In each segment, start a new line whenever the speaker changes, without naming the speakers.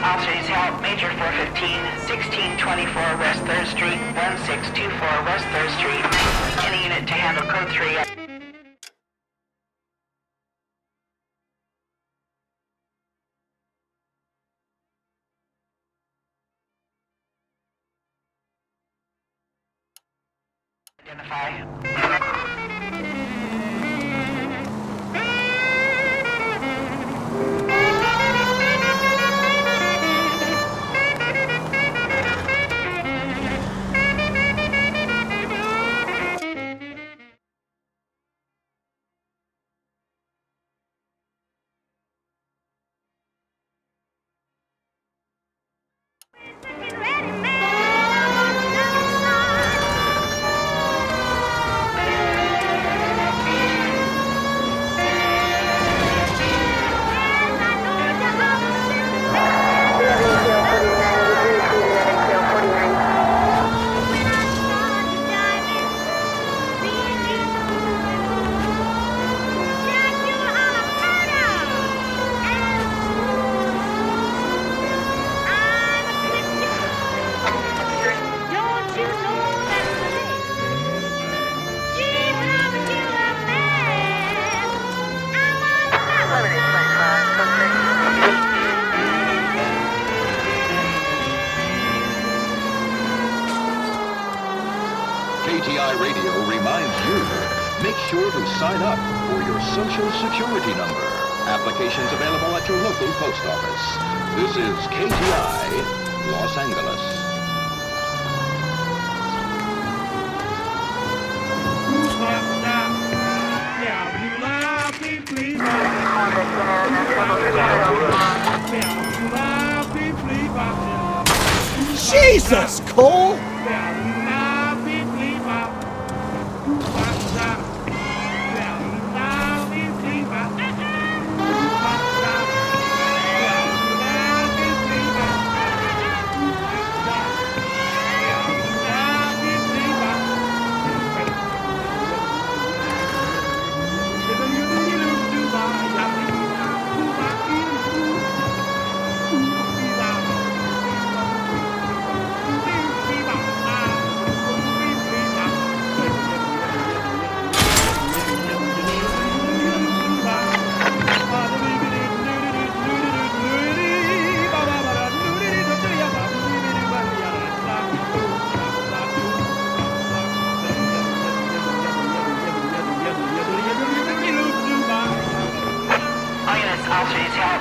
Officers help Major 415, 1624 West 3rd Street, 1624 West 3rd Street. Any unit to handle code 3. Identify.
KTI Radio reminds you, make sure to sign up for your Social Security number. Applications available at your local post office. This is KTI, Los Angeles.
Jesus, Cole!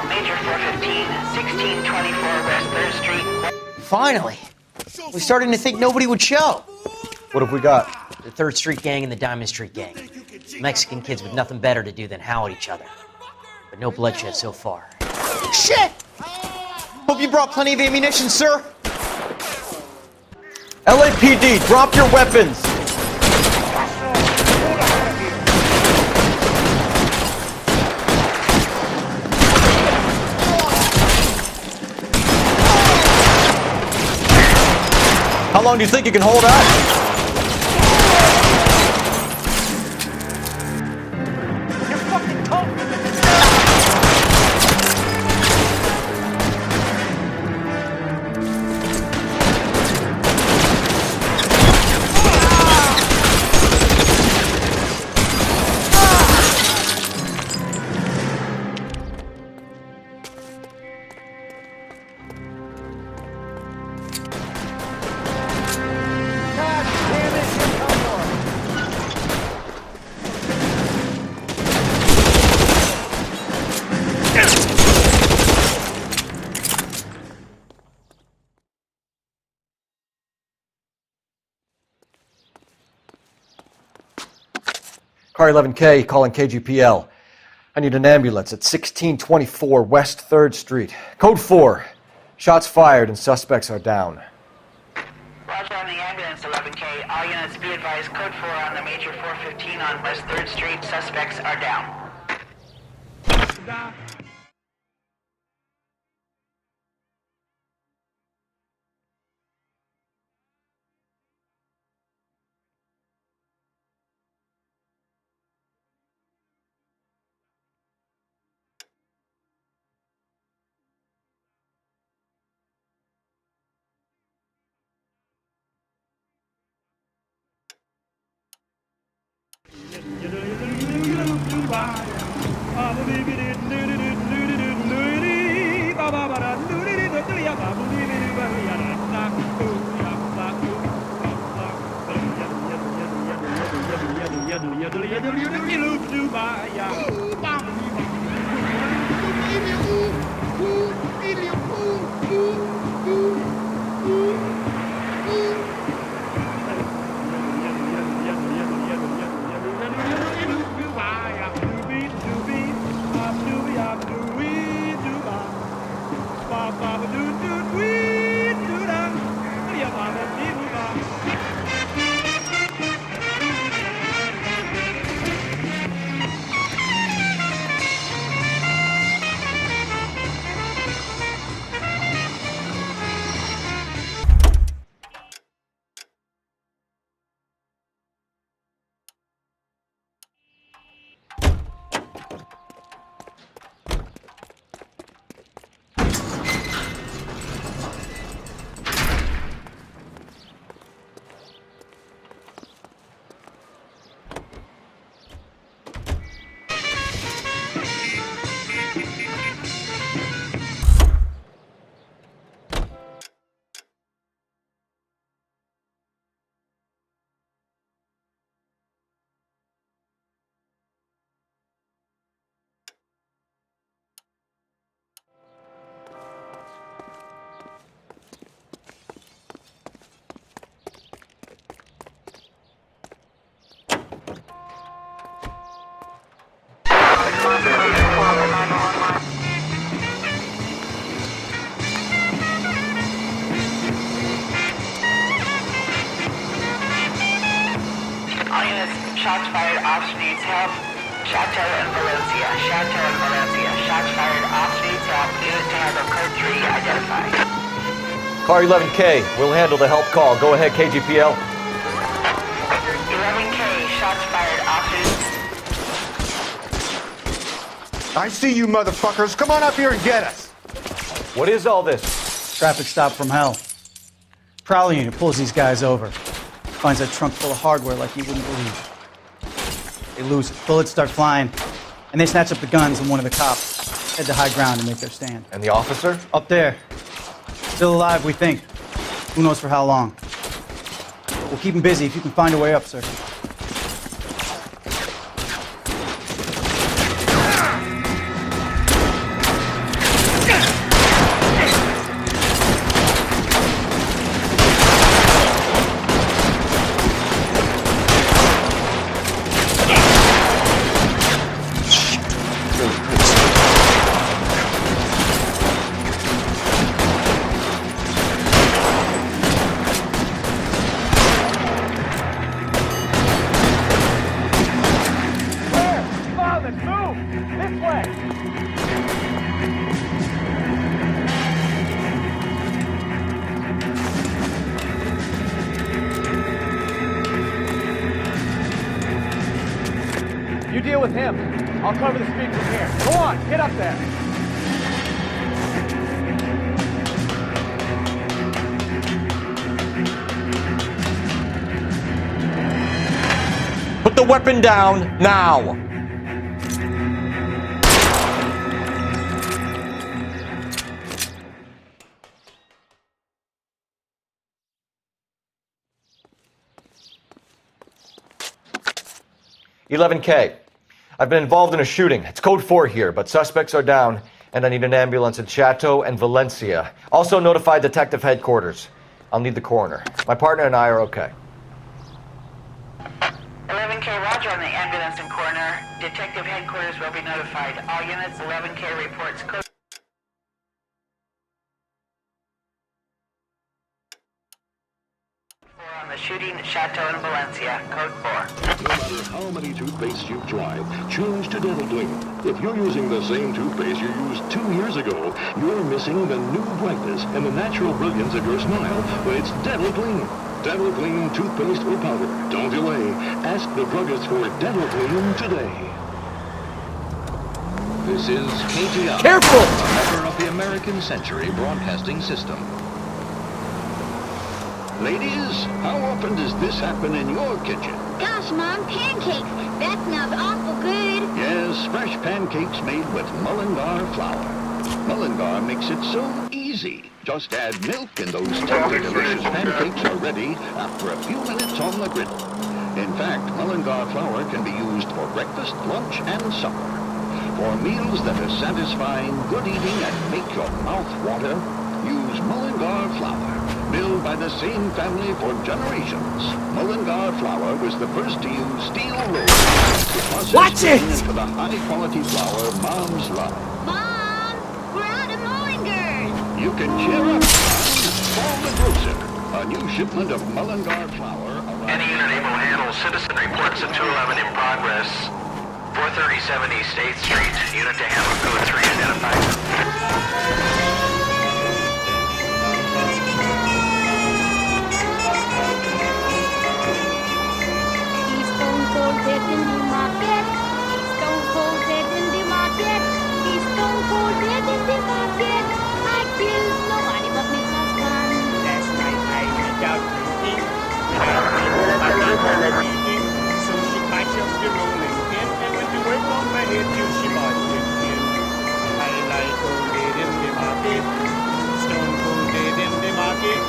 Major 415, 1624 West 3rd Street.
Finally! We're starting to think nobody would show.
What have we got?
The 3rd Street Gang and the Diamond Street Gang. Mexican kids with nothing better to do than howl at each other. But no bloodshed so far. Shit! Hope you brought plenty of ammunition, sir.
LAPD, drop your weapons! How long do you think you can hold out? Car 11K, calling KGPL. I need an ambulance at 1624 West 3rd Street. Code 4. Shots fired and suspects are down.
Roger on the ambulance, 11K. All units be advised, code 4 on the major 415 on West 3rd Street. Suspects are down. Shots fired, officer needs help. Chateau and Valencia. Chateau and Valencia. Shots fired, officer needs help. Unit to handle code 3 identified.
Car 11K, we'll handle the help call. Go ahead, KGPL.
11K, shots fired, officer.
I see you motherfuckers. Come on up here and get us.
What is all this?
Traffic stop from hell. Prowler unit pulls these guys over. Finds a trunk full of hardware like you wouldn't believe. They lose it. Bullets start flying. And they snatch up the guns and one of the cops. Head to high ground and make their stand.
And the officer?
Up there. Still alive, we think. Who knows for how long. We'll keep him busy if you can find a way up, sir.
You deal with him. I'll cover the street from here. Go on, get up there. Put the weapon down now. "11K. I've been involved in a shooting. It's code 4 here, but suspects are down, and I need an ambulance in Chateau and Valencia. Also notify detective headquarters. I'll need the coroner. My partner and I are okay."
11K, roger on the ambulance in Detective headquarters will be notified. All units, 11K reports code 4 on the shooting at Chateau in Valencia. Code 4.
No matter how many toothpastes you try, change to Dental Clean. If you're using the same toothpaste you used 2 years ago, you're missing the new brightness and the natural brilliance of your smile when it's Dental Clean. Dental Clean toothpaste or powder. Don't delay. Ask the druggist for Dental Clean today. This is KTI.
Careful!
A member of the American Century Broadcasting System. Ladies, how often does this happen in your kitchen?
Gosh, Mom, pancakes. That smells awful good.
Yes, fresh pancakes made with Mullingar flour. Mullingar makes it so easy. Just add milk and those tender, delicious pancakes are ready after a few minutes on the griddle. In fact, Mullingar flour can be used for breakfast, lunch, and supper. For meals that are satisfying, good eating, and make your mouth water, use Mullingar flour. Milled by the same family for generations, Mullingar flour was the first to use steel rolls.
Watch it!
Into the high-quality flour moms love.
Mom, we're out of Mullingers.
You can cheer up. Call the grocer. A new shipment of Mullingar flour arrives.
Any unit able to handle citizen reports at 211 in progress. 437 East 8th Street. Unit to handle code 3 identified.
Dead in the market. He's stone cold dead in the market. He's stone cold dead in the market. I killed nobody but my husband.
Last night I went out drinking. I got eating, so she patches the rolling pin and went to work on my head till she barged in. I lie cold dead in the market. Stone cold dead in the market.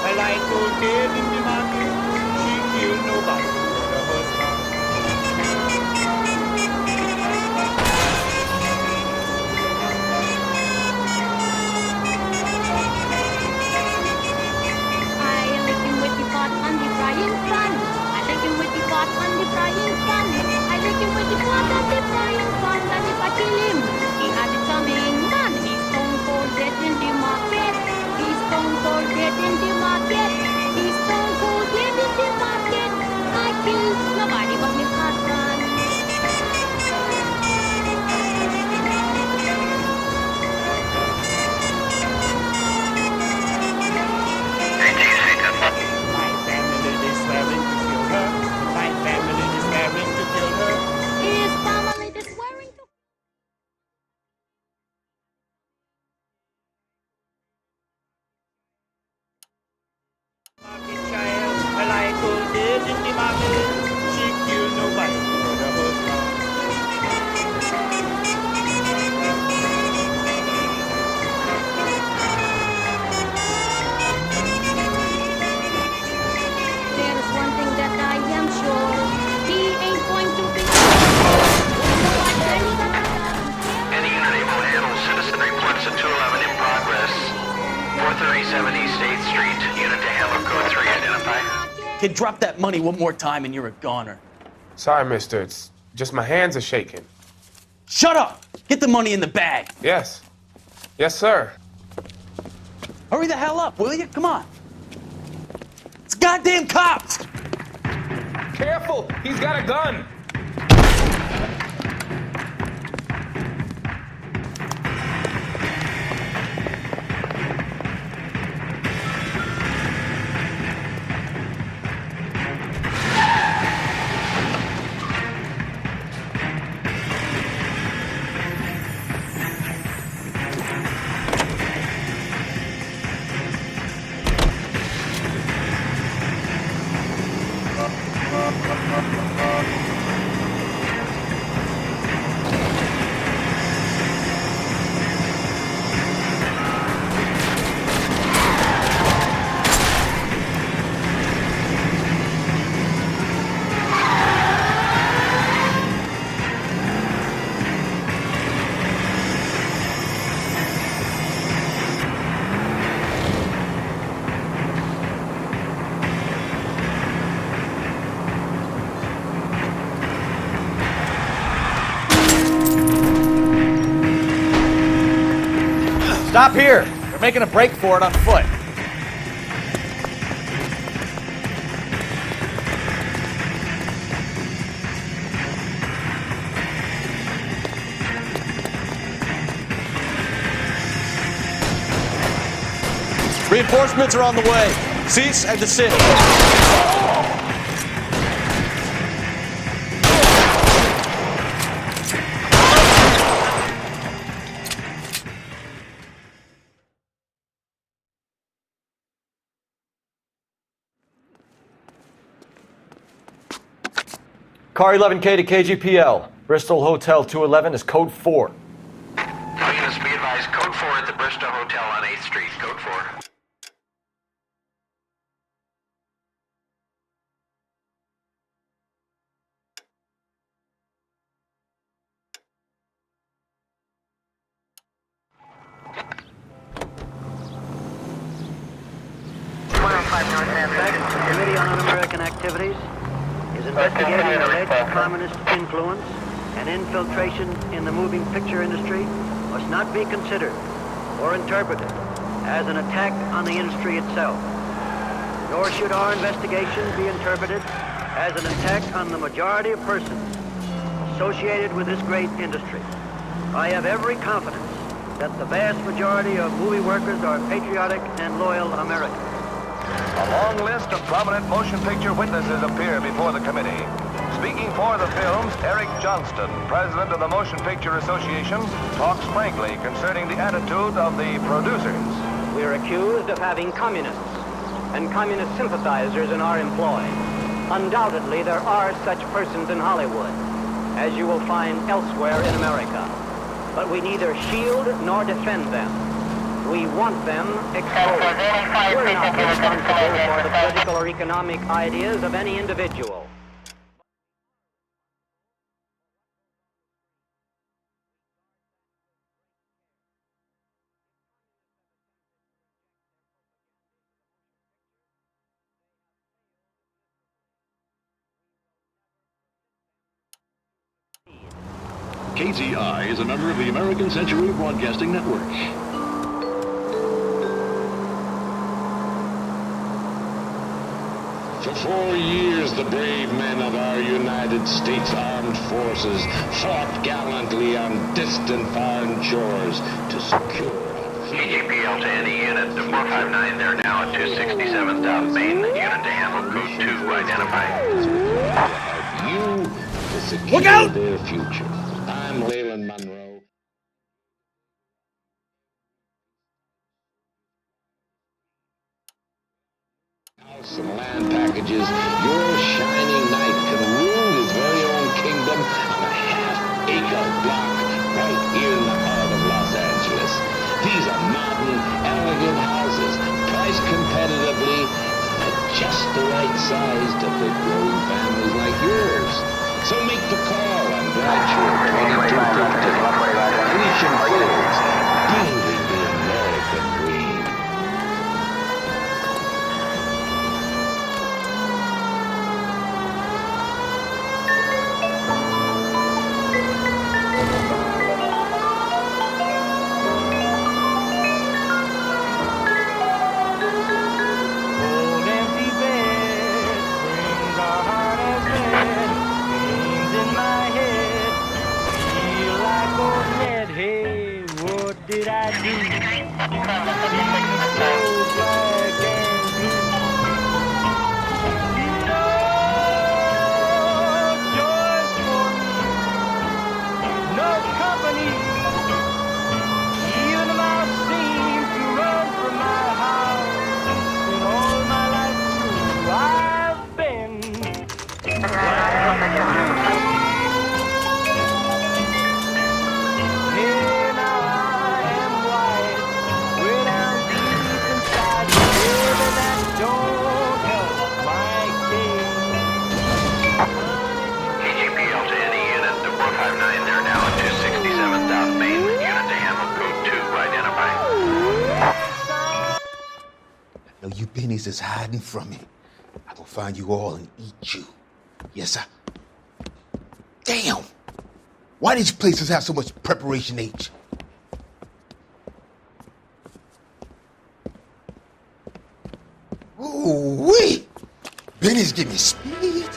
I lie cold dead in the market. She killed nobody but her husband.
On the frying pan, I like him with the pot on the frying pan. I like him with the pot on the frying pan. And if I kill him, he had it coming. Man, he's stone cold dead in the market. He's stone cold dead in the market. He's stone cold dead in the market. I killed nobody but my husband.
Kid, drop that money one more time and you're a goner.
Sorry, mister. It's just my hands are shaking.
Shut up! Get the money in the bag.
Yes. Yes, sir.
Hurry the hell up, will you? Come on. It's goddamn cops!
Careful! He's got a gun!
Stop here. They're making a break for it on foot.
Reinforcements are on the way. Cease and desist.
Car 11K to KGPL. Bristol Hotel 211 is code 4.
All units be advised, code 4 at the Bristol Hotel on 8th Street, code 4.
The Committee on Un-American Activities is investigating alleged communist influence and infiltration in the moving picture industry must not be considered or interpreted as an attack on the industry itself. Nor should our investigation be interpreted as an attack on the majority of persons associated with this great industry. I have every confidence that the vast majority of movie workers are patriotic and loyal Americans.
A long list of prominent motion picture witnesses appear before the committee. Speaking for the films, Eric Johnston, president of the Motion Picture Association, talks frankly concerning the attitude of the producers.
We are accused of having communists and communist sympathizers in our employ. Undoubtedly, there are such persons in Hollywood, as you will find elsewhere in America. But we neither shield nor defend them. We want them exposed. We're not responsible for the political or economic ideas of any individual.
KTI is a member of the American Century Broadcasting Network.
For 4 years, the brave men of our United States Armed Forces fought gallantly on distant foreign shores to secure
KGPL to any unit, the 459 there now at 267 South Main, unit to handle code 2 identified.
you to secure their future. I'm Leland Monroe. House and land packages, your shining knight can rule his very own kingdom on a half-acre block right here in the heart of Los Angeles. These are modern, elegant houses, priced competitively at just the right size to fit growing families like yours. So make the call on Bradshaw 2250. Grecian Fields, building the American dream.
Old empty bed brings our heart as lead. Names in my head feel like old Ned. Hey, what did I do? So black and blue. No choice for me, no company. Even the mouse seems to run from my house. And all my life through, I've been Here now I am white, way down deep inside me, baby, that don't help my
KGPL to any unit, the 459 there now at 267 South Main, unit to handle code 2 identified.
No, you pennies is hiding from me. I'm gonna find you all and eat you. Yes, sir. Damn! Why these places have so much preparation H? Ooh-wee! Benny's giving me speed.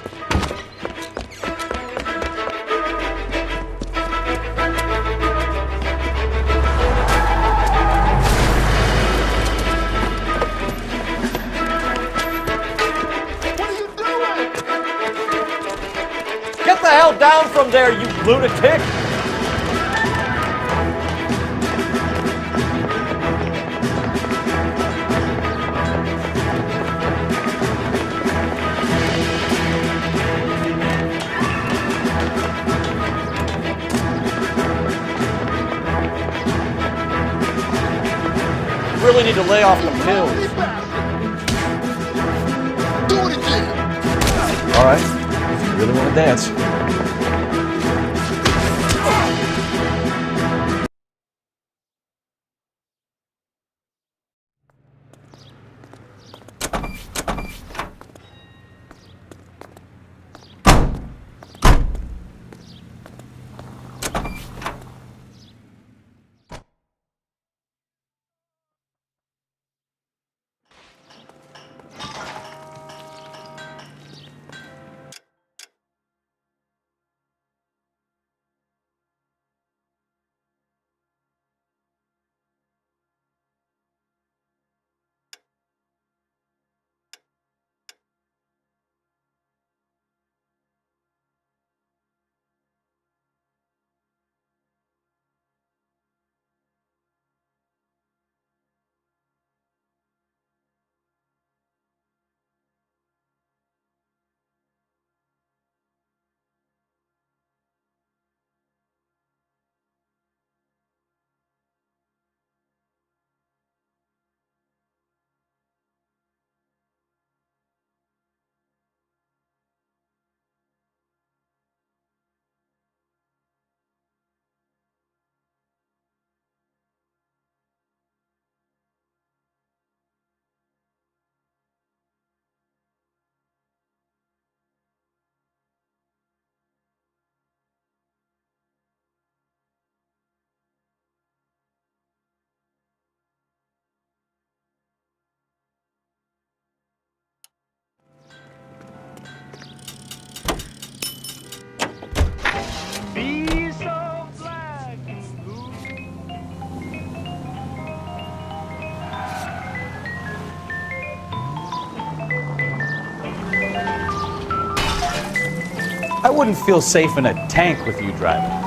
Get the hell down from there, you lunatic! Really need to lay off the pills.
Do it again.
All right, if you really want to dance.
Be so black and blue.
I wouldn't feel safe in a tank with you driving.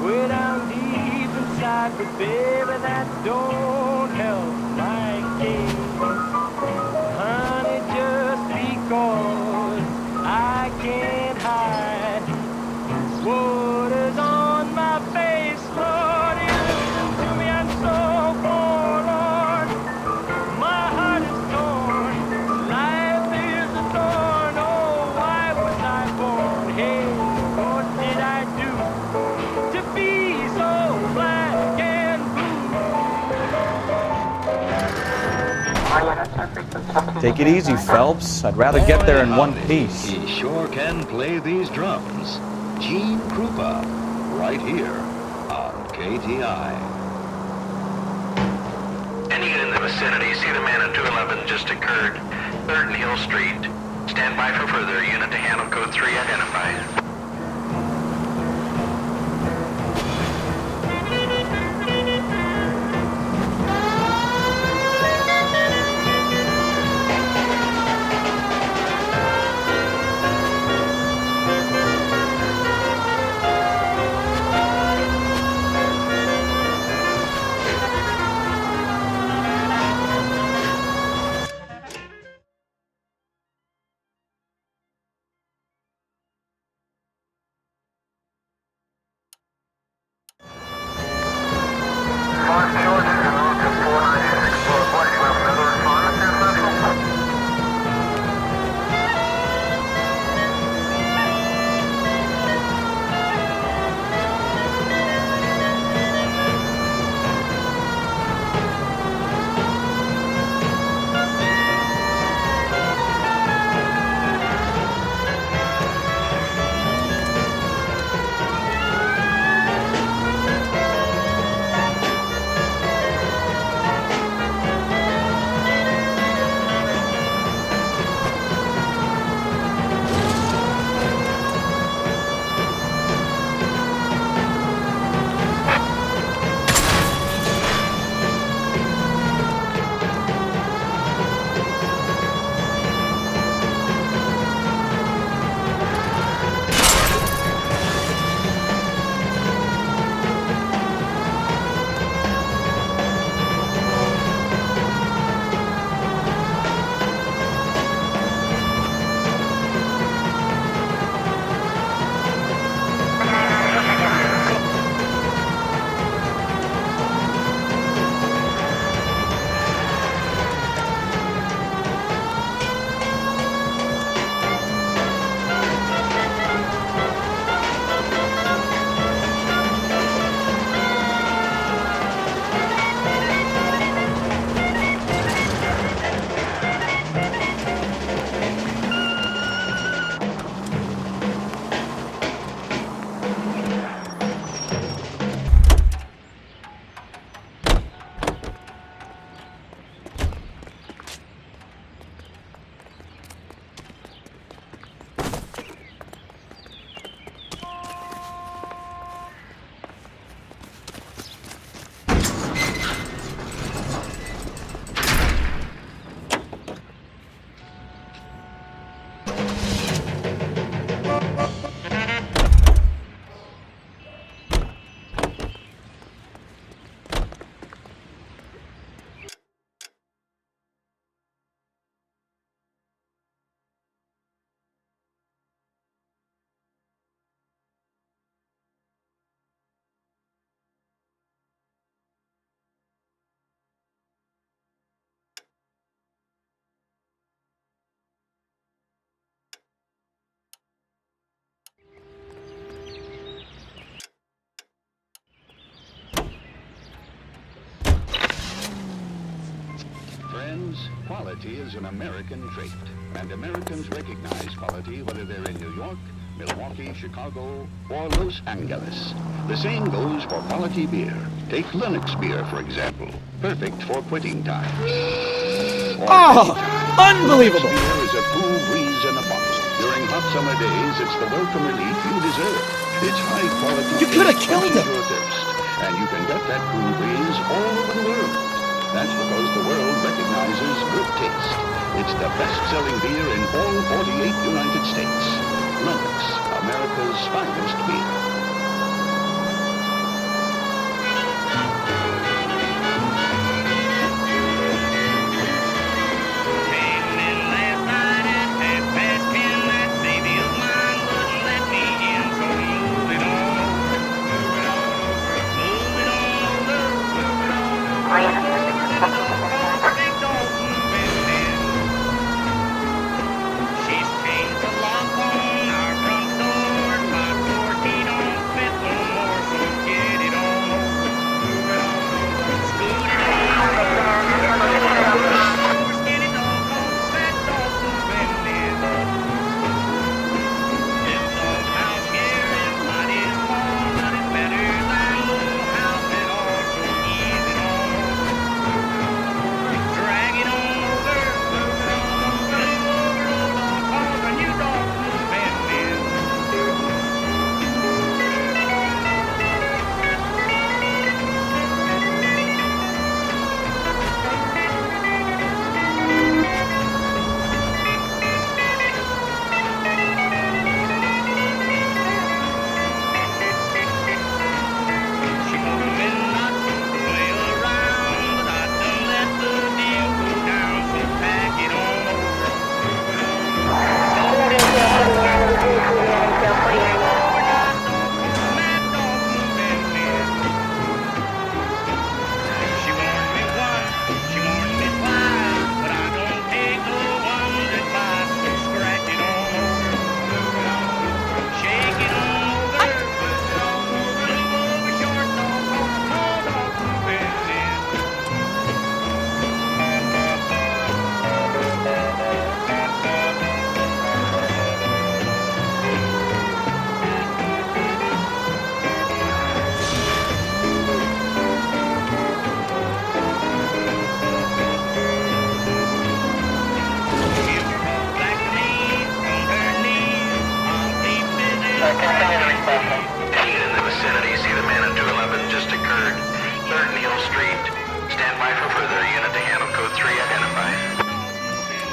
Way down deep inside, but baby, that don't help my case. Honey, just because I can't hide what is on my face, Lord, you listen to me, I'm so forlorn. My heart is torn, life is a thorn. Oh, why was I born? Hey, what did I do to be so black and blue?
Take it easy, Phelps. I'd rather get there in one piece.
He sure can play these drums. Gene Krupa, right here on KTI.
Any unit in the vicinity, see the man on 211 just occurred. 3rd and Hill Street. Stand by for further. Unit to handle code 3 identified.
friends, quality is an American trait. And Americans recognize quality whether they're in New York, Milwaukee, Chicago, or Los Angeles. The same goes for quality beer. Take Lennox beer, for example. Perfect for quitting times.
Oh, unbelievable!
Beer is a cool breeze in a bottle. During hot summer days, it's the welcome relief you deserve. It's high quality.
You could have killed him.
Your thirst, and you can get that cool breeze all over the world. That's because the world recognizes good taste. It's the best-selling beer in all 48 United States. Lennox, America's finest beer.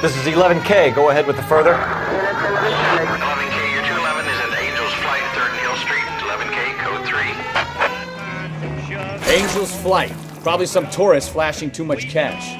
This is 11K. Go ahead with the further.
11K, your 211 is at Angel's Flight, 3rd and Hill Street. 11K, code 3.
Angel's Flight. Probably some tourist flashing too much cash.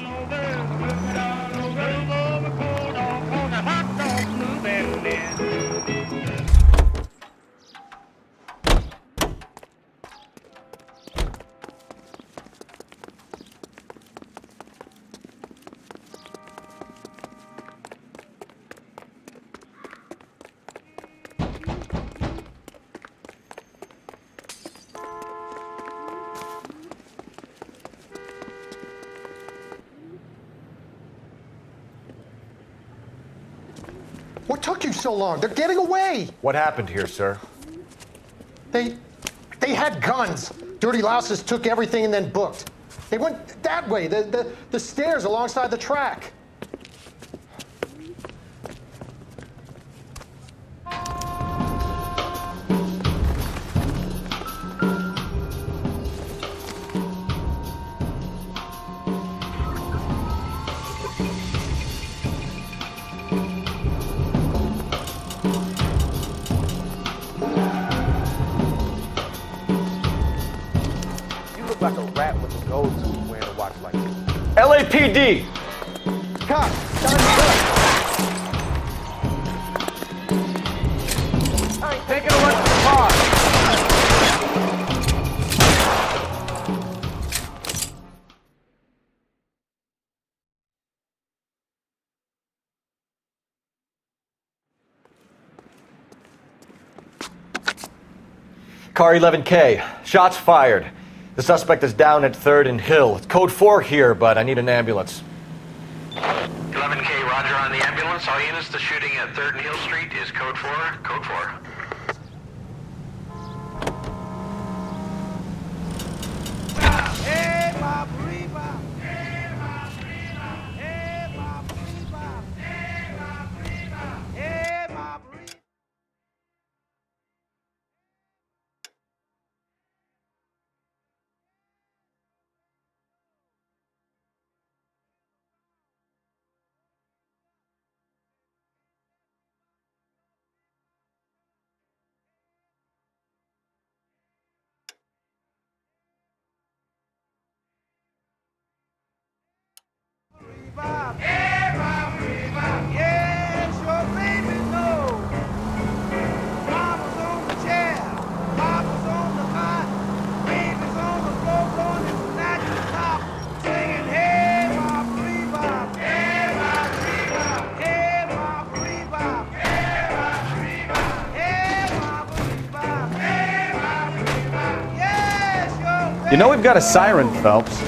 What took you so long? They're getting away.
What happened here, sir?
They had guns. Dirty louses took everything and then booked. They went that way, the stairs alongside the track.
Like a rat with a gold tooth wearing a watch like this.
LAPD!
Cop,
I ain't taking a run to the car.
Car 11K. Shots fired. The suspect is down at 3rd and Hill. It's code 4 here, but I need an ambulance.
11K, roger on the ambulance. All units, the shooting at 3rd and Hill Street is code 4, code 4.
You know we've got a siren, Phelps.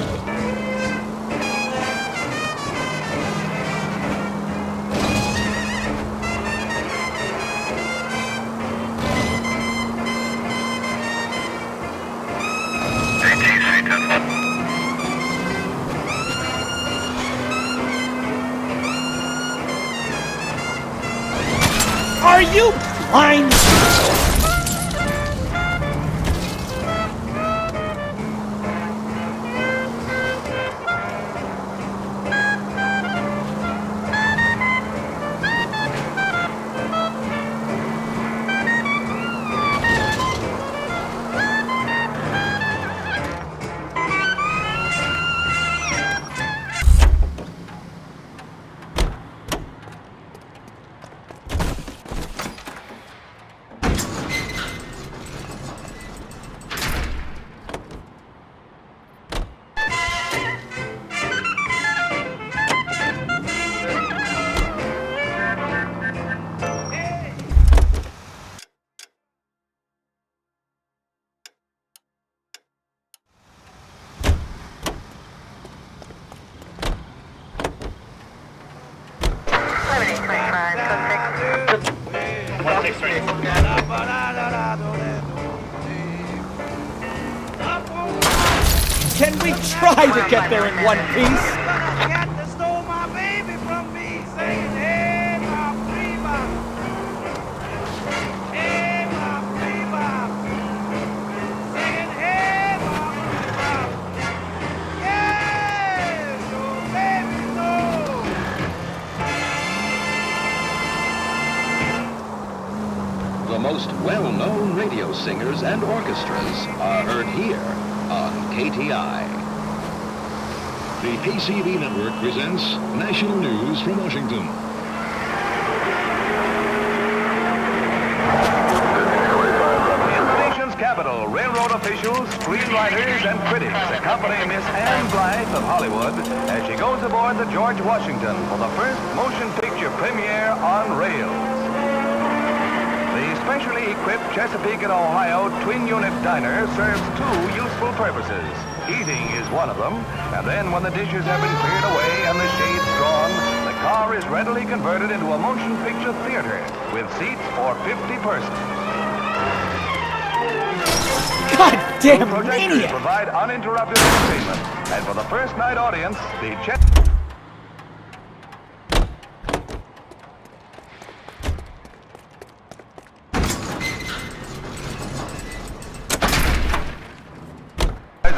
Are you blind? Can we try to get there in one piece?
The most well-known radio singers and orchestras are heard here on KTI. The ACB network presents national news from Washington.
In the nation's capital, railroad officials, screenwriters, and critics accompany Miss Anne Blythe of Hollywood as she goes aboard the George Washington for the first motion picture premiere on rails. The specially equipped Chesapeake and Ohio twin-unit diner serves two useful purposes. Eating is one of them, and then when the dishes have been cleared away and the shades drawn, the car is readily converted into a motion picture theater with seats for 50 persons.
Goddamn
Projectors
maniac!
provide uninterrupted entertainment, and for the first night audience, the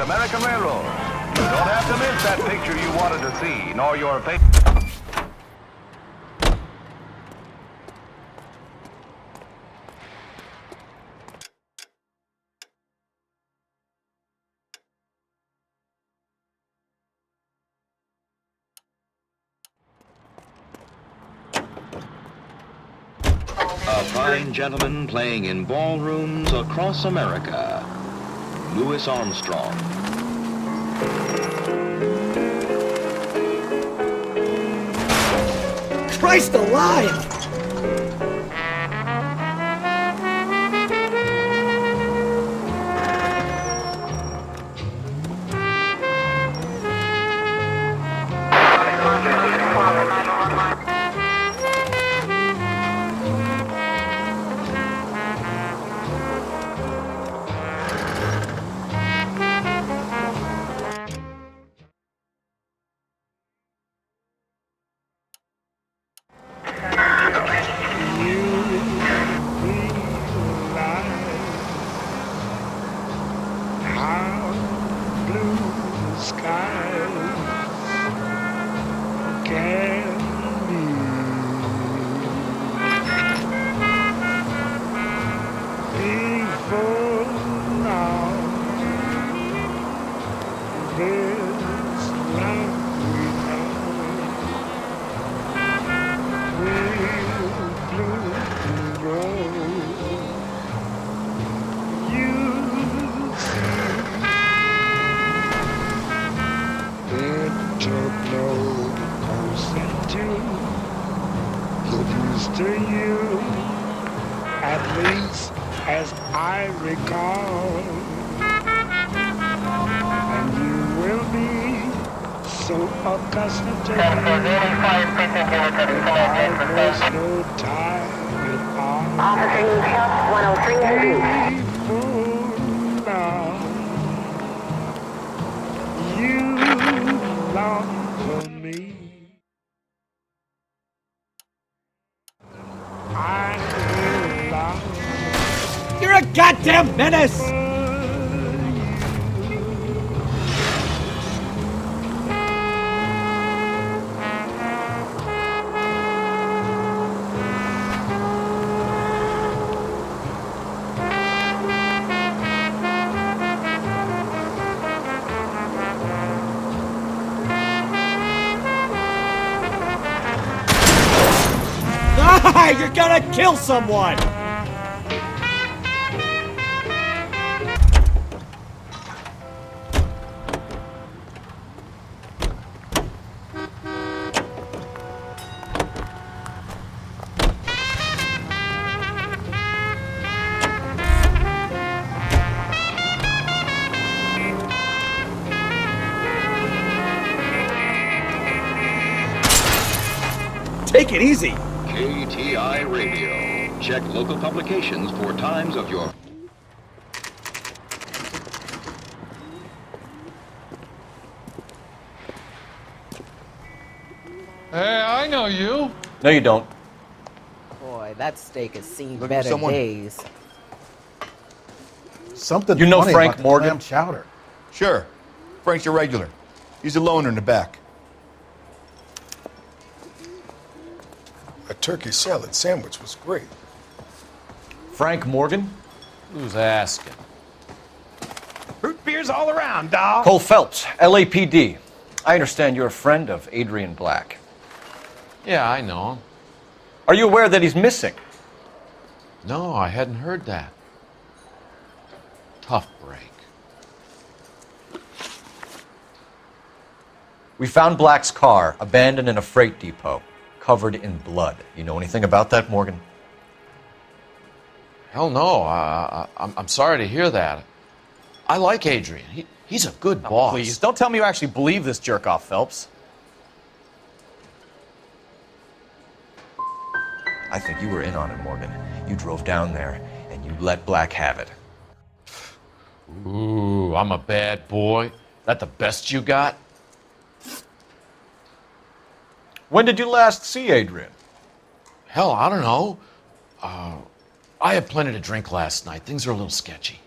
American Railroad. You don't have to miss that picture you wanted to see, nor your favorite.
A fine gentleman playing in ballrooms across America. Louis Armstrong.
Christ alive! To you, at least as I recall, and you will be so accustomed to me that I waste no time at all.
Officer needs help, 103 and
Faithful now, you long for me.
You're a goddamn menace! Ah, you're gonna kill someone! Take it easy.
KTI Radio. Check local publications for times of your...
Hey, I know you.
No, you don't.
Boy, that steak has seen
Looking for
better
someone?
days.
Something
You know
funny
Frank
about the
Morgan?
clam chowder. Sure. Frank's your regular. He's a loner in the back.
A turkey salad sandwich was great.
Frank Morgan?
Who's asking?
Root beers all around, dawg.
Cole Phelps, LAPD. I understand you're a friend of Adrian Black.
Yeah, I know him.
Are you aware that he's missing?
No, I hadn't heard that. Tough break.
We found Black's car abandoned in a freight depot, covered in blood. You know anything about that, Morgan?
Hell no. I'm sorry to hear that. I like Adrian. He's a good boss.
Please, don't tell me you actually believe this jerk-off, Phelps.
I think you were in on it, Morgan. You drove down there, and you let Black have it.
Ooh, I'm a bad boy. That the best you got?
When did you last see Adrian?
Hell, I don't know. I had plenty to drink last night. Things are a little sketchy.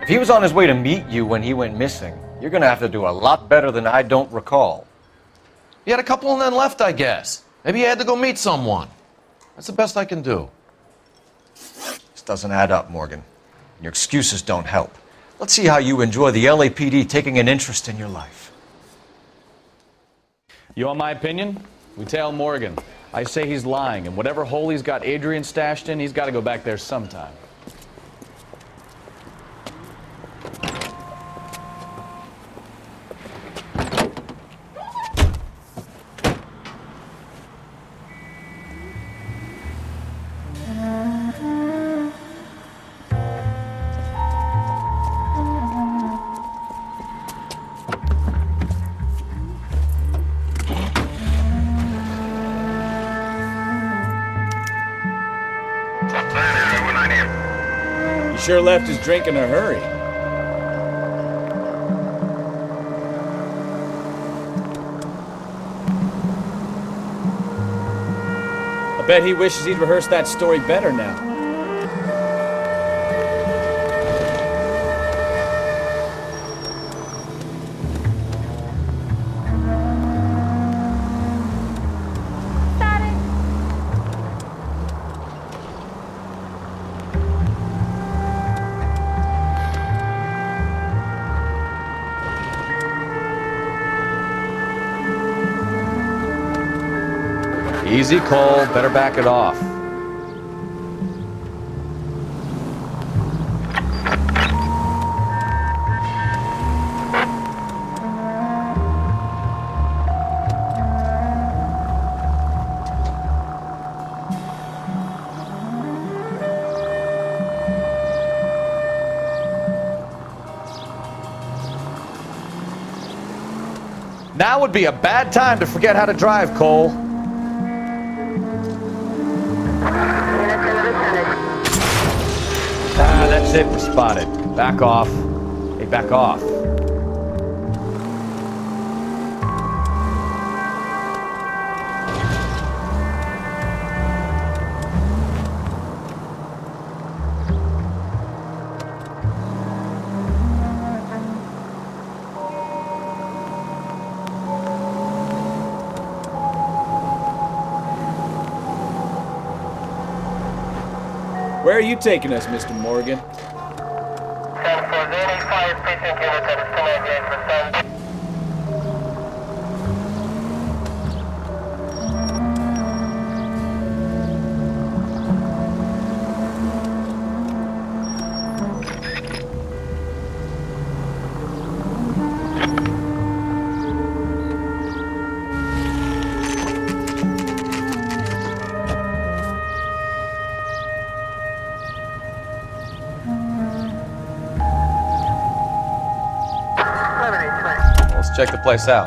If he was on his way to meet you when he went missing, you're gonna have to do a lot better than I don't recall.
He had a couple and then left, I guess. Maybe he had to go meet someone. That's the best I can do.
This doesn't add up, Morgan. Your excuses don't help. Let's see how you enjoy the LAPD taking an interest in your life.
You want my opinion? We tail Morgan. I say he's lying, and whatever hole he's got Adrian stashed in, he's got to go back there sometime. Sure left his drink in a hurry. Bet he wishes he'd rehearsed that story better now. Easy, Cole. Better back it off. Now would be a bad time to forget how to drive, Cole. Ah, that's it. We're spotted. Back off. Hey, back off. Where are you taking us, Mr. Morgan? Let's check the place out.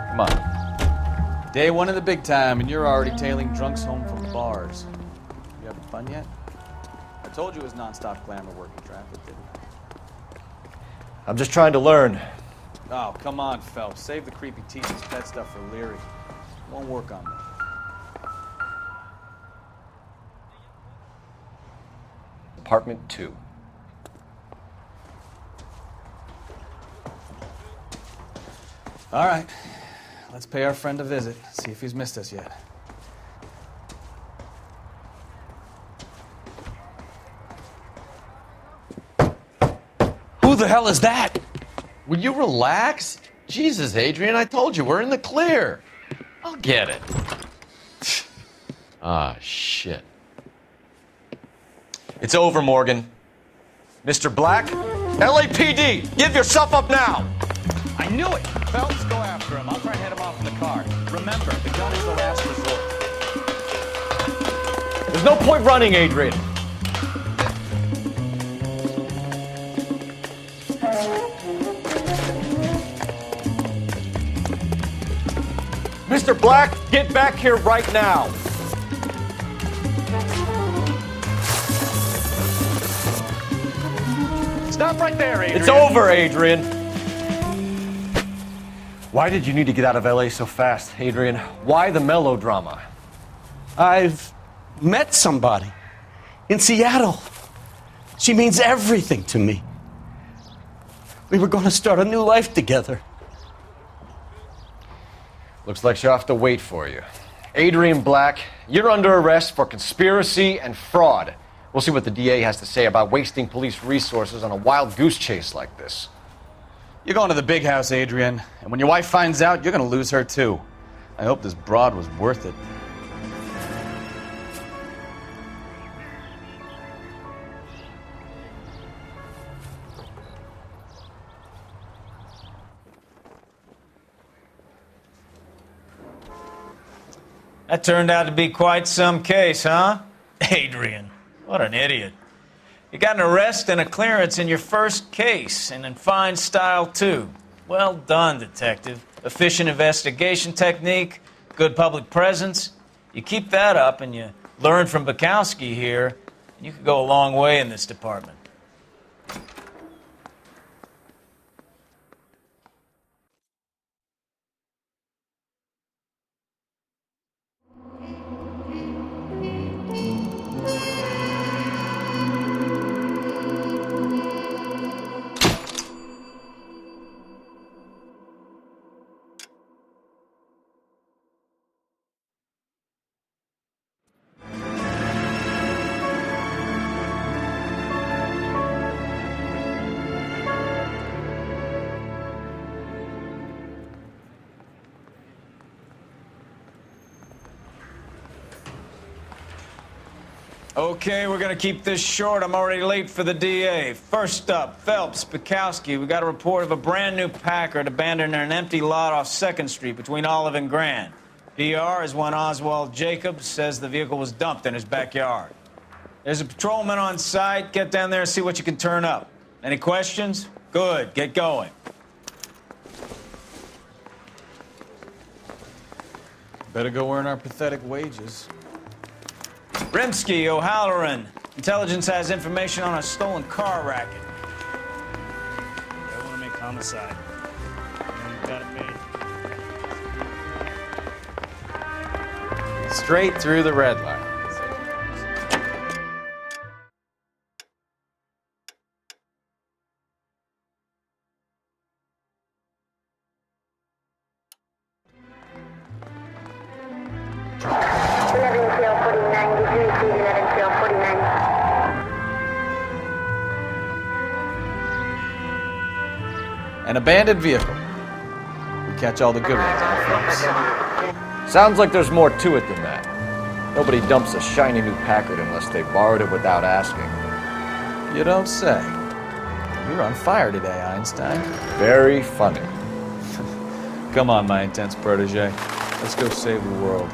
Come on. Day one of the big time, and you're already tailing drunks home from bars. You having fun yet? I told you it was non-stop glamour working traffic, didn't I?
I'm just trying to learn.
Oh, come on, Phelps. Save the creepy teases pet stuff for Leary. Won't work on me.
Apartment 2.
All right. Let's pay our friend a visit. See if he's missed us yet.
Who the hell is that? Will you relax? Jesus, Adrian, I told you, we're in the clear. I'll get it. Ah, shit.
It's over, Morgan. Mr. Black? LAPD! Give yourself up now!
I knew it! Phelps, go after him. I'll try and head him off in the car. Remember, the gun is the last resort.
There's no point running, Adrian. Mr. Black, get back here right now.
Stop right there, Adrian.
It's over, Adrian. Why did you need to get out of LA so fast, Adrian? Why the melodrama?
I've met somebody in Seattle. She means everything to me. We were going to start a new life together.
Looks like she'll have to wait for you. Adrian Black, you're under arrest for conspiracy and fraud. We'll see what the DA has to say about wasting police resources on a wild goose chase like this.
You're going to the big house, Adrian. And when your wife finds out, you're going to lose her too. I hope this broad was worth it.
That turned out to be quite some case, huh? Adrian, what an idiot. You got an arrest and a clearance in your first case, and in fine style, too. Well done, detective. Efficient investigation technique, good public presence. You keep that up and you learn from Bukowski here, and you could go a long way in this department. Okay, we're gonna keep this short. I'm already late for the DA. First up, Phelps, Bukowski. We got a report of a brand new Packard abandoned in an empty lot off 2nd Street between Olive and Grand. DR is one Oswald Jacobs says the vehicle was dumped in his backyard. There's a patrolman on site. Get down there and see what you can turn up. Any questions? Good, get going.
Better go earn our pathetic wages.
Rimsky, O'Halloran. Intelligence has information on a stolen car racket.
I want to make homicide. You got it made.
Straight through the red line. An abandoned vehicle. We catch all the good ones on films.
Sounds like there's more to it than that. Nobody dumps a shiny new Packard unless they borrowed it without asking.
You don't say. You're on fire today, Einstein.
Very funny.
Come on, my intense protege. Let's go save the world.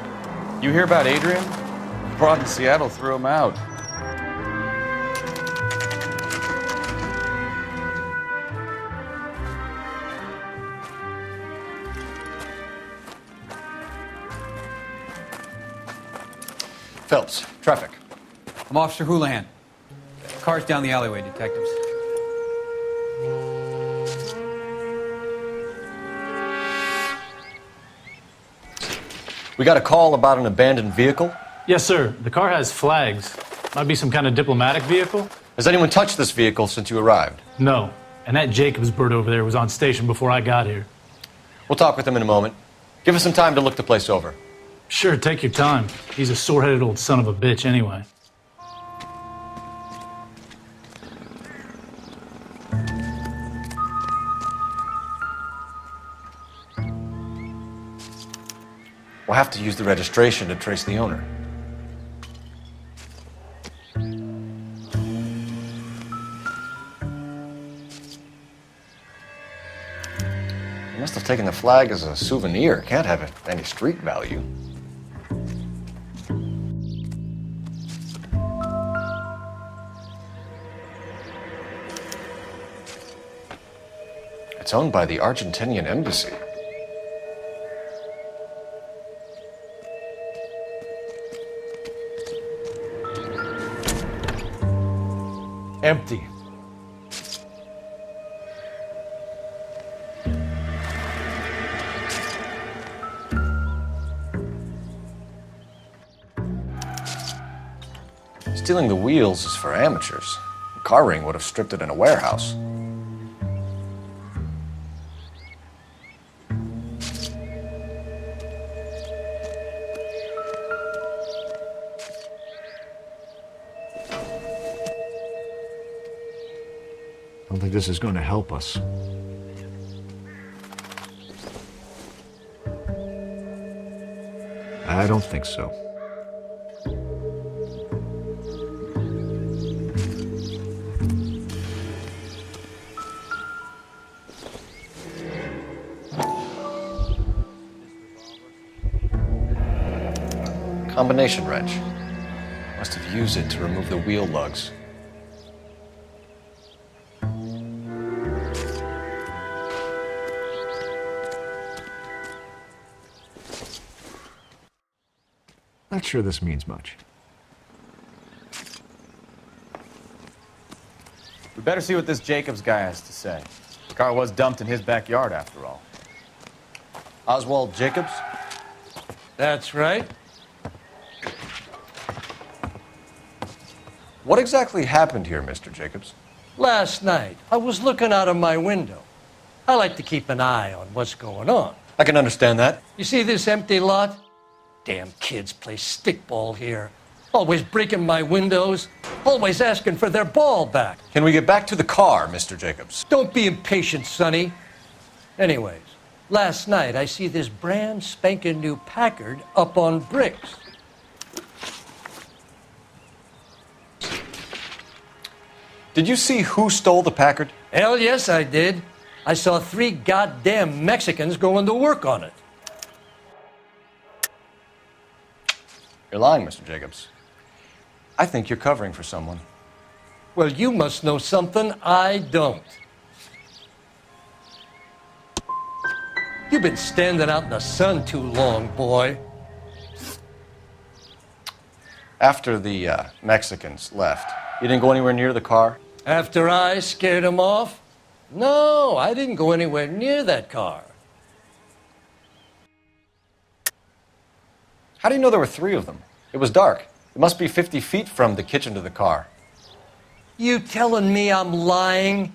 You hear about Adrian? Broad in Seattle threw him out.
Phelps, traffic.
I'm Officer Houlihan. Car's down the alleyway, detectives.
We got a call about an abandoned vehicle?
Yes, sir. The car has flags. Might be some kind of diplomatic vehicle.
Has anyone touched this vehicle since you arrived?
No. And that Jacobs bird over there was on station before I got here.
We'll talk with him in a moment. Give us some time to look the place over.
Sure, take your time. He's a sore-headed old son of a bitch anyway.
We'll have to use the registration to trace the owner. He must have taken the flag as a souvenir. Can't have any street value. It's owned by the Argentinian embassy. Empty. Stealing the wheels is for amateurs. The car ring would have stripped it in a warehouse. I don't think this is going to help us. I don't think so. Combination wrench. Must have used it to remove the wheel lugs. Not sure this means much.
We better see what this Jacobs guy has to say. The car was dumped in his backyard, after all.
Oswald Jacobs?
That's right.
What exactly happened here, Mr. Jacobs?
Last night, I was looking out of my window. I like to keep an eye on what's going on.
I can understand that.
You see this empty lot? Damn kids play stickball here. Always breaking my windows. Always asking for their ball back.
Can we get back to the car, Mr. Jacobs?
Don't be impatient, Sonny. Anyways, last night I see this brand spanking new Packard up on bricks.
Did you see who stole the Packard?
Hell yes, I did. I saw 3 goddamn Mexicans going to work on it.
You're lying, Mr. Jacobs. I think you're covering for someone.
Well, you must know something I don't. You've been standing out in the sun too long, boy.
After the Mexicans left, you didn't go anywhere near the car?
After I scared them off? No, I didn't go anywhere near that car.
How do you know there were 3 of them? It was dark. It must be 50 feet from the kitchen to the car.
You telling me I'm lying?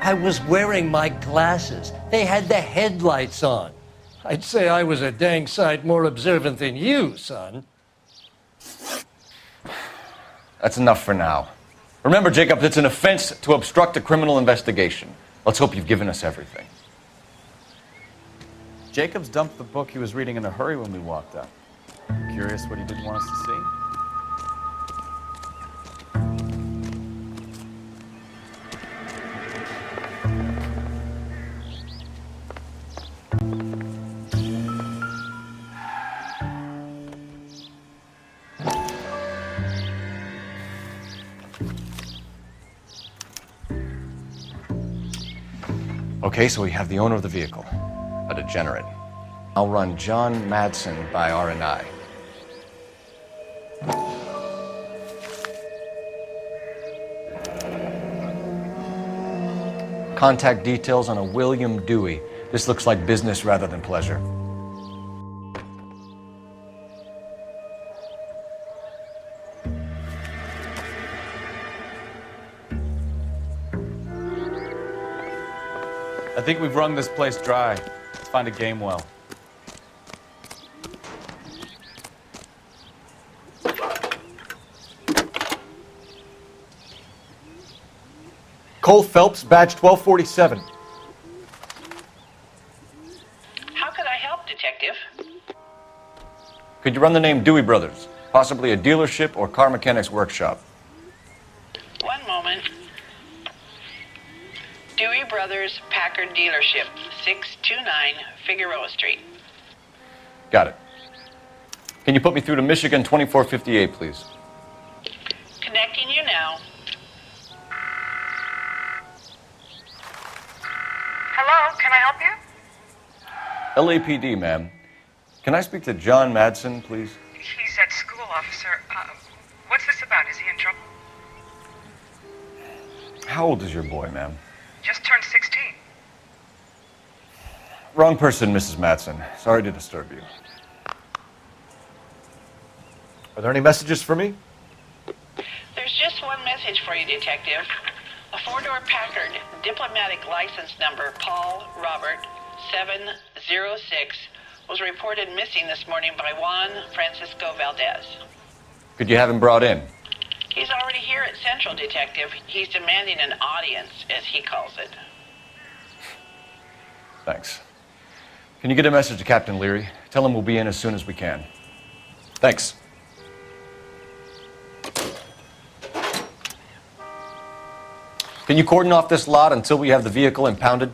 I was wearing my glasses. They had the headlights on. I'd say I was a dang sight more observant than you, son.
That's enough for now. Remember, Jacob, it's an offense to obstruct a criminal investigation. Let's hope you've given us everything.
Jacobs dumped the book he was reading in a hurry when we walked up. Curious what he didn't want us to see?
Okay, so we have the owner of the vehicle, a degenerate. I'll run John Madsen by R&I. Contact details on a William Dewey. This looks like business rather than pleasure.
I think we've wrung this place dry. Let's find a game well.
Cole Phelps, badge 1247.
How could I help, Detective?
Could you run the name Dewey Brothers? Possibly a dealership or car mechanics workshop.
One moment. Dewey Brothers Packard Dealership, 629 Figueroa Street.
Got it. Can you put me through to Michigan 2458, please?
Connecting you now. Hello, can I help you?
LAPD, ma'am. Can I speak to John Madsen, please?
He's at school, officer. What's this about? Is he in trouble?
How old is your boy, ma'am?
Just turned 16.
Wrong person, Mrs. Madsen. Sorry to disturb you. Are there any messages for me?
There's just one message for you, Detective. A 4-door Packard, diplomatic license number Paul Robert 706, was reported missing this morning by Juan Francisco Valdez.
Could you have him brought in?
He's already here at Central, Detective. He's demanding an audience, as he calls it.
Thanks. Can you get a message to Captain Leary? Tell him we'll be in as soon as we can. Thanks. Can you cordon off this lot until we have the vehicle impounded?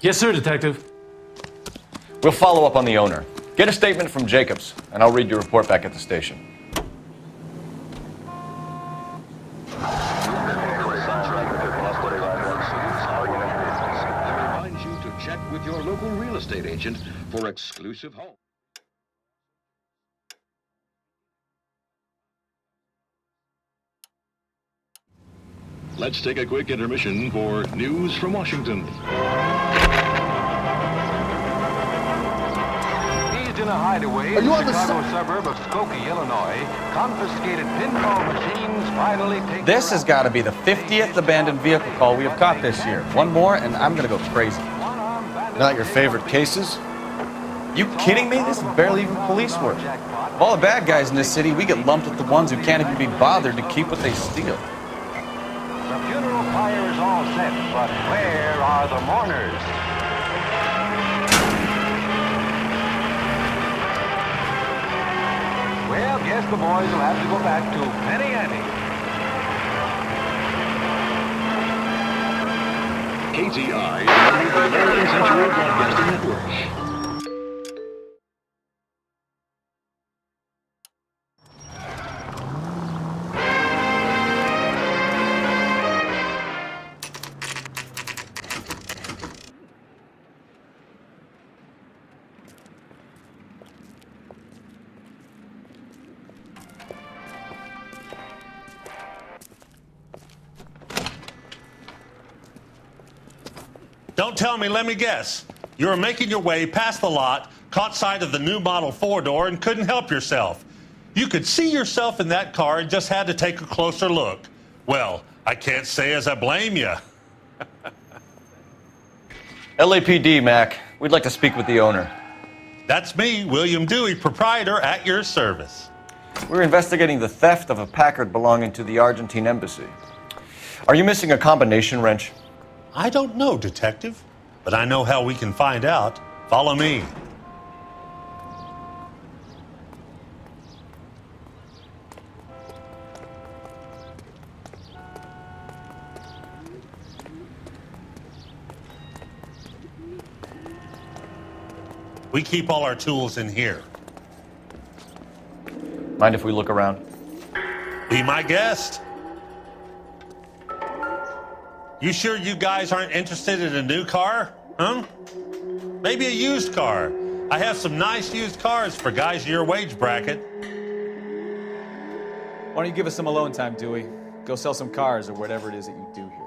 Yes, sir, Detective.
We'll follow up on the owner. Get a statement from Jacobs, and I'll read your report back at the station.
Reminds you to check with your local real estate agent for exclusive homes. Let's take a quick intermission for news from Washington.
Seized in a hideaway in the Chicago suburb of Skokie, Illinois, confiscated pinball machines finally take.
This has got to be the 50th abandoned vehicle call we have caught this year. One more, and I'm going to go crazy.
Not your favorite cases?
You kidding me? This is barely even police work. Of all the bad guys in this city, we get lumped with the ones who can't even be bothered to keep what they steal.
The funeral fire is all set, but where are the mourners? Well, guess the boys will have to go back to Penny Ante.
KTI is a member of the American Century Broadcasting Network.
Don't tell me, let me guess. You were making your way past the lot, caught sight of the new model four-door, and couldn't help yourself. You could see yourself in that car and just had to take a closer look. Well, I can't say as I blame you.
LAPD, Mac. We'd like to speak with the owner.
That's me, William Dewey, proprietor, at your service.
We're investigating the theft of a Packard belonging to the Argentine embassy. Are you missing a combination wrench?
I don't know, Detective, but I know how we can find out. Follow me. We keep all our tools in here.
Mind if we look around?
Be my guest. You sure you guys aren't interested in a new car? Huh? Maybe a used car. I have some nice used cars for guys in your wage bracket.
Why don't you give us some alone time, Dewey? Go sell some cars or whatever it is that you do here.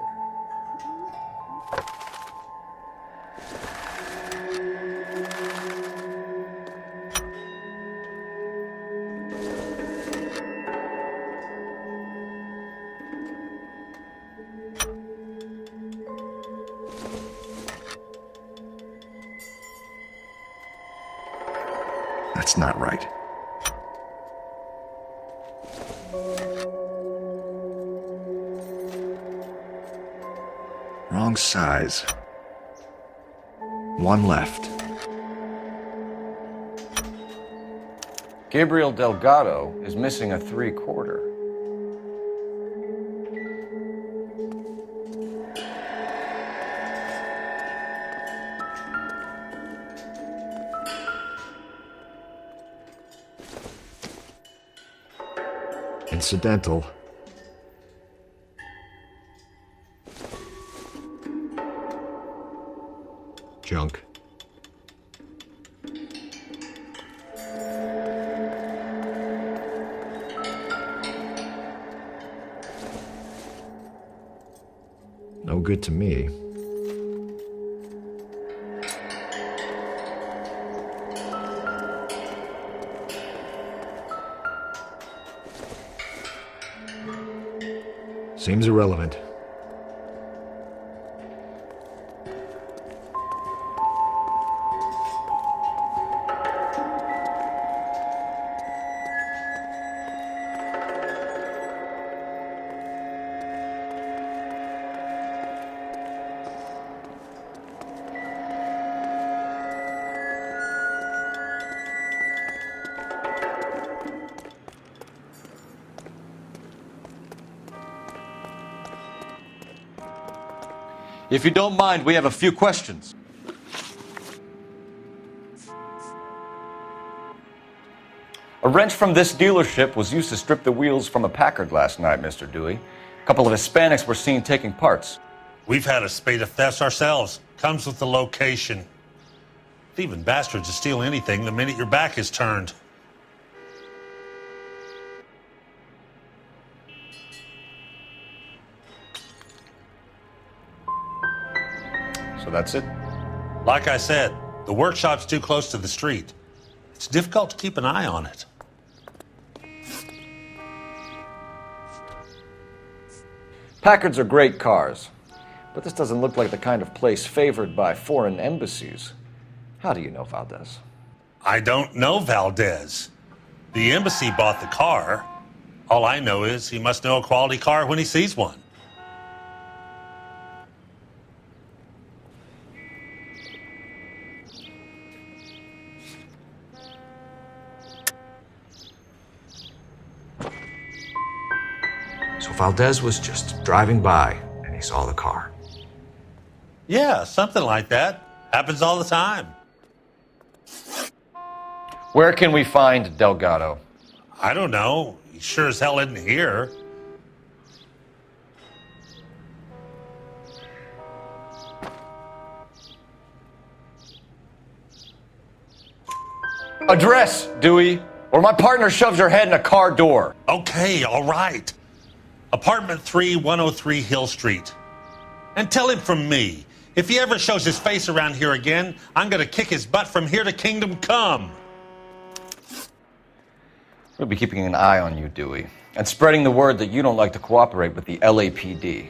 That's not right. Wrong size. One left.
Gabriel Delgado is missing a 3/4.
Incidental. Junk. No good to me. Seems irrelevant.
If you don't mind, we have a few questions. A wrench from this dealership was used to strip the wheels from a Packard last night, Mr. Dewey. A couple of Hispanics were seen taking parts.
We've had a spate of thefts ourselves. Comes with the location. Thieving bastards will steal anything the minute your back is turned.
So that's it?
Like I said, the workshop's too close to the street. It's difficult to keep an eye on it.
Packards are great cars, but this doesn't look like the kind of place favored by foreign embassies. How do you know Valdez?
I don't know Valdez. The embassy bought the car. All I know is he must know a quality car when he sees one.
Valdez was just driving by and he saw the car.
Yeah, something like that. Happens all the time.
Where can we find Delgado?
I don't know. He sure as hell isn't here.
Address, Dewey, or my partner shoves her head in a car door.
Okay, all right. Apartment 3, 103 Hill Street. And tell him from me, if he ever shows his face around here again, I'm gonna kick his butt from here to kingdom come.
We'll be keeping an eye on you, Dewey, and spreading the word that you don't like to cooperate with the LAPD.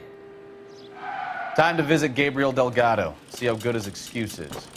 Time to visit Gabriel Delgado, see how good his excuse is.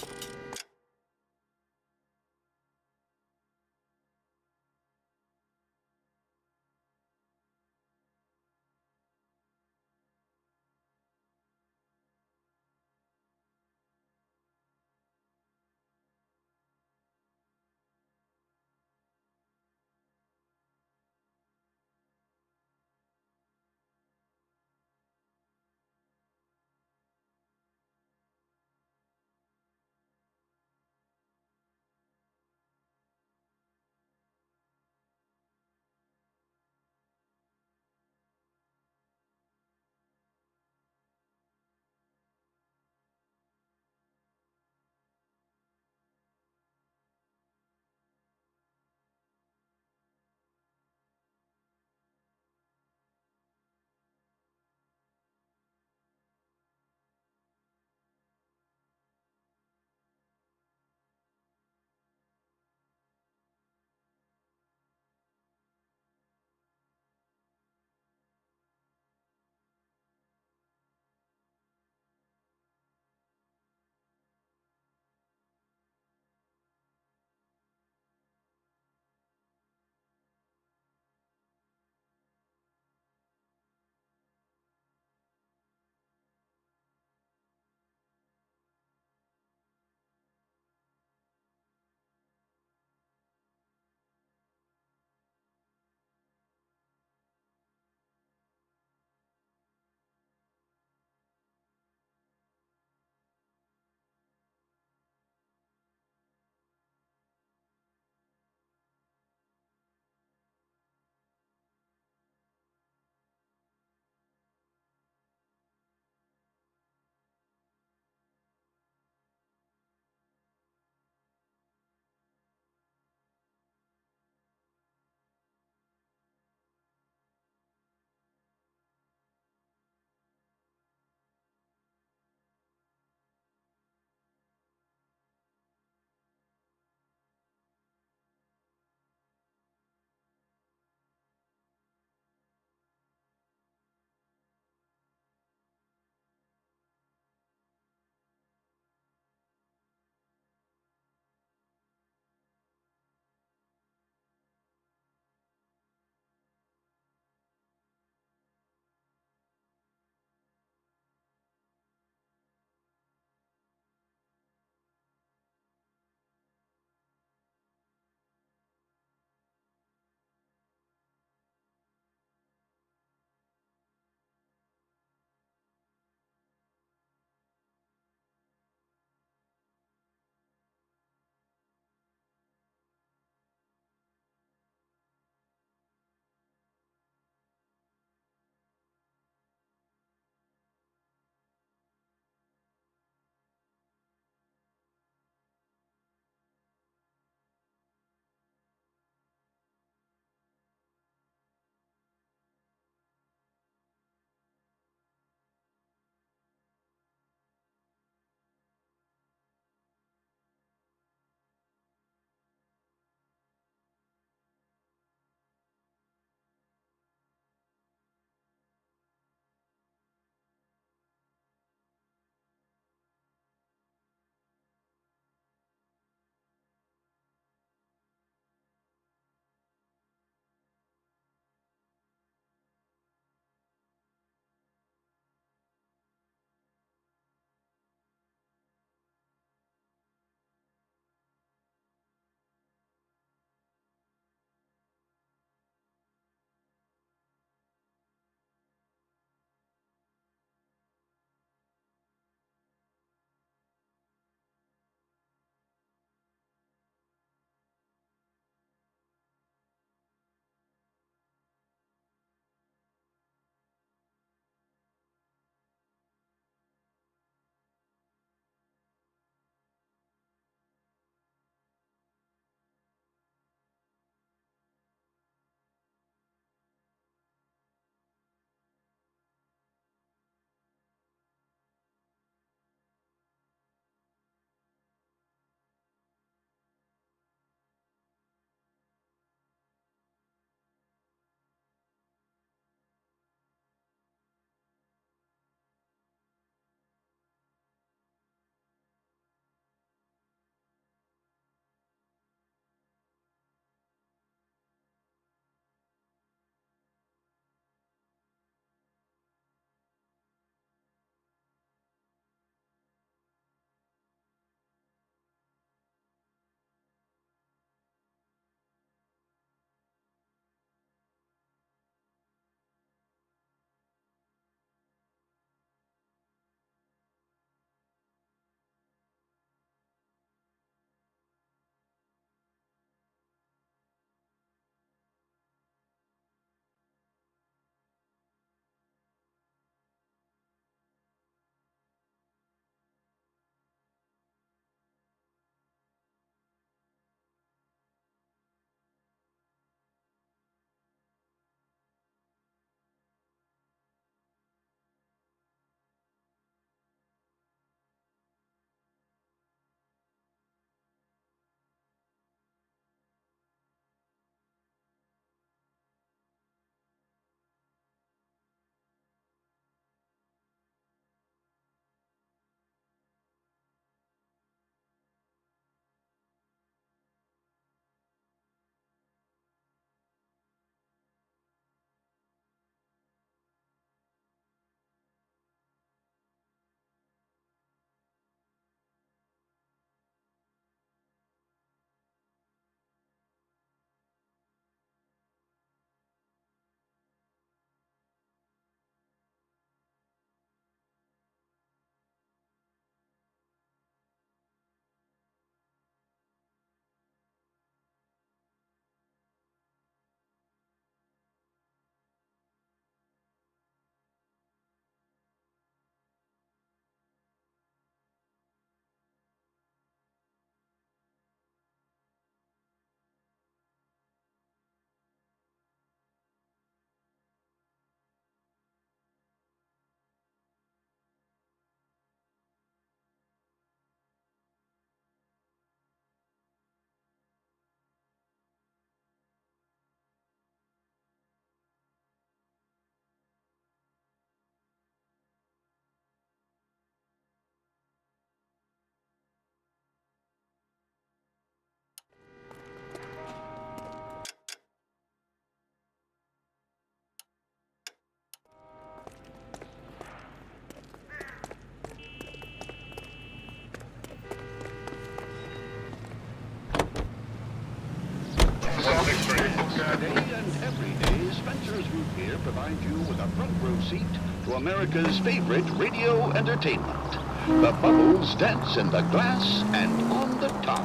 Today and every day, Spencer's Root Beer provides you with a front row seat to America's favorite radio entertainment. The bubbles dance in the glass and on the top.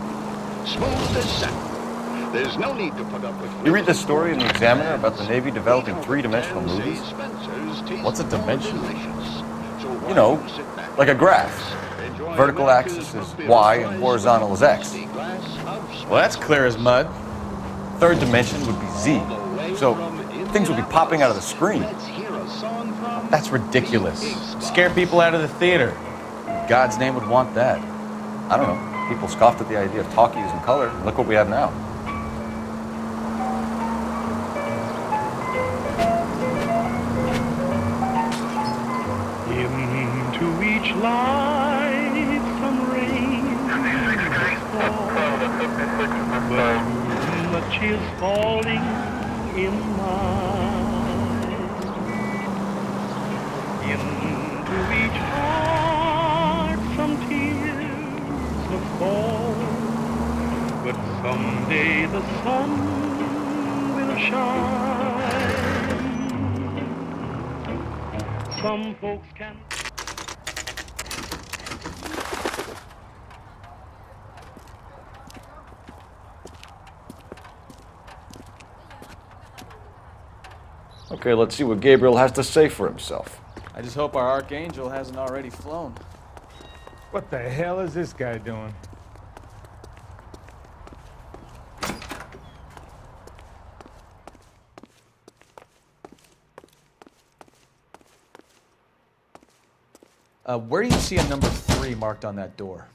Smooth as satin. There's no need to put up with...
You read this story in the Examiner about the Navy developing three-dimensional movies?
What's a dimension?
You know, like a graph. Vertical axis is Y and horizontal is X.
Well, that's clear as mud.
Third dimension would be Z. So things would be popping out of the screen.
That's ridiculous. Scare people out of the theater. In God's name would want that.
I don't know. People scoffed at the idea of talkies in color. Look what we have now.
Into each life some rain but too much is falling in mine. Into each heart some tears must fall, but someday the sun will shine. Some folks can...
Okay, let's see what Gabriel has to say for himself.
I just hope our Archangel hasn't already flown.
What the hell is this guy doing?
Where do you see a number 3 marked on that door?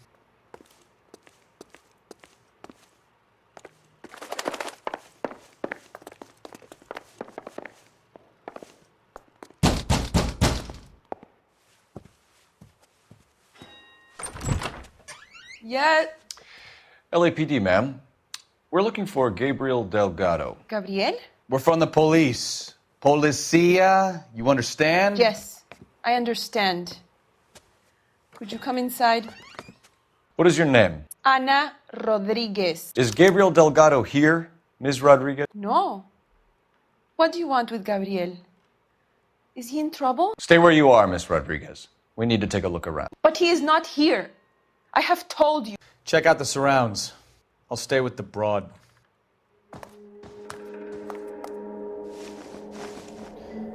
Yeah.
LAPD, ma'am. We're looking for Gabriel Delgado.
Gabriel?
We're from the police. Policia, you understand?
Yes, I understand. Could you come inside?
What is your name?
Ana Rodriguez.
Is Gabriel Delgado here, Ms. Rodriguez?
No. What do you want with Gabriel? Is he in trouble?
Stay where you are, Ms. Rodriguez. We need to take a look around.
But he is not here. I have told you.
Check out the surrounds. I'll stay with the broad.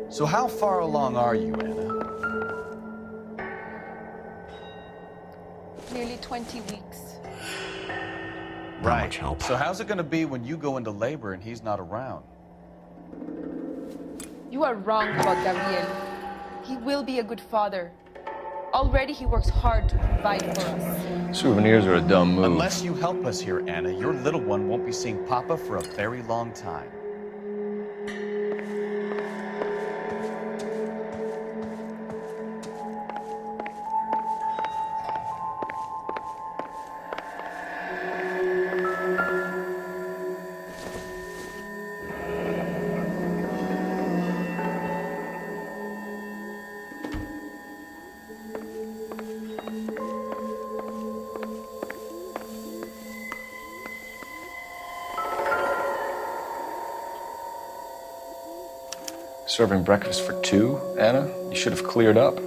So how far along are you, Anna?
Nearly 20 weeks.
Right.
much help.
So how's it going to be when you go into labor and he's not around?
You are wrong about Gabriel. He will be a good father. Already he works hard to provide for us.
Souvenirs are a dumb move.
Unless you help us here, Anna, your little one won't be seeing Papa for a very long time.
Serving breakfast for 2, Anna? You should have cleared up.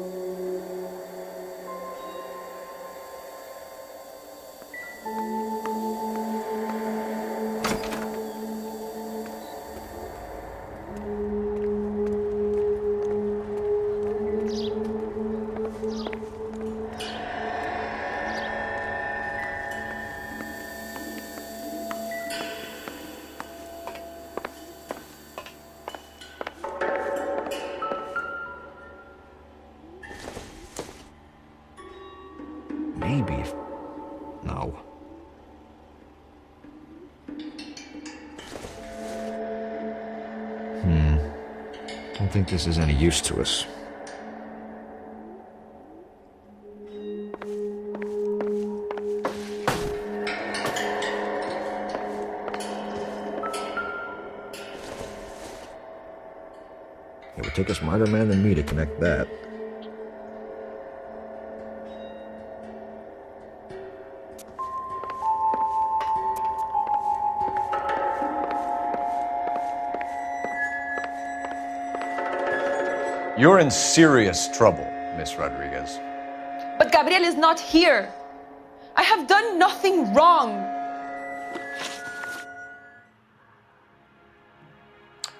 Maybe. No. Don't think this is any use to us. It would take a smarter man than me to connect that.
You're in serious trouble, Miss Rodriguez.
But Gabriel is not here. I have done nothing wrong.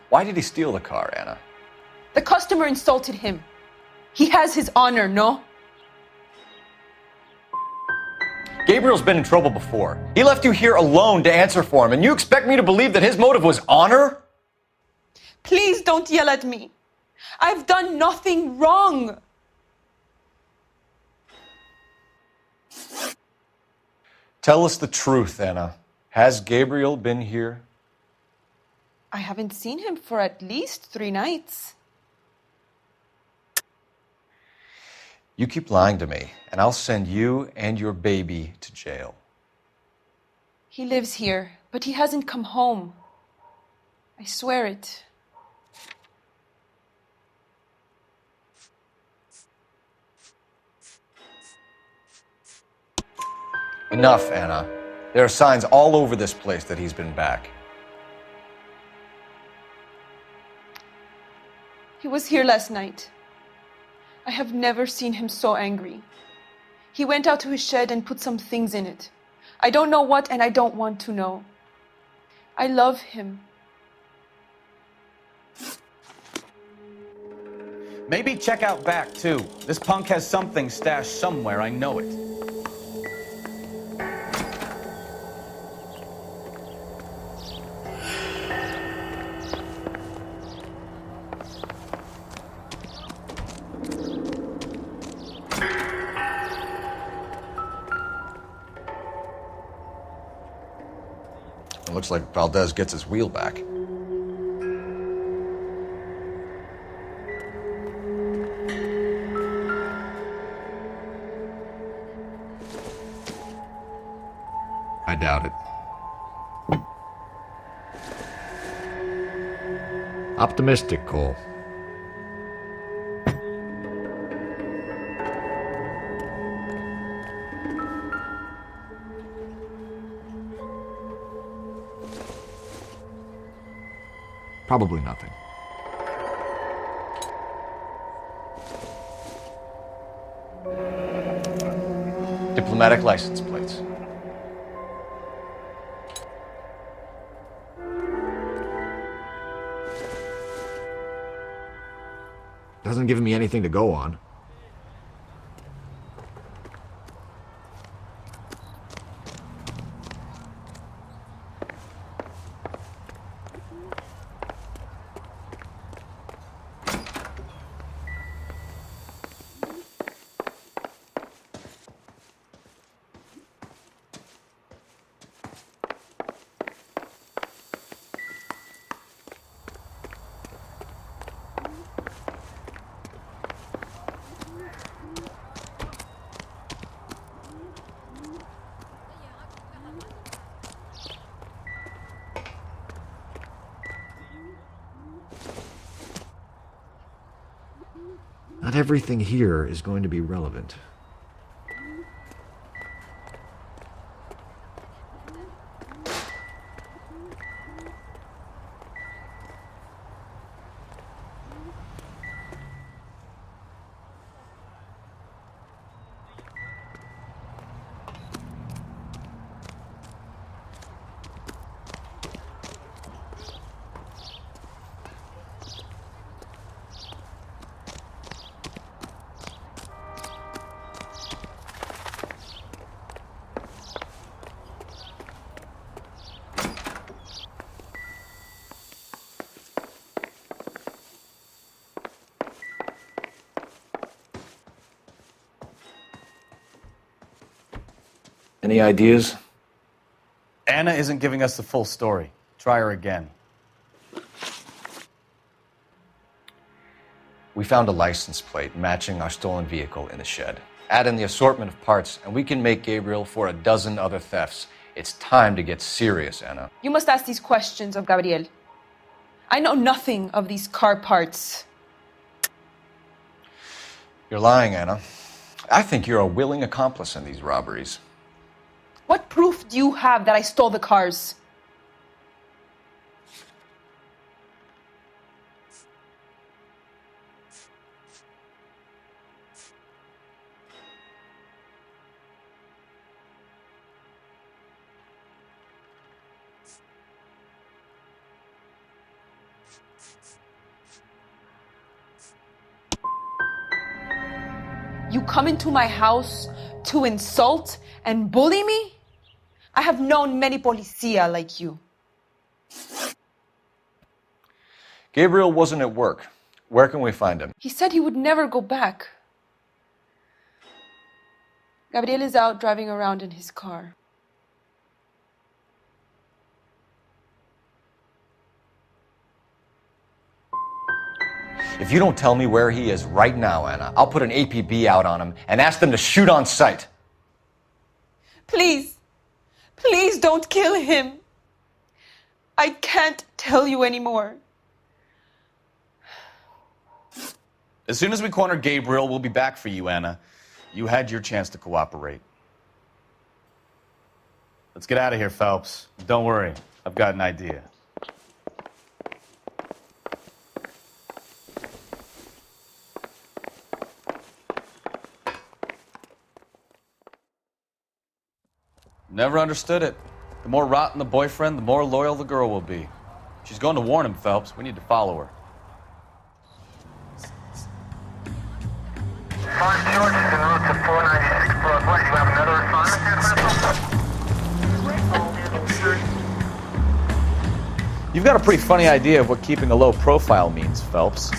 Why did he steal the car, Anna?
The customer insulted him. He has his honor, no?
Gabriel's been in trouble before. He left you here alone to answer for him, and you expect me to believe that his motive was honor?
Please don't yell at me. I've done nothing wrong.
Tell us the truth, Anna. Has Gabriel been here?
I haven't seen him for at least 3 nights.
You keep lying to me, and I'll send you and your baby to jail.
He lives here, but he hasn't come home. I swear it.
Enough, Anna. There are signs all over this place that he's been back.
He was here last night. I have never seen him so angry. He went out to his shed and put some things in it. I don't know what, and I don't want to know. I love him.
Maybe check out back, too. This punk has something stashed somewhere, I know it.
It looks like Valdez gets his wheel back.
I doubt it. Optimistic, Cole. Probably nothing.
Diplomatic license plates.
Doesn't give me anything to go on. Not everything here is going to be relevant.
Any ideas?
Anna isn't giving us the full story. Try her again.
We found a license plate matching our stolen vehicle in the shed. Add in the assortment of parts, and we can make Gabriel for a dozen other thefts. It's time to get serious, Anna.
You must ask these questions of Gabriel. I know nothing of these car parts.
You're lying, Anna. I think you're a willing accomplice in these robberies.
What proof do you have that I stole the cars? You come into my house to insult and bully me? I have known many policia like you.
Gabriel wasn't at work. Where can we find him?
He said he would never go back. Gabriel is out driving around in his car.
If you don't tell me where he is right now, Anna, I'll put an APB out on him and ask them to shoot on sight.
Please, please don't kill him. I can't tell you anymore.
As soon as we corner Gabriel, we'll be back for you, Anna. You had your chance to cooperate. Let's get out of here, Phelps. Don't worry, I've got an idea. Never understood it. The more rotten the boyfriend, the more loyal the girl will be. She's going to warn him, Phelps. We need to follow her.
George is en route to 496 Broadway. Do you have another assignment?
You've got a pretty funny idea of what keeping a low profile means, Phelps.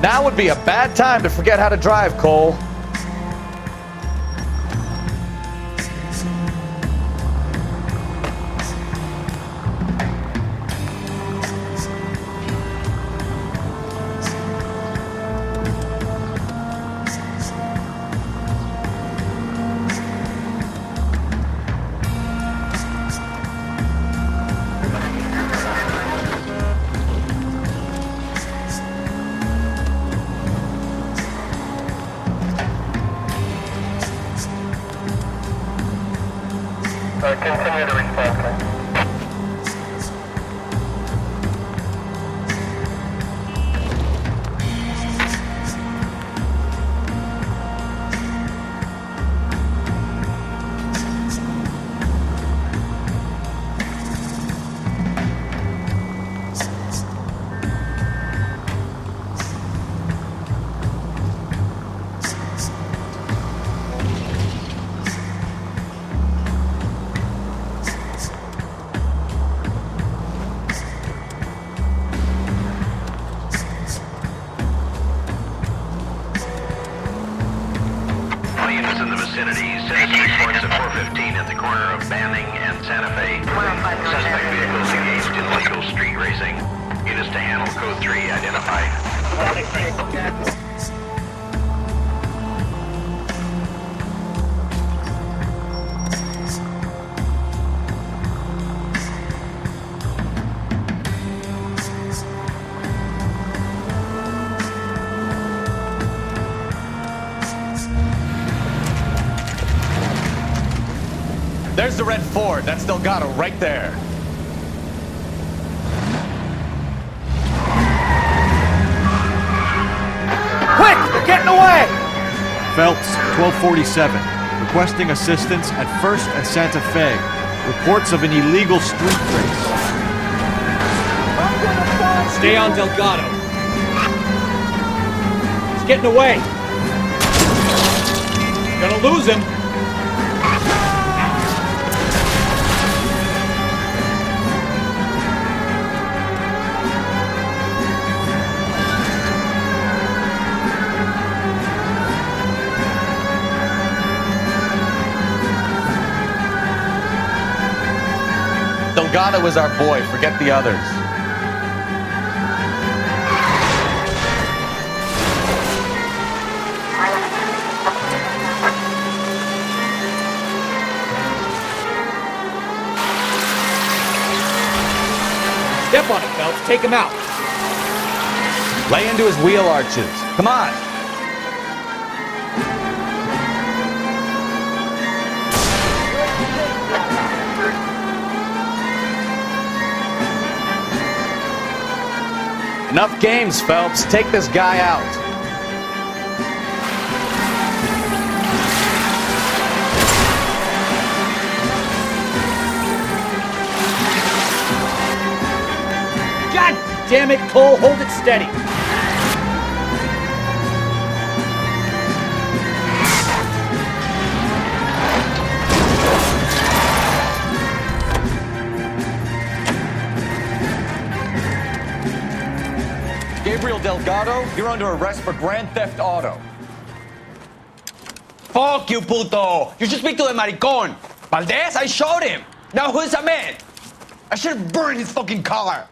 Now would be a bad time to forget how to drive, Cole.
Continue to respond.
Is in the vicinity. Citizen reports at 415 at the corner of Banning and Santa Fe. Suspect vehicles engaged in illegal street racing. Units to handle code 3 identified.
There's the red Ford. That's Delgado right there.
Quick! They're getting away!
Phelps, 1247. Requesting assistance at 1st and Santa Fe. Reports of an illegal street race.
Stay on Delgado. He's getting away. Gonna lose him.
Delgado is our boy. Forget the others.
Step on it, Phelps. Take him out.
Lay into his wheel arches. Come on. Enough games, Phelps. Take this guy out.
God damn it, Cole. Hold it steady.
Gabriel Delgado, you're under arrest for grand theft auto.
Fuck you, puto! You should speak to the maricon. Valdez, I showed him. Now who's the man? I should have burned his fucking car.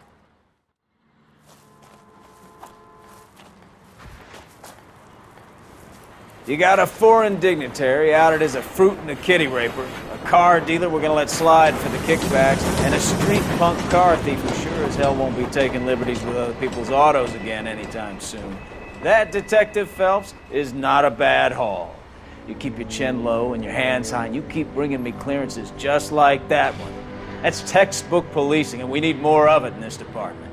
You got a foreign dignitary outed as a fruit and a kitty raper, a car dealer we're gonna let slide for the kickbacks, and a street punk car thief who sure as hell won't be taking liberties with other people's autos again anytime soon. That, Detective Phelps, is not a bad haul. You keep your chin low and your hands high, and you keep bringing me clearances just like that one. That's textbook policing, and we need more of it in this department.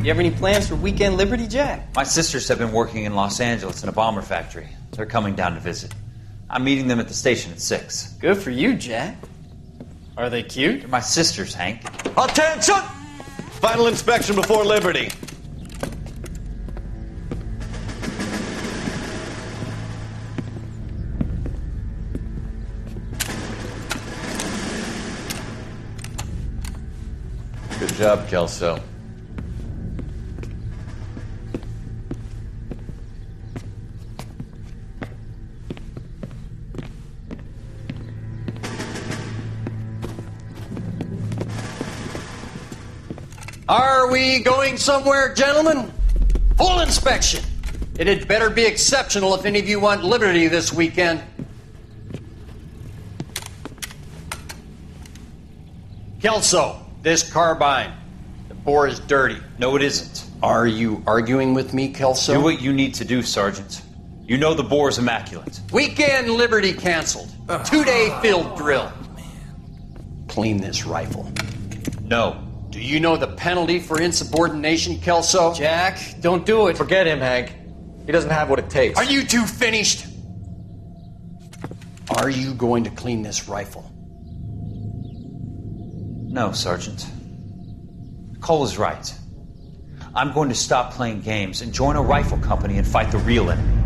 You have any plans for weekend Liberty, Jack?
My sisters have been working in Los Angeles in a bomber factory. They're coming down to visit. I'm meeting them at the station at 6.
Good for you, Jack. Are they cute?
They're my sisters, Hank.
Attention! Final inspection before Liberty.
Good job, Kelso.
Are we going somewhere, gentlemen? Full inspection. It had better be exceptional if any of you want liberty this weekend. Kelso, this carbine. The bore is dirty.
No, it isn't.
Are you arguing with me, Kelso?
Do what you need to do, Sergeant. You know the bore is immaculate.
Weekend liberty canceled. 2-day field drill. Clean this rifle.
No.
Do you know the penalty for insubordination, Kelso? Jack, don't do it.
Forget him, Hank. He doesn't have what it takes.
Are you two finished? Are you going to clean this rifle?
No, Sergeant. Cole is right. I'm going to stop playing games and join a rifle company and fight the real enemy.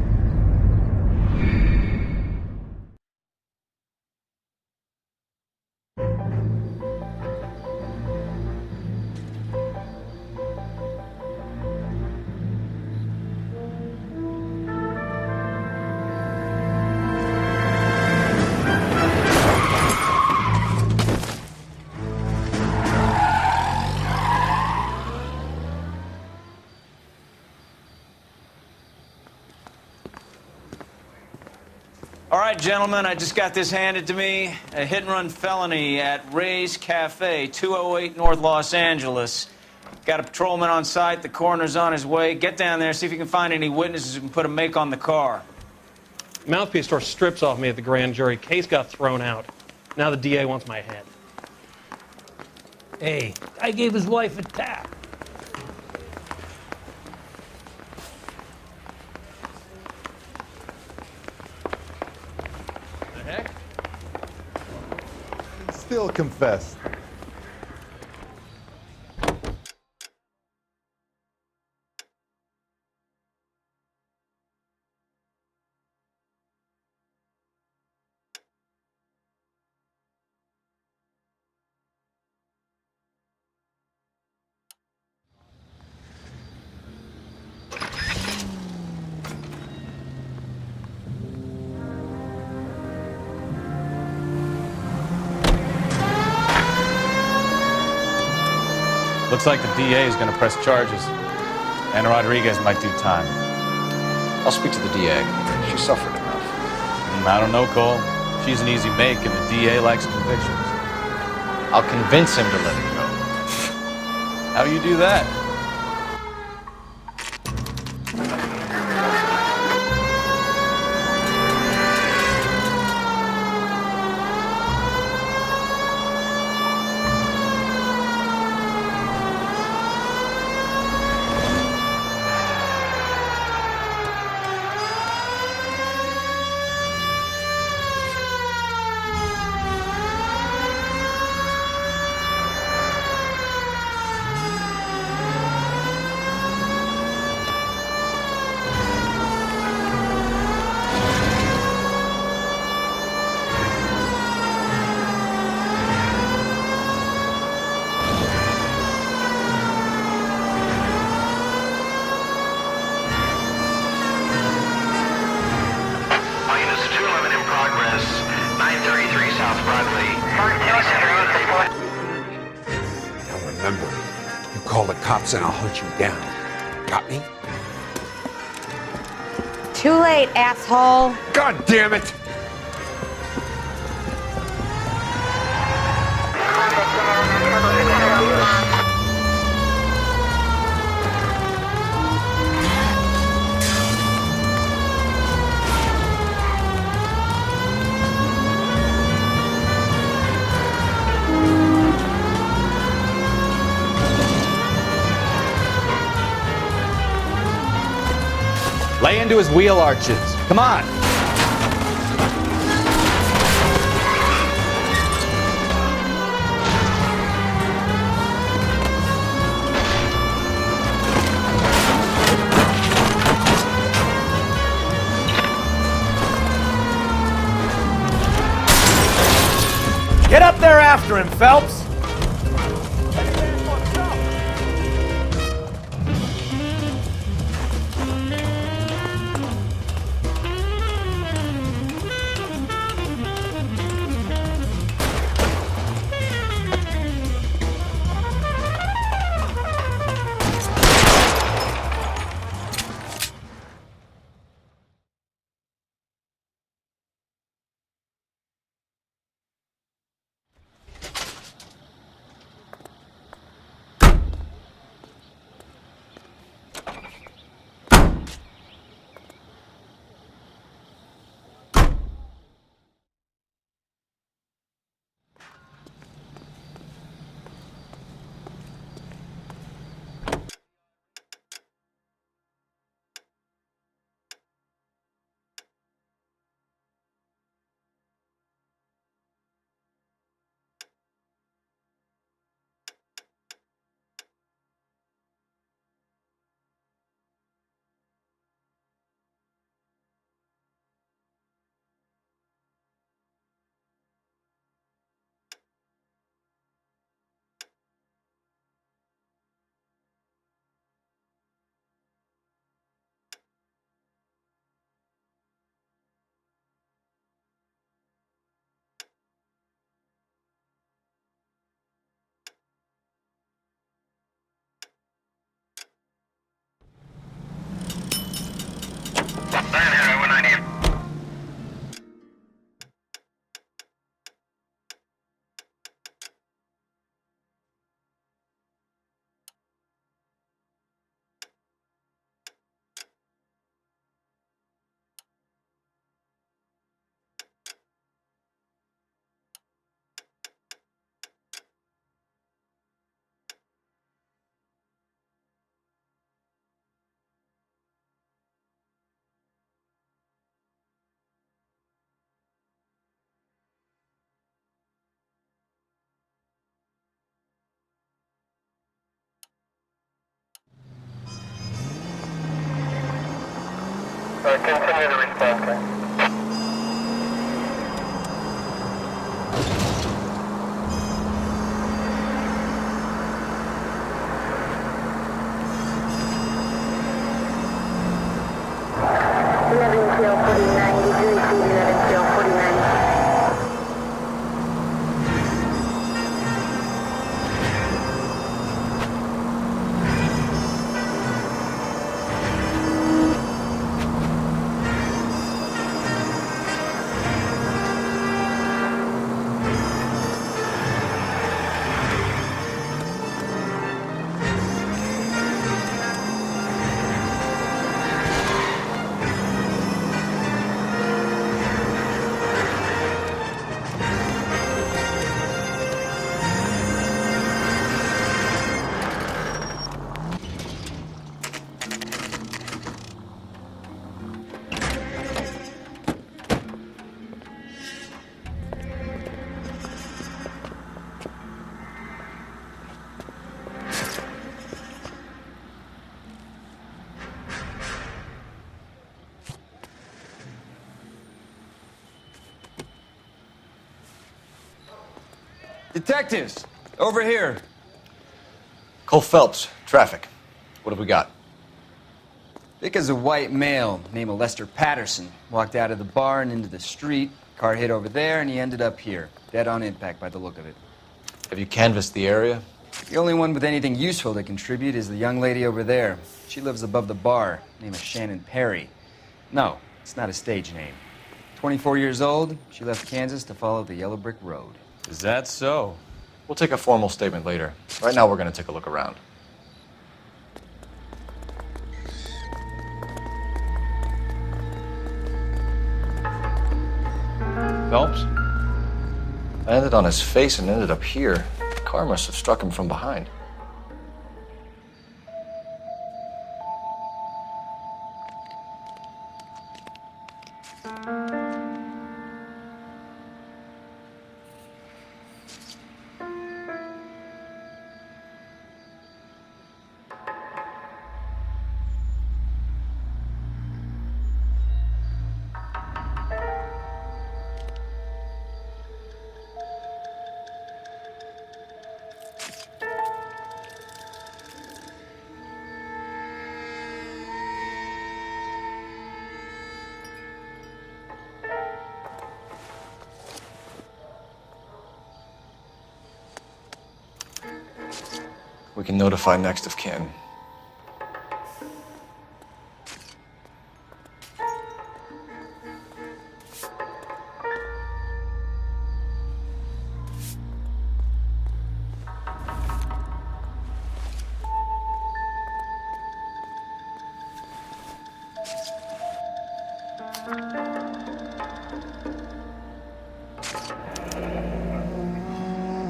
All right, gentlemen, I just got this handed to me. A hit-and-run felony at Ray's Cafe, 208 North Los Angeles. Got a patrolman on site. The coroner's on his way. Get down there, see if you can find any witnesses who can put a make on the car.
Mouthpiece tore strips off me at the grand jury. Case got thrown out. Now the DA wants my head.
Hey, I gave his wife a tap.
The heck?
Still confessed.
Looks like the DA is going to press charges. And Rodriguez might do time.
I'll speak to the DA. She suffered enough.
I don't know, Cole. She's an easy make, and the DA likes convictions.
I'll convince him to let it go.
How do you do that?
Now remember, you call the cops and I'll hunt you down. Got me?
Too late, asshole.
God damn it!
Lay into his wheel arches. Come on.
Get up there after him, Phelps!
Continue the response.
Detectives, over here.
Cole Phelps, traffic. What have we got?
Vic is a white male named Lester Patterson. Walked out of the bar and into the street. Car hit over there, and he ended up here. Dead on impact by the look of it.
Have you canvassed the area?
The only one with anything useful to contribute is the young lady over there. She lives above the bar. Name is Shannon Perry. No, it's not a stage name. 24 years old, she left Kansas to follow the yellow brick road.
Is that so?
We'll take a formal statement later. Right now, we're going to take a look around. Phelps? I landed on his face and ended up here. The car must have struck him from behind. We can notify next of kin.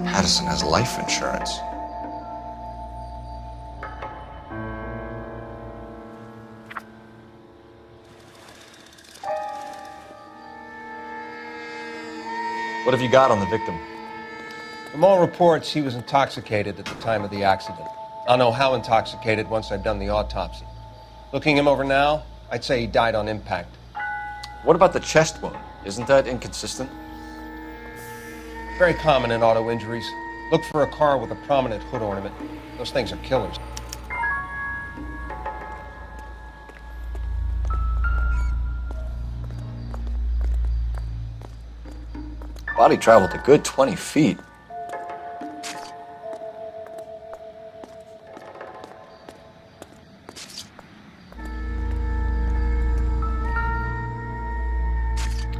Patterson has life insurance. What have you got on the victim?
From all reports, he was intoxicated at the time of the accident. I'll know how intoxicated once I've done the autopsy. Looking him over now, I'd say he died on impact.
What about the chest wound? Isn't that inconsistent?
Very common in auto injuries. Look for a car with a prominent hood ornament. Those things are killers.
Body traveled a good 20 feet.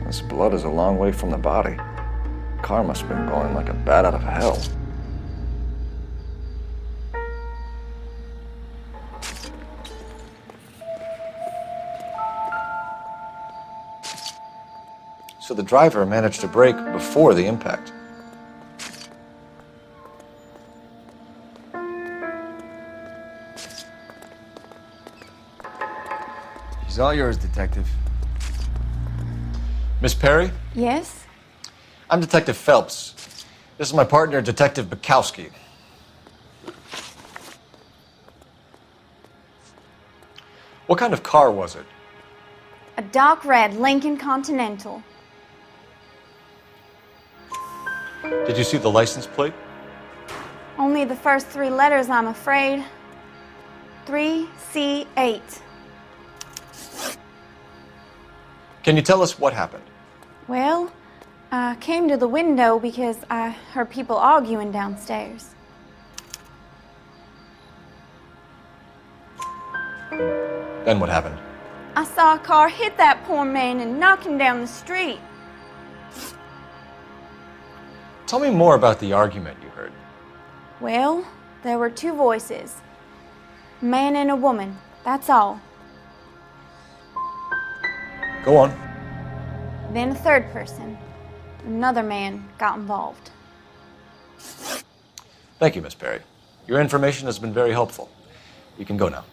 This blood is a long way from the body. The car must have been going like a bat out of hell. So the driver managed to brake before the impact.
He's all yours, Detective.
Miss Perry?
Yes?
I'm Detective Phelps. This is my partner, Detective Bukowski. What kind of car was it?
A dark red Lincoln Continental.
Did you see the license plate?
Only the first 3 letters, I'm afraid. 3C8.
Can you tell us what happened?
Well, I came to the window because I heard people arguing downstairs.
Then what happened?
I saw a car hit that poor man and knock him down the street.
Tell me more about the argument you heard.
Well, there were 2 voices. A man and a woman, that's all.
Go on.
Then a 3rd person. Another man got involved.
Thank you, Miss Perry. Your information has been very helpful. You can go now.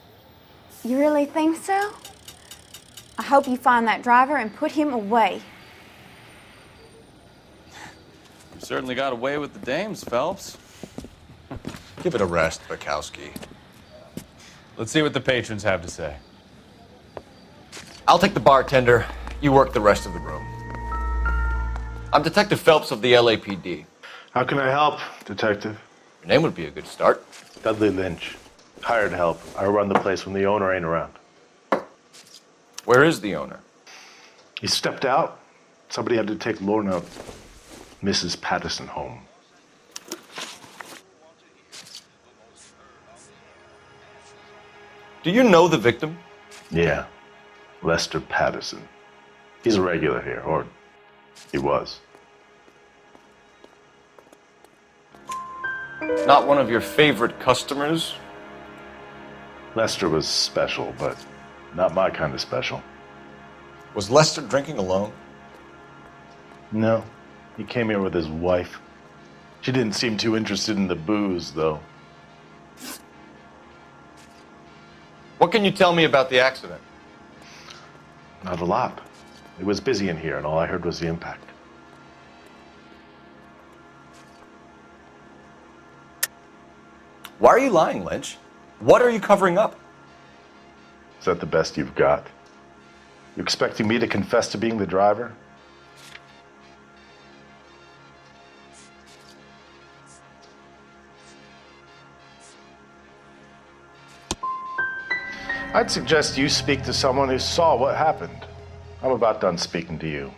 You really think so? I hope you find that driver and put him away.
You certainly got away with the dames, Phelps.
Give it a rest, Bukowski.
Let's see what the patrons have to say.
I'll take the bartender. You work the rest of the room. I'm Detective Phelps of the LAPD.
How can I help, Detective?
Your name would be a good start.
Dudley Lynch. Hired help. I run the place when the owner ain't around.
Where is the owner?
He stepped out. Somebody had to take Lorna, Mrs. Patterson, home.
Do you know the victim?
Yeah. Lester Patterson. He's a regular here, or he was.
Not one of your favorite customers?
Lester was special, but not my kind of special.
Was Lester drinking alone?
No. He came here with his wife. She didn't seem too interested in the booze, though.
What can you tell me about the accident?
Not a lot. It was busy in here, and all I heard was the impact.
Why are you lying, Lynch? What are you covering up?
Is that the best you've got? You expecting me to confess to being the driver? I'd suggest you speak to someone who saw what happened. I'm about done speaking to you.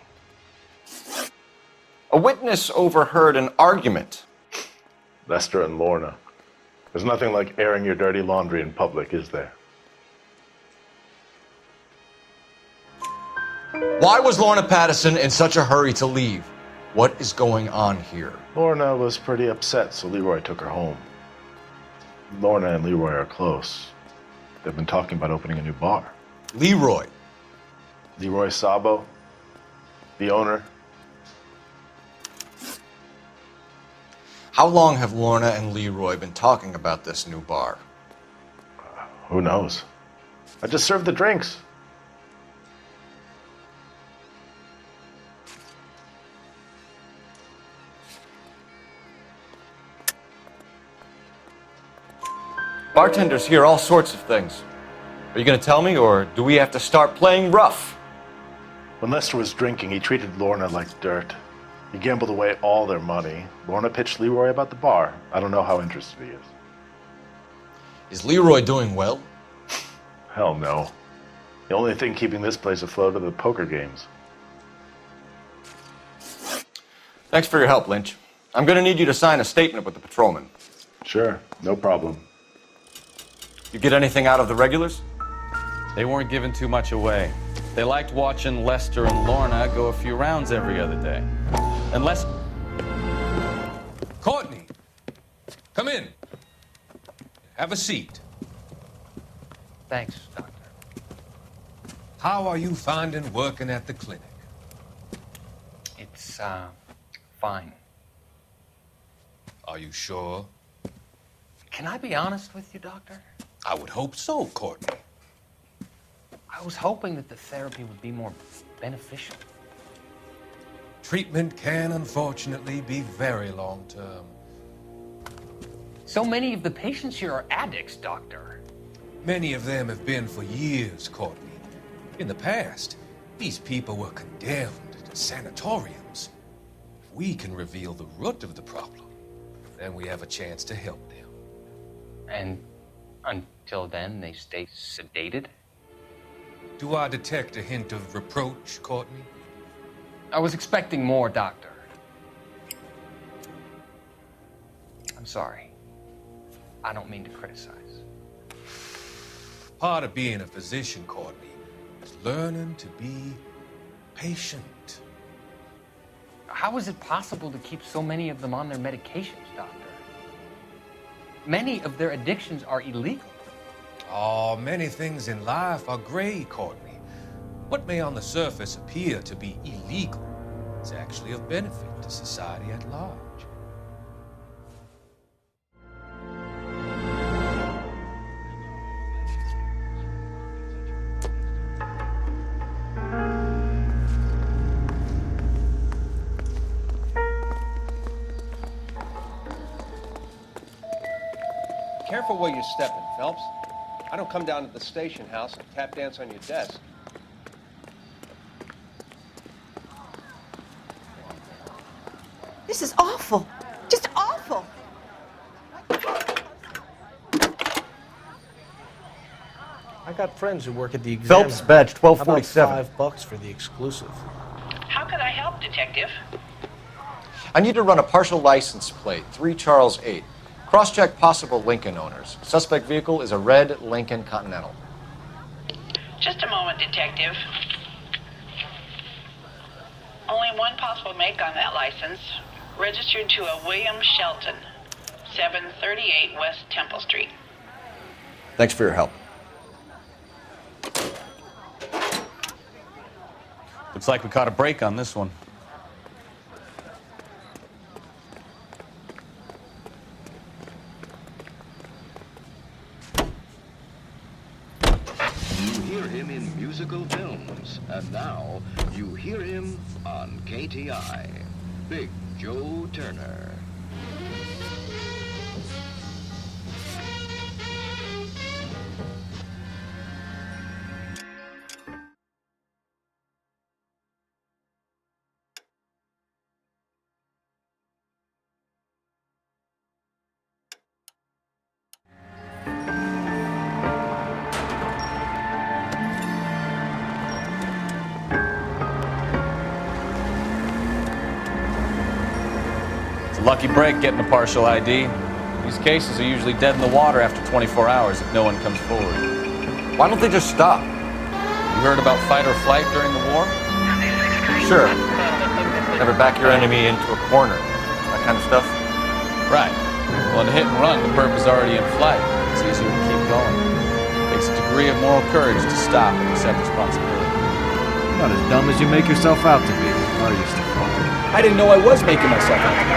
A witness overheard an argument.
Lester and Lorna. There's nothing like airing your dirty laundry in public, is there?
Why was Lorna Patterson in such a hurry to leave? What is going on here?
Lorna was pretty upset, so Leroy took her home. Lorna and Leroy are close. They've been talking about opening a new bar.
Leroy?
Leroy Sabo, the owner.
How long have Lorna and Leroy been talking about this new bar?
Who knows? I just served the drinks.
Bartenders hear all sorts of things. Are you going to tell me, or do we have to start playing rough?
When Lester was drinking, he treated Lorna like dirt. He gambled away all their money. Lorna pitched Leroy about the bar. I don't know how interested he is.
Is Leroy doing well?
Hell no. The only thing keeping this place afloat are the poker games.
Thanks for your help, Lynch. I'm going to need you to sign a statement with the patrolman.
Sure, no problem.
You get anything out of the regulars?
They weren't giving too much away. They liked watching Lester and Lorna go a few rounds every other day. Unless...
Courtney, come in. Have a seat.
Thanks, Doctor.
How are you finding working at the clinic?
It's, fine.
Are you sure?
Can I be honest with you, Doctor?
I would hope so, Courtney.
I was hoping that the therapy would be more beneficial.
Treatment can, unfortunately, be very long-term.
So many of the patients here are addicts, Doctor.
Many of them have been for years, Courtney. In the past, these people were condemned to sanatoriums. If we can reveal the root of the problem, then we have a chance to help them.
And until then, they stay sedated?
Do I detect a hint of reproach, Courtney?
I was expecting more, Doctor. I'm sorry. I don't mean to criticize.
Part of being a physician, Courtney, is learning to be patient.
How is it possible to keep so many of them on their medications, Doctor? Many of their addictions are illegal.
Oh, many things in life are gray, Courtney. What may on the surface appear to be illegal is actually of benefit to society at large.
Careful where you're stepping, Phelps. I don't come down to the station house and tap dance on your desk.
This is awful.
I got friends who work at the Examiner.
Phelps badge 1247.
How about $5 for the exclusive?
How can I help, Detective?
I need to run a partial license plate, 3 Charles 8. Cross-check possible Lincoln owners. Suspect vehicle is a red Lincoln Continental.
Just a moment, Detective. Only one possible make on that license. Registered to a William Shelton, 738 West Temple Street.
Thanks for your help.
Looks like we caught a break on this one.
You hear him in musical films, and now you hear him on KTI. Big Joe Turner.
Lucky break getting a partial ID. These cases are usually dead in the water after 24 hours if no one comes forward.
Why don't they just stop?
You heard about fight or flight during the war?
Sure. Never back your enemy into a corner. That kind of stuff?
Right. Well, in a hit and run, the perp is already in flight. It's easier to keep going. It takes a degree of moral courage to stop and accept responsibility.
You're not as dumb as you make yourself out to be, are you, Stefan?
I didn't know I was making myself out to be.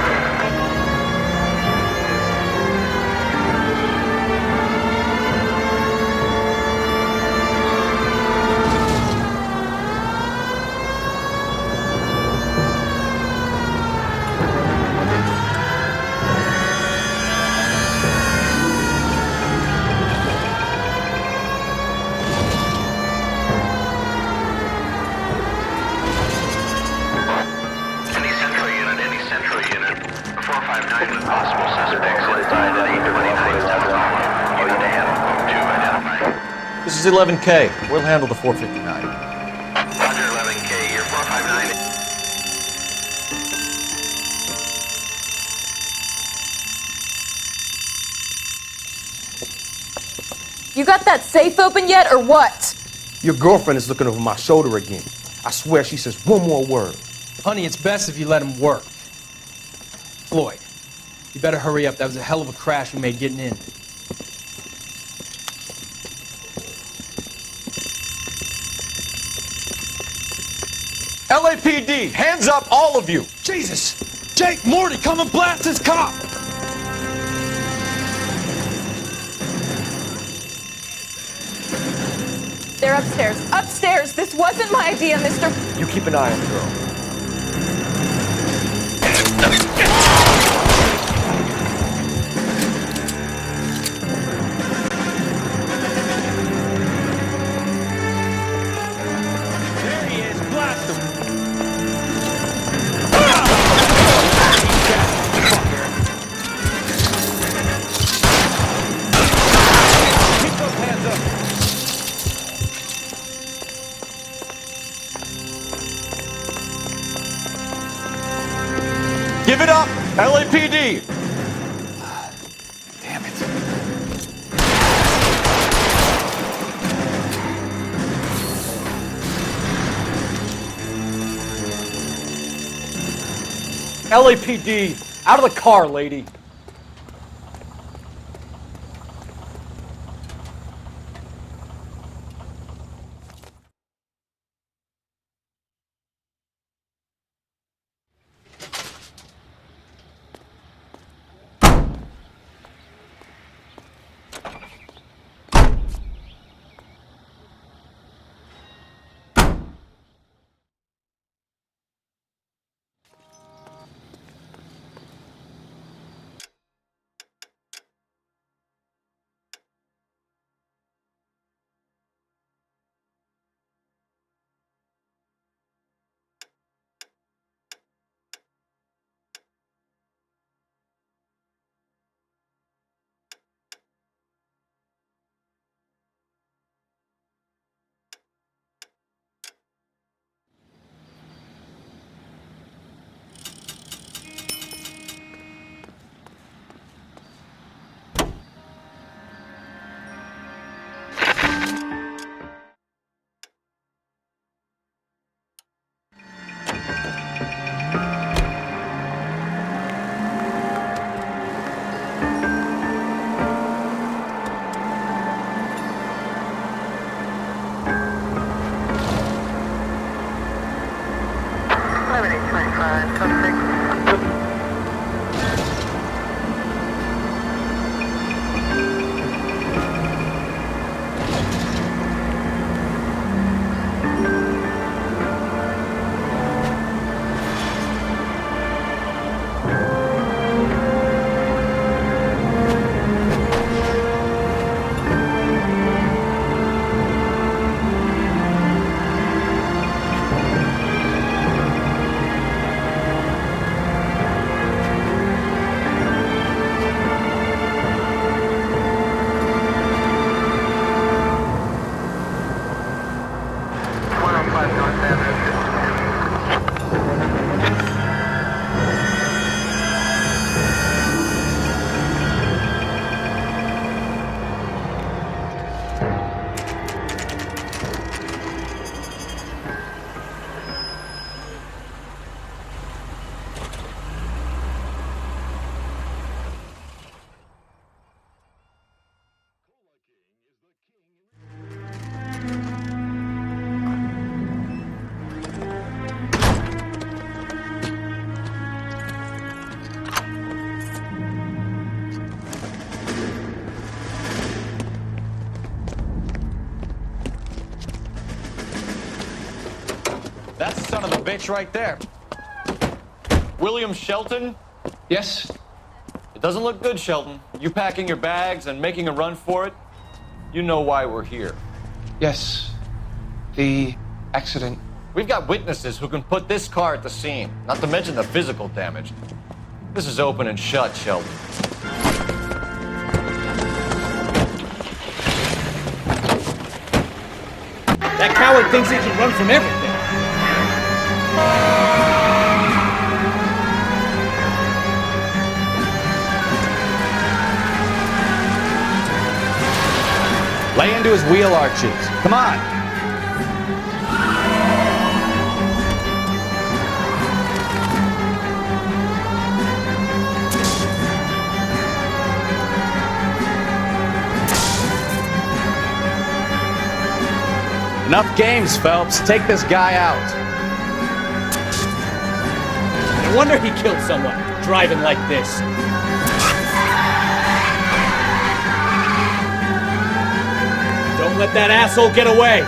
This is 11K. We'll handle the 459.
Roger, 11K. You're 459.
You got that safe open yet, or what?
Your girlfriend is looking over my shoulder again. I swear she says one more word.
Honey, it's best if you let him work. Floyd, you better hurry up. That was a hell of a crash we made getting in.
LAPD, hands up, all of you!
Jesus! Jake, Morty, come and blast this cop!
They're upstairs. Upstairs! This wasn't my idea, mister.
You keep an eye on the girl.
There he is! Blast him! Keep those hands up!
Give it up, LAPD!
Damn it.
LAPD, out of the car, lady.
son of a bitch right there.
William Shelton?
Yes?
It doesn't look good, Shelton. You packing your bags and making a run for it? You know why we're here.
Yes. The accident.
We've got witnesses who can put this car at the scene, not to mention the physical damage. This is open and shut, Shelton.
That coward thinks he can run from everything.
Lay into his wheel arches. Come on. Enough games, Phelps. Take this guy out.
No wonder he killed someone, driving like this. Don't let that asshole get away.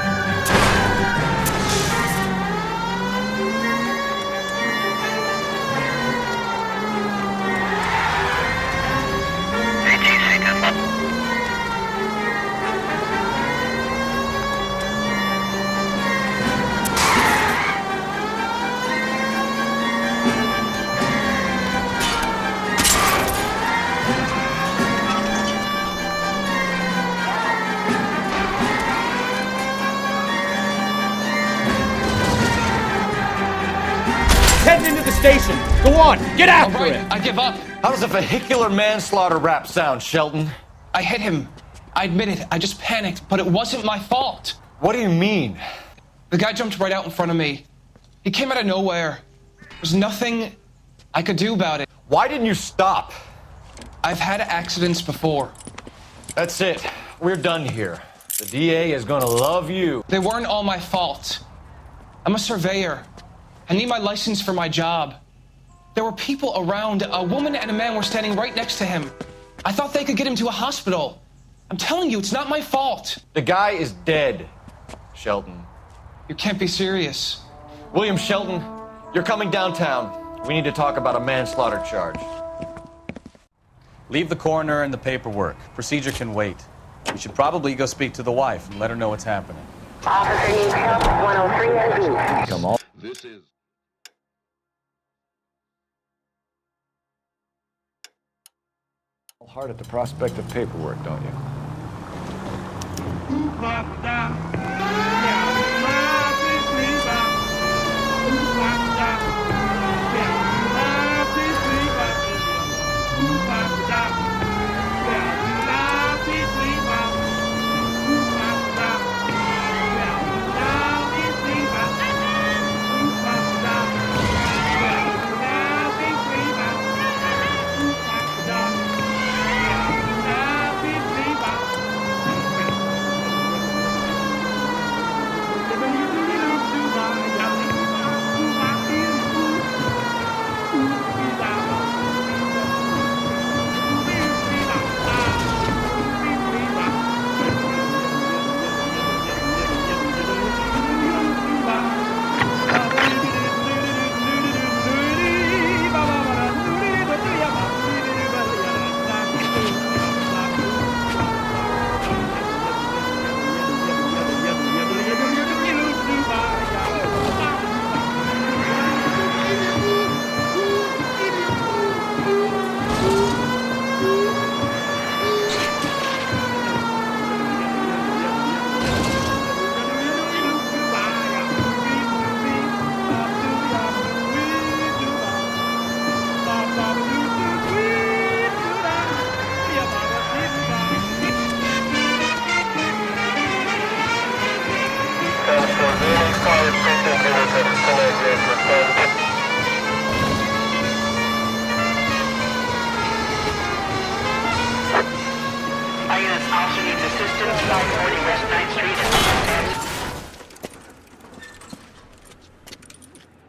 Heading into the station. Go on, get after it.
I give up.
How does a vehicular manslaughter rap sound, Shelton?
I hit him. I admit it. I just panicked, but it wasn't my fault.
What do you mean?
The guy jumped right out in front of me. He came out of nowhere. There's nothing I could do about it.
Why didn't you stop?
I've had accidents before.
That's it. We're done here. The DA is gonna love you.
They weren't all my fault. I'm a surveyor. I need my license for my job. There were people around. A woman and a man were standing right next to him. I thought they could get him to a hospital. I'm telling you, it's not my fault.
The guy is dead, Shelton.
You can't be serious.
William Shelton, you're coming downtown. We need to talk about a manslaughter charge.
Leave the coroner and the paperwork. Procedure can wait. You should probably go speak to the wife and let her know what's happening.
Officer needs help, 103 and east.
Come on.
This is...
Hard at the prospect of paperwork, don't you?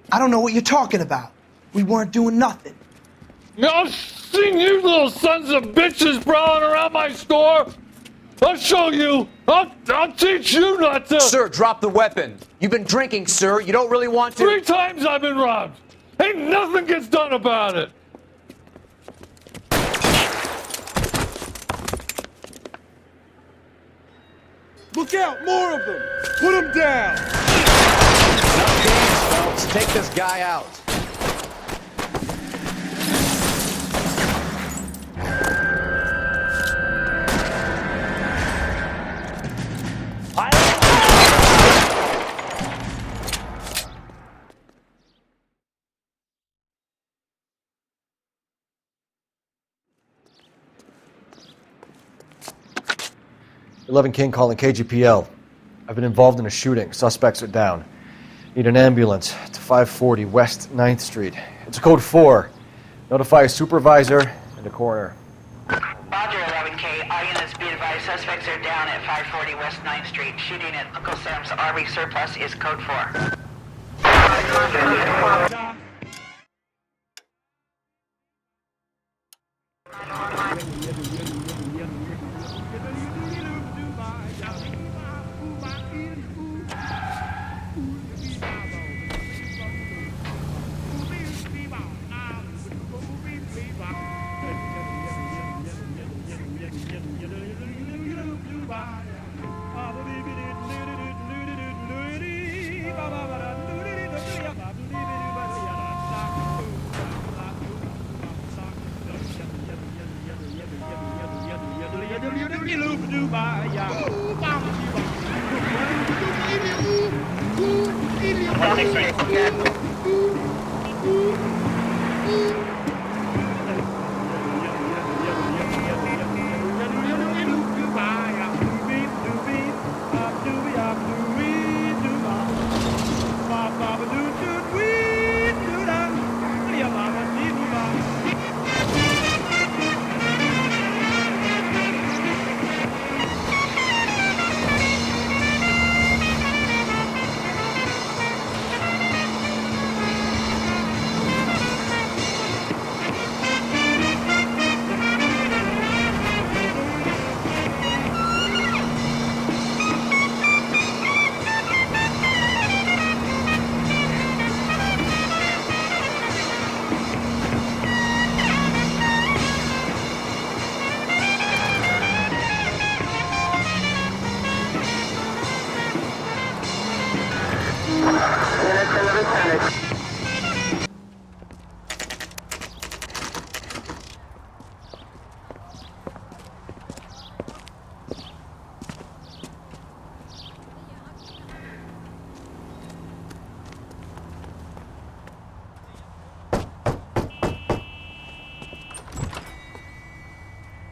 I don't know what you're talking about. We weren't doing nothing.
I've seen you little sons of bitches prowling around my store. I'll show you! I'll teach you not to!
Sir, drop the weapon. You've been drinking, sir. You don't really want to...
3 times I've been robbed! Ain't nothing gets done about it!
Look out! More of them! Put them down!
Enough games, Phelps. Take this guy out.
King calling KGPL. I've been involved in a shooting. Suspects are down. Need an ambulance to 540 West 9th Street. It's a code 4. Notify a supervisor and a coroner.
Roger, 11K. All units be advised, suspects are down at 540 West 9th Street. Shooting at Uncle Sam's RV surplus is code 4.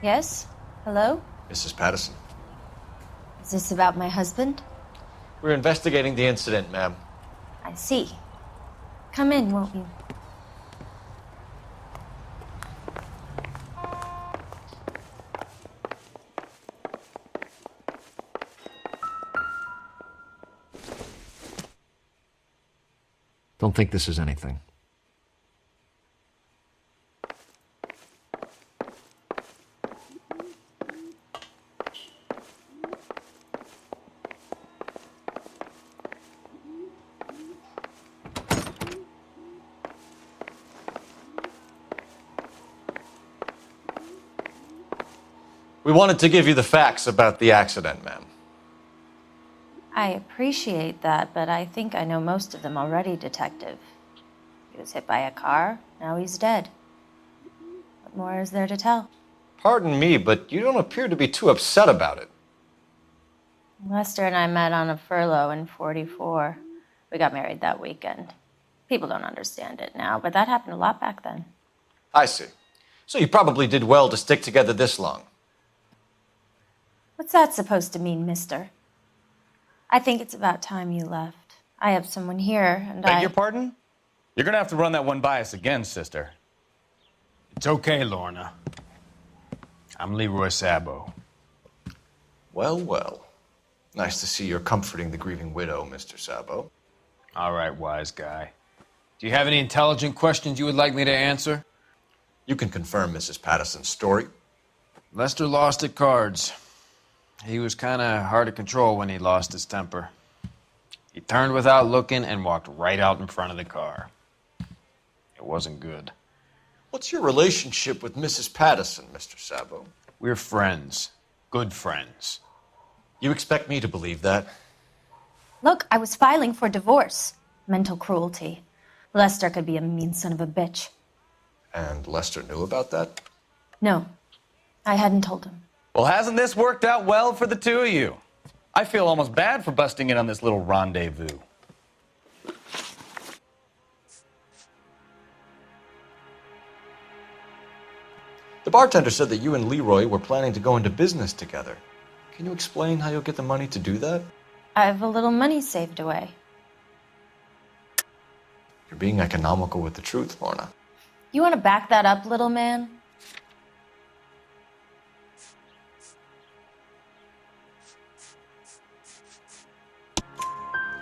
Yes? Hello?
Mrs. Patterson.
Is this about my husband?
We're investigating the incident, ma'am.
I see. Come in, won't you?
Don't think this is anything. We wanted to give you the facts about the accident, ma'am.
I appreciate that, but I think I know most of them already, Detective. He was hit by a car, now he's dead. What more is there to tell?
Pardon me, but you don't appear to be too upset about it.
Lester and I met on a furlough in '44. We got married that weekend. People don't understand it now, but that happened a lot back then.
I see. So you probably did well to stick together this long.
What's that supposed to mean, mister? I think it's about time you left. I have someone here, and
Beg your pardon? You're gonna have to run that one by us again, sister.
It's okay, Lorna. I'm Leroy Sabo.
Well, well. Nice to see you're comforting the grieving widow, Mr. Sabo.
All right, wise guy. Do you have any intelligent questions you would like me to answer?
You can confirm Mrs. Patterson's story.
Lester lost at cards. He was kind of hard to control when he lost his temper. He turned without looking and walked right out in front of the car. It wasn't good.
What's your relationship with Mrs. Patterson, Mr. Sabo?
We're friends. Good friends.
You expect me to believe that?
Look, I was filing for divorce. Mental cruelty. Lester could be a mean son of a bitch.
And Lester knew about that?
No, I hadn't told him.
Well, hasn't this worked out well for the two of you? I feel almost bad for busting in on this little rendezvous.
The bartender said that you and Leroy were planning to go into business together. Can you explain how you'll get the money to do that?
I have a little money saved away.
You're being economical with the truth, Lorna.
You want to back that up, little man?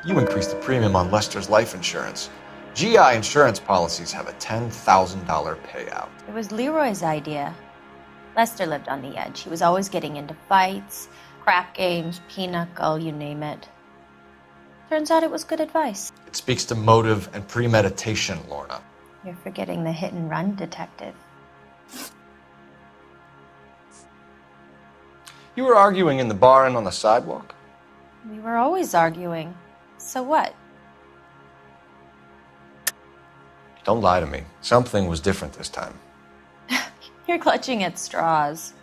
You increased the premium on Lester's life insurance. GI insurance policies have a $10,000 payout.
It was Leroy's idea. Lester lived on the edge. He was always getting into fights, crap games, pinochle, you name it. Turns out it was good advice.
It speaks to motive and premeditation, Lorna.
You're forgetting the hit-and-run detective.
You were arguing in the bar and on the sidewalk?
We were always arguing. So what?
Don't lie to me. Something was different this time.
You're clutching at straws.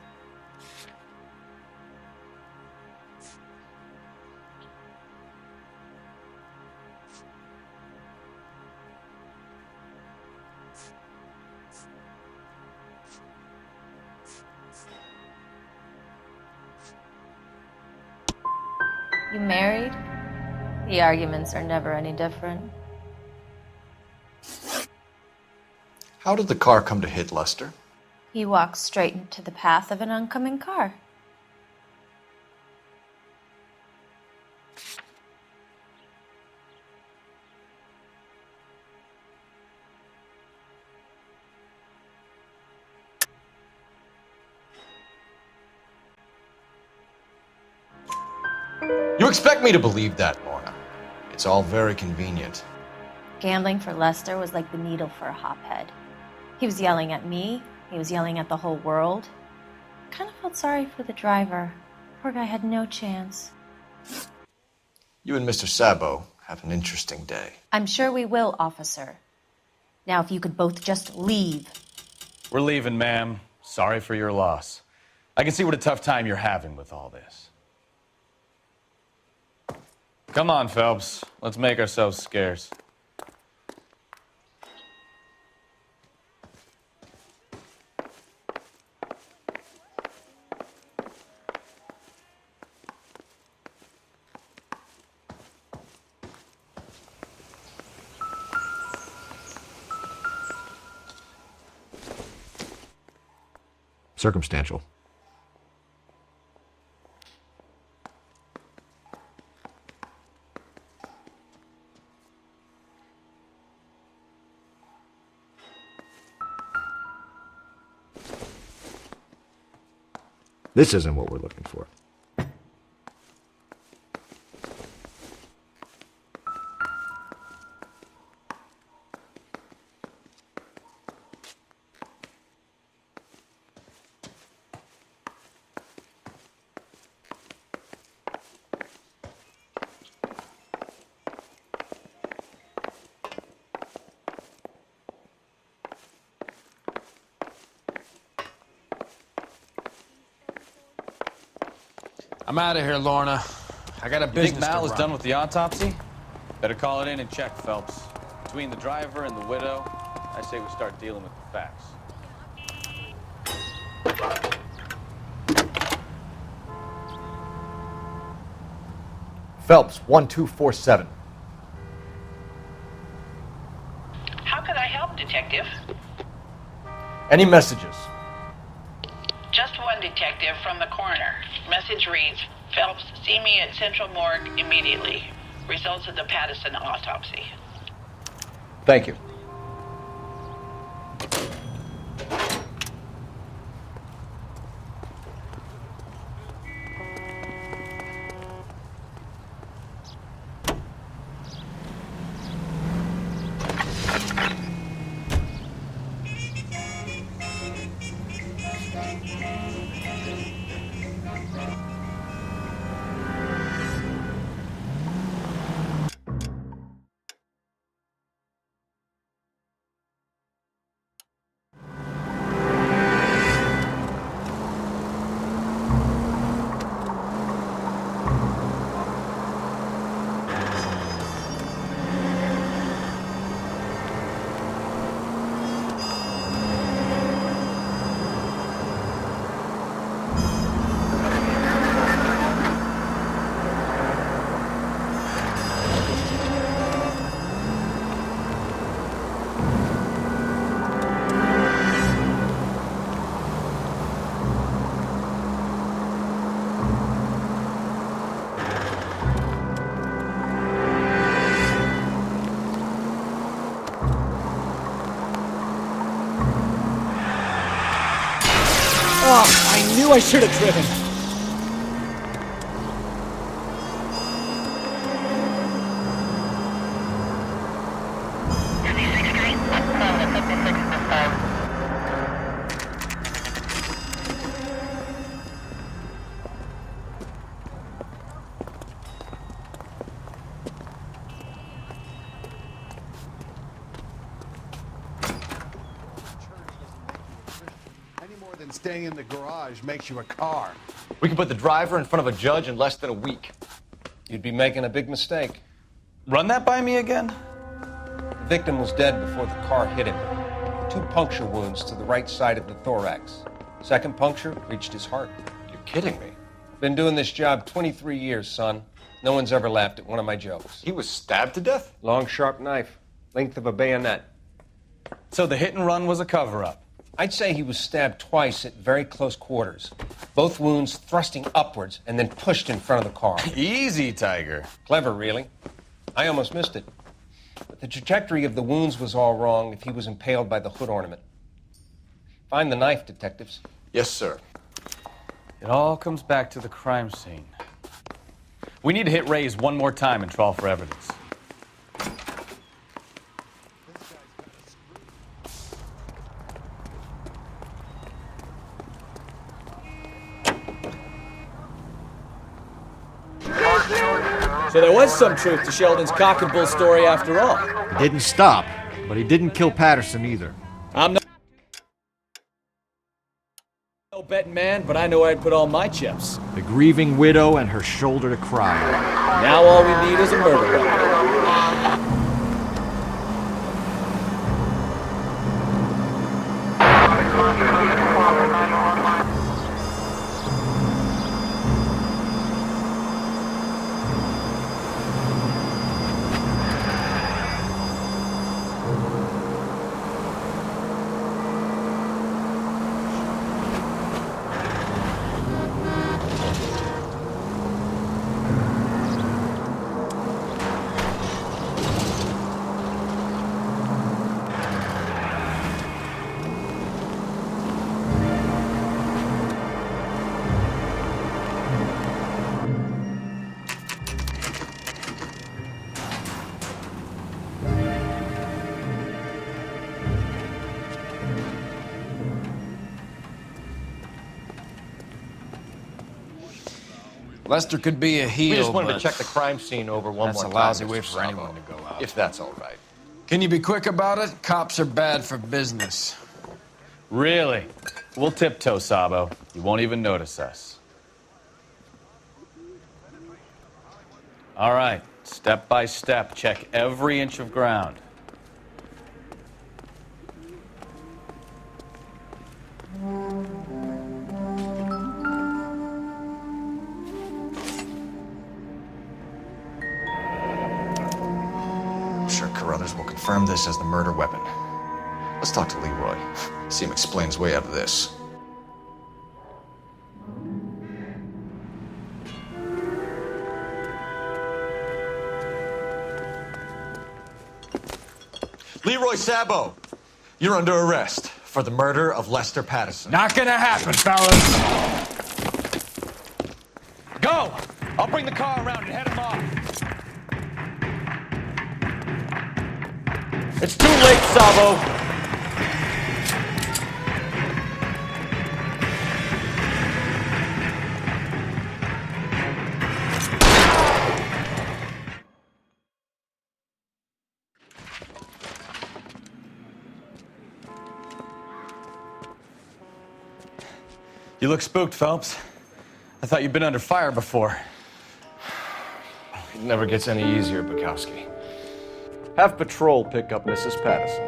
You married? The arguments are never any different.
How did the car come to hit Lester?
He walked straight into the path of an oncoming car.
You expect me to believe that, Lorna. It's all very convenient.
Gambling for Lester was like the needle for a hophead. He was yelling at me. He was yelling at the whole world. I kind of felt sorry for the driver. Poor guy had no chance.
You and Mr. Sabo have an interesting day.
I'm sure we will, officer. Now, if you could both just leave.
We're leaving, ma'am. Sorry for your loss. I can see what a tough time you're having with all this. Come on, Phelps. Let's make ourselves scarce.
Circumstantial. This isn't what we're looking for.
I'm out of here, Lorna. I got a
You
business
think Mal
to
is
run.
done with the autopsy? Better call it in and check, Phelps. Between the driver and the widow, I say we start dealing with the facts.
Phelps, 1247.
How can I help, Detective?
Any messages?
Just one detective from the coroner. Message reads, Phelps, see me at Central Morgue immediately. Results of the Patterson autopsy.
Thank you.
you I should have driven.
Staying in the garage makes you a car.
We can put the driver in front of a judge in less than a week.
You'd be making a big mistake.
Run that by me again?
The victim was dead before the car hit him. 2 puncture wounds to the right side of the thorax. Second puncture reached his heart.
You're kidding me.
Been doing this job 23 years, son. No one's ever laughed at one of my jokes.
He was stabbed to death?
Long, sharp knife. Length of a bayonet.
So the hit and run was a cover-up?
I'd say he was stabbed twice at very close quarters. Both wounds thrusting upwards and then pushed in front of the car.
Easy, Tiger.
Clever, really. I almost missed it. But the trajectory of the wounds was all wrong if he was impaled by the hood ornament. Find the knife, detectives.
Yes, sir.
It all comes back to the crime scene. We need to hit Ray's one more time and trawl for evidence.
So there was some truth to Sheldon's cock and bull story after all.
Didn't stop, but he didn't kill Patterson either.
I'm no betting man, but I know where I'd put all my chips.
The grieving widow and her shoulder to cry on.
Now all we need is a murder weapon.
Lester could be a heel,
We just wanted
but
to check the crime scene over one more
that's
time.
a lousy
Mr.
way for
Sabo.
anyone to go out.
If that's all right.
Can you be quick about it? Cops are bad for business.
Really? We'll tiptoe, Sabo. You won't even notice us. All right, step by step, check every inch of ground.
I'm sure Carruthers will confirm this as the murder weapon. Let's talk to Leroy. See him explain his way out of this. Leroy Sabo, you're under arrest for the murder of Lester Patterson.
Not gonna happen, fellas.
Go! I'll bring the car around and head him off.
It's too late, Sabo.
You look spooked, Phelps. I thought you'd been under fire before.
It never gets any easier, Bukowski. Have patrol pick up Mrs. Patterson.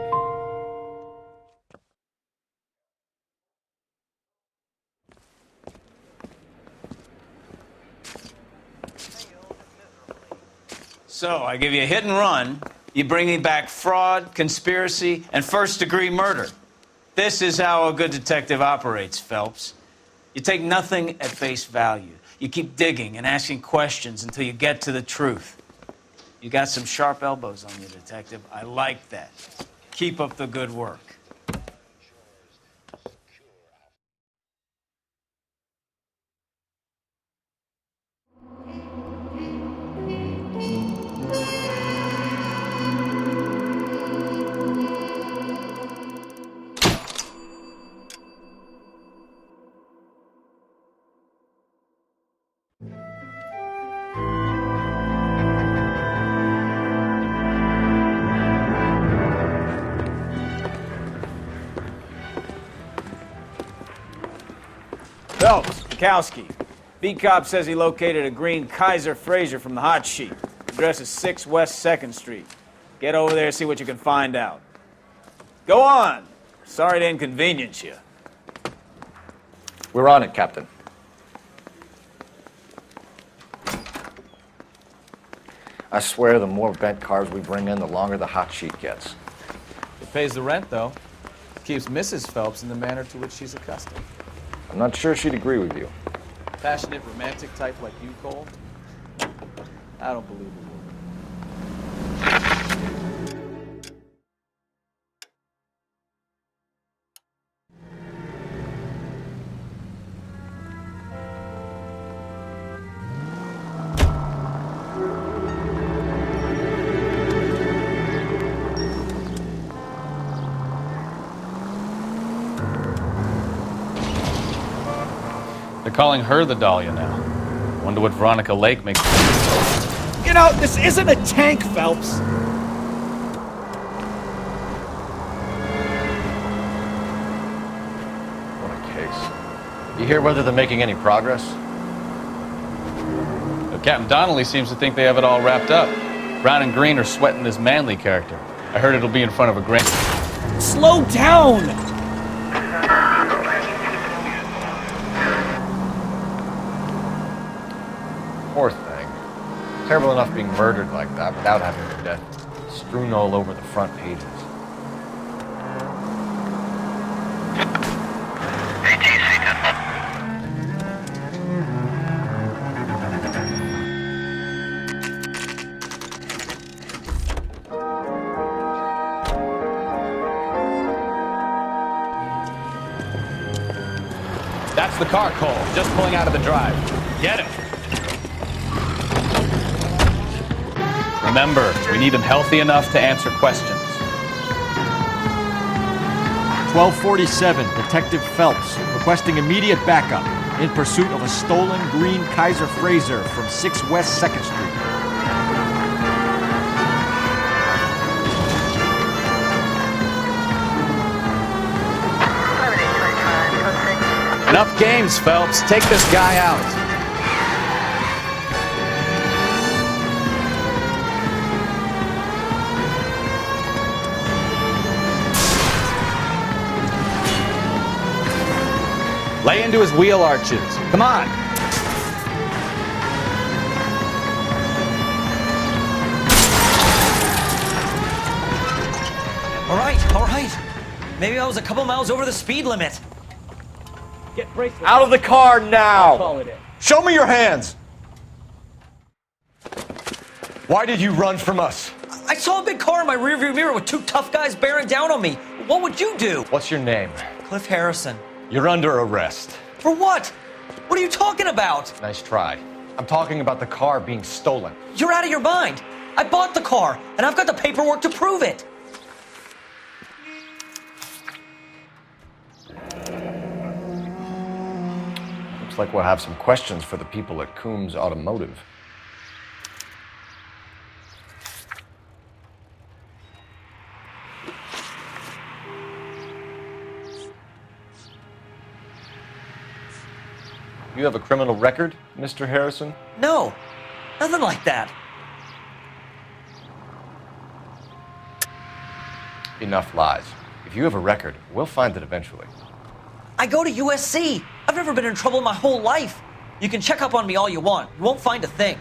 So, I give you a hit and run. You bring me back fraud, conspiracy, and first-degree murder. This is how a good detective operates, Phelps. You take nothing at face value. You keep digging and asking questions until you get to the truth. You got some sharp elbows on you, detective. I like that. Keep up the good work. Phelps, Kowski. Beat cop says he located a green Kaiser Fraser from the hot sheet. Address is 6 West 2nd Street. Get over there, see what you can find out. Go on. Sorry to inconvenience you.
We're on it, Captain. I swear the more bent cars we bring in, the longer the hot sheet gets.
It pays the rent, though. It keeps Mrs. Phelps in the manner to which she's accustomed.
I'm not sure she'd agree with you.
Passionate, romantic type like you, Cole? I don't believe it. They're calling her the Dahlia now. Wonder what Veronica Lake makes.
You know, this isn't a tank, Phelps.
What a case. You hear whether they're making any progress?
Well, Captain Donnelly seems to think they have it all wrapped up. Brown and Green are sweating this Manley character. I heard it'll be in front of a grand...
Slow down!
Poor thing. Terrible enough being murdered like that without having her death strewn all over the front pages.
That's the car, Cole. Just pulling out of the drive. Get him. Remember, we need him healthy enough to answer questions.
1247, Detective Phelps, requesting immediate backup in pursuit of a stolen green Kaiser Fraser from 6 West 2nd Street.
Enough games, Phelps. Take this guy out. Lay into his wheel arches. Come on.
All right. Maybe I was a couple miles over the speed limit.
Get bracelet.
Out of the car now!
I'll call it in.
Show me your hands! Why did you run from us?
I saw a big car in my rearview mirror with 2 tough guys bearing down on me. What would you do?
What's your name?
Cliff Harrison.
You're under arrest.
For what? What are you talking about?
Nice try. I'm talking about the car being stolen.
You're out of your mind. I bought the car, and I've got the paperwork to prove it.
Looks like we'll have some questions for the people at Coombs Automotive. You have a criminal record, Mr. Harrison?
No, nothing like that.
Enough lies. If you have a record, we'll find it eventually.
I go to USC. I've never been in trouble my whole life. You can check up on me all you want. You won't find a thing.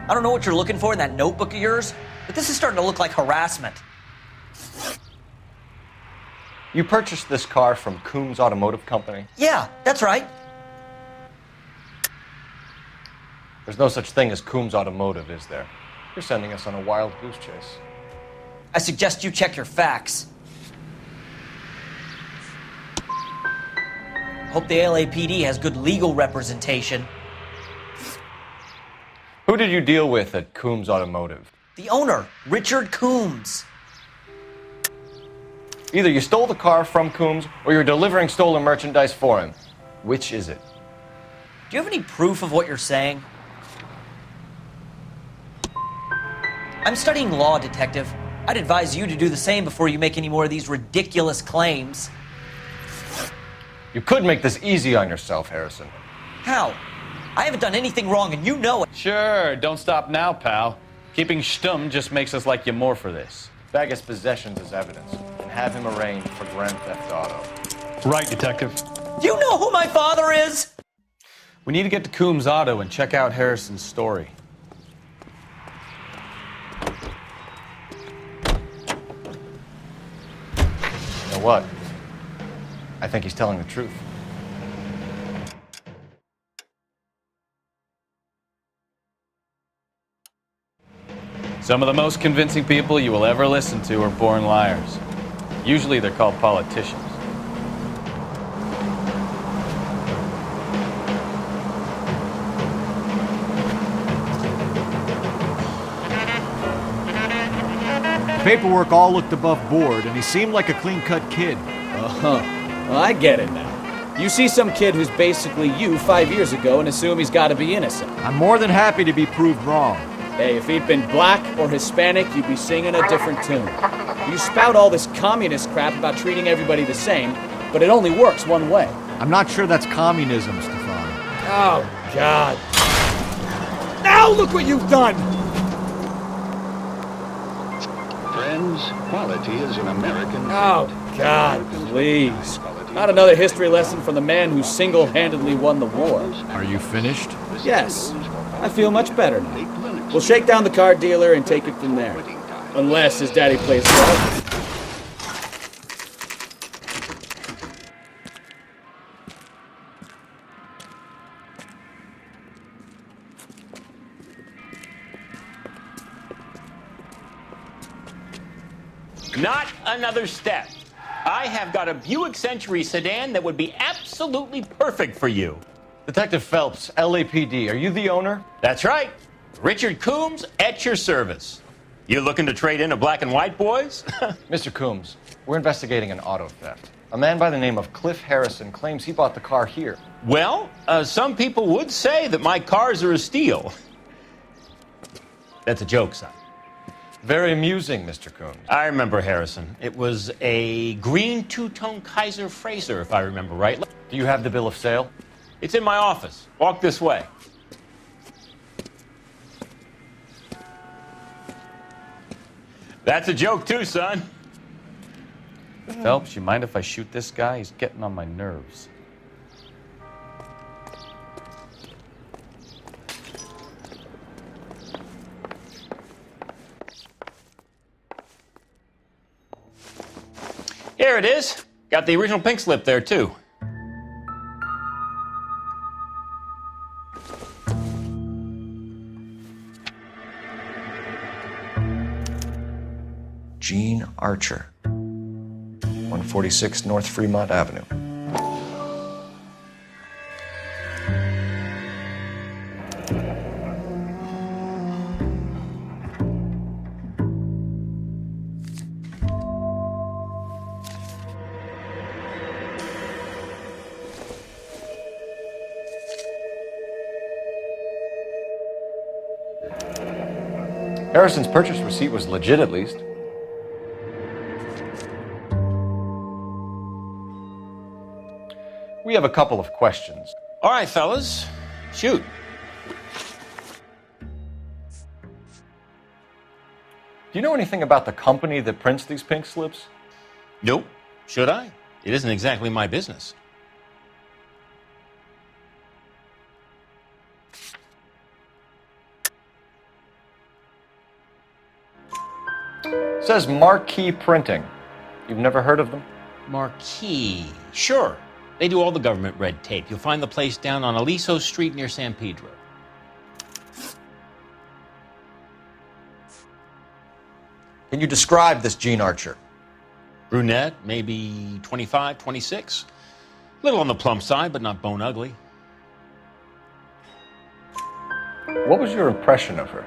I don't know what you're looking for in that notebook of yours, but this is starting to look like harassment.
You purchased this car from Coombs Automotive Company?
Yeah, that's right.
There's no such thing as Coombs Automotive, is there? You're sending us on a wild goose chase.
I suggest you check your facts. Hope the LAPD has good legal representation.
Who did you deal with at Coombs Automotive?
The owner, Richard Coombs.
Either you stole the car from Coombs or you're delivering stolen merchandise for him. Which is it?
Do you have any proof of what you're saying? I'm studying law, detective. I'd advise you to do the same before you make any more of these ridiculous claims.
You could make this easy on yourself, Harrison.
How? I haven't done anything wrong, and you know it.
Sure, don't stop now, pal. Keeping stum just makes us like you more for this.
Bag his possessions as evidence and have him arraigned for grand theft auto.
Right, Detective.
Do you know who my father is?
We need to get to Coombs Auto and check out Harrison's story.
You know what? I think he's telling the truth.
Some of the most convincing people you will ever listen to are born liars. Usually they're called politicians.
Paperwork all looked above board, and he seemed like a clean-cut kid.
Uh-huh. Well, I get it now. You see some kid who's basically you 5 years ago and assume he's got to be innocent.
I'm more than happy to be proved wrong.
Hey, if he'd been black or Hispanic, you'd be singing a different tune. You spout all this communist crap about treating everybody the same, but it only works one way.
I'm not sure that's communism, Stefan.
Oh, God. Now look what you've done!
Friends, quality is an American.
Oh, God, please. Not another history lesson from the man who single-handedly won the war.
Are you finished?
Yes. I feel much better now. We'll shake down the car dealer and take it from there. Unless his daddy plays well.
Not another step. I have got a Buick Century sedan that would be absolutely perfect for you.
Detective Phelps, LAPD, are you the owner?
That's right. Richard Coombs at your service. You looking to trade in a black and white, boys?
Mr. Coombs, we're investigating an auto theft. A man by the name of Cliff Harrison claims he bought the car here.
Well, some people would say that my cars are a steal. That's a joke, son.
Very amusing, Mr. Coombs.
I remember Harrison. It was a green two-tone Kaiser Frazer, if I remember right.
Do you have the bill of sale?
It's in my office. Walk this way. That's a joke too, son.
Phelps, you mind if I shoot this guy? He's getting on my nerves.
Here it is. Got the original pink slip there, too.
Gene Archer, 146 North Fremont Avenue. Harrison's purchase receipt was legit, at least. We have a couple of questions.
All right, fellas. Shoot.
Do you know anything about the company that prints these pink slips?
Nope. Should I? It isn't exactly my business.
It says Marquee Printing. You've never heard of them?
Marquee. Sure. They do all the government red tape. You'll find the place down on Aliso Street near San Pedro.
Can you describe this Gene Archer?
Brunette, maybe 25, 26. Little on the plump side, but not bone ugly.
What was your impression of her?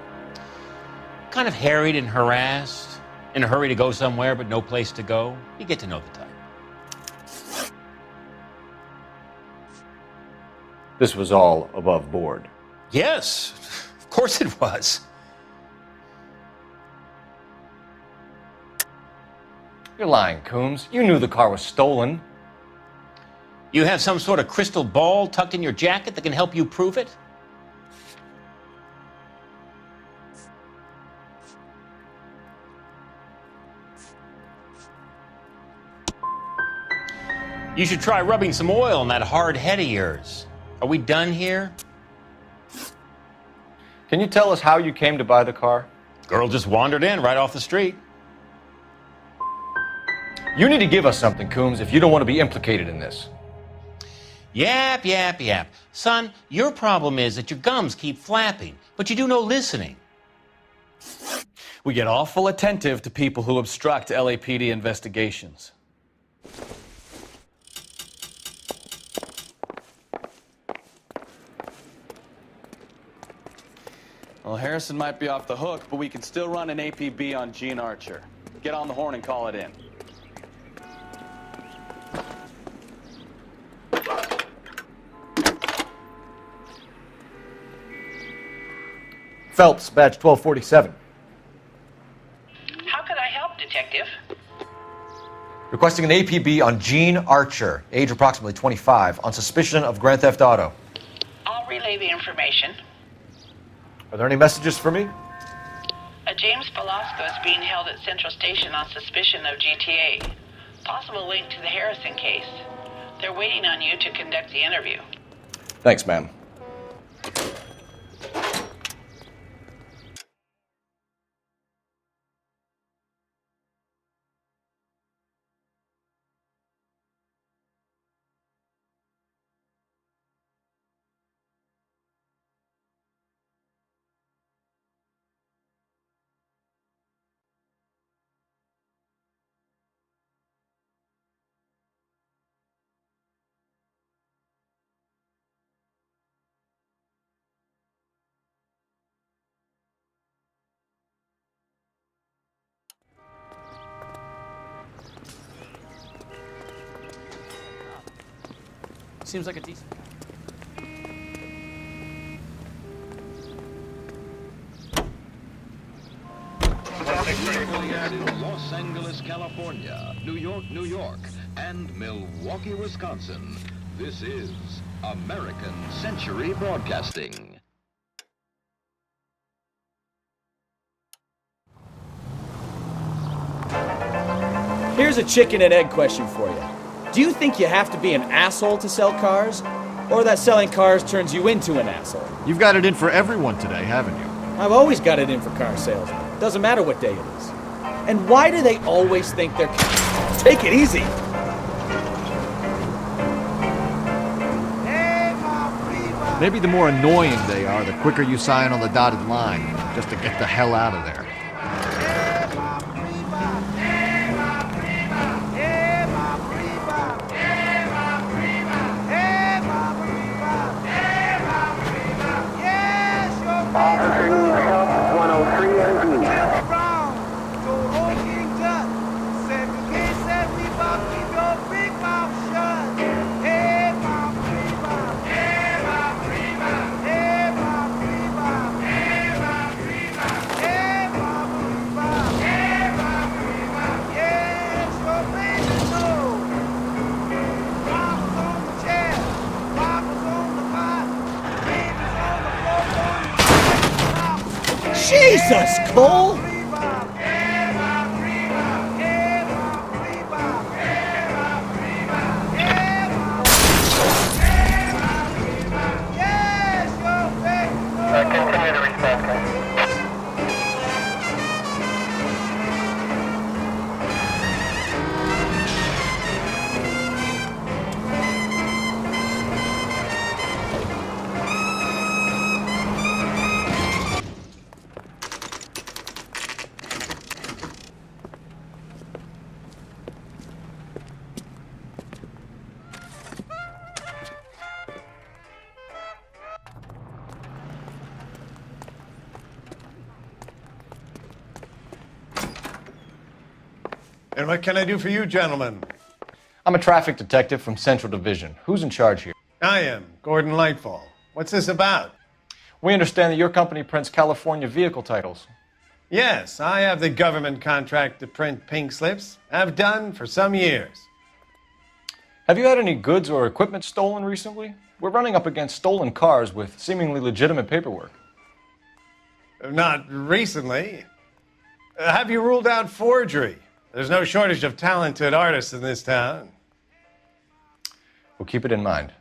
Kind of harried and harassed. In a hurry to go somewhere, but no place to go. You get to know the type.
This was all above board.
Yes, of course it was.
You're lying, Coombs. You knew the car was stolen.
You have some sort of crystal ball tucked in your jacket that can help you prove it? You should try rubbing some oil on that hard head of yours. Are we done here?
Can you tell us how you came to buy the car?
Girl just wandered in right off the street.
You need to give us something, Coombs, if you don't want to be implicated in this.
Yap, yap, yap. Son, your problem is that your gums keep flapping, but you do no listening.
We get awful attentive to people who obstruct LAPD investigations. Well, Harrison might be off the hook, but we can still run an APB on Gene Archer. Get on the horn and call it in.
Phelps, badge 1247.
How could I help, Detective?
Requesting an APB on Gene Archer, age approximately 25, on suspicion of Grand Theft Auto.
I'll relay the information.
Are there any messages for me?
A James Velasco is being held at Central Station on suspicion of GTA. Possible link to the Harrison case. They're waiting on you to conduct the interview.
Thanks, ma'am.
Seems like a decent guy.
In Los Angeles, California, New York, New York, and Milwaukee, Wisconsin. This is American Century Broadcasting.
Here's a chicken and egg question for you. Do you think you have to be an asshole to sell cars? Or that selling cars turns you into an asshole?
You've got it in for everyone today, haven't you?
I've always got it in for car salesmen. Doesn't matter what day it is. And why do they always think they're... Take it easy!
Maybe the more annoying they are, the quicker you sign on the dotted line, just to get the hell out of there.
Officer needs help, 103 and B.
Jesus, Cole!
Continue to respond.
And what can I do for you, gentlemen?
I'm a traffic detective from Central Division. Who's in charge here?
I am, Gordon Lightfall. What's this about?
We understand that your company prints California vehicle titles.
Yes, I have the government contract to print pink slips. Have done for some years.
Have you had any goods or equipment stolen recently? We're running up against stolen cars with seemingly legitimate paperwork.
Not recently. Have you ruled out forgery? There's no shortage of talented artists in this town.
We'll keep it in mind.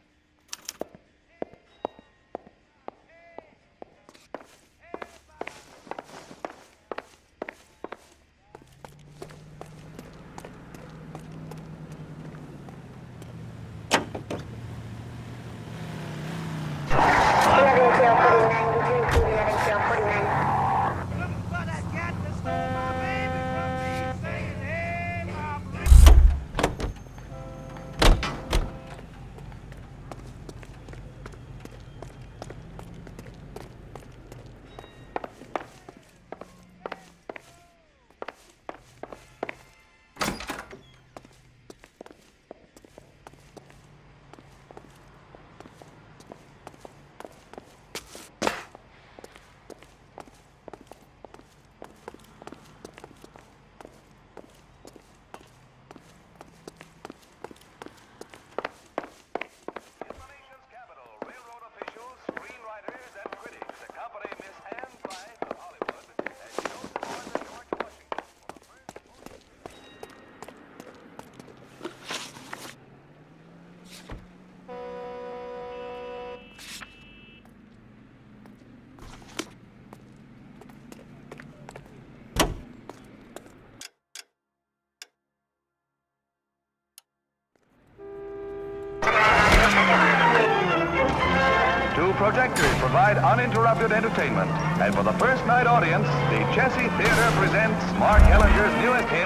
Two projectors provide uninterrupted entertainment. And for the first night audience, the Chessy Theater presents Mark Ellinger's newest hit,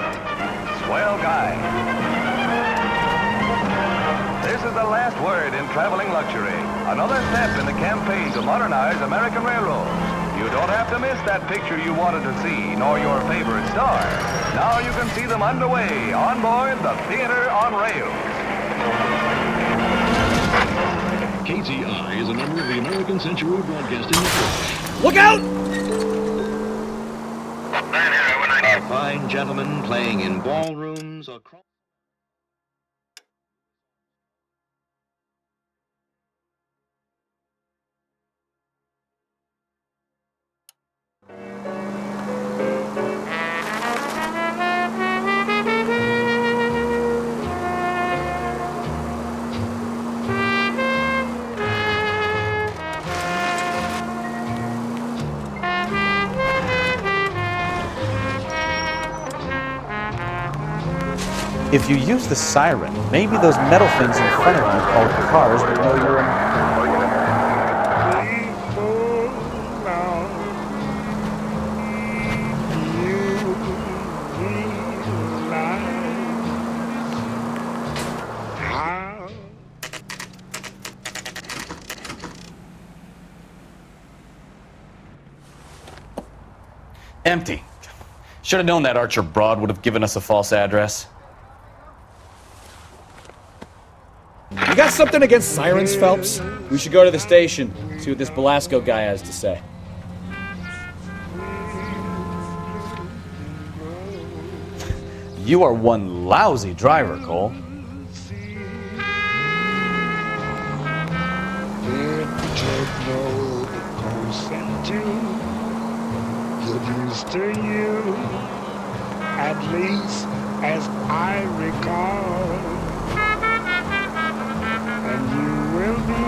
Swell Guy. This is the last word in traveling luxury. Another step in the campaign to modernize American railroads. You don't have to miss that picture you wanted to see, nor your favorite star. Now you can see them underway on board the Theater on Rails.
KTI is a member of the American Century Broadcasting Network.
Look out!
A fine gentleman playing in ballrooms across...
If you use the siren, maybe those metal things in front of you called cars will know you're in...
Empty. Should have known that Archer Broad would have given us a false address.
You got something against sirens, Phelps? We should go to the station, see what this Belasco guy has to say.
You are one lousy driver, Cole.
To you, at least as I recall, and you will be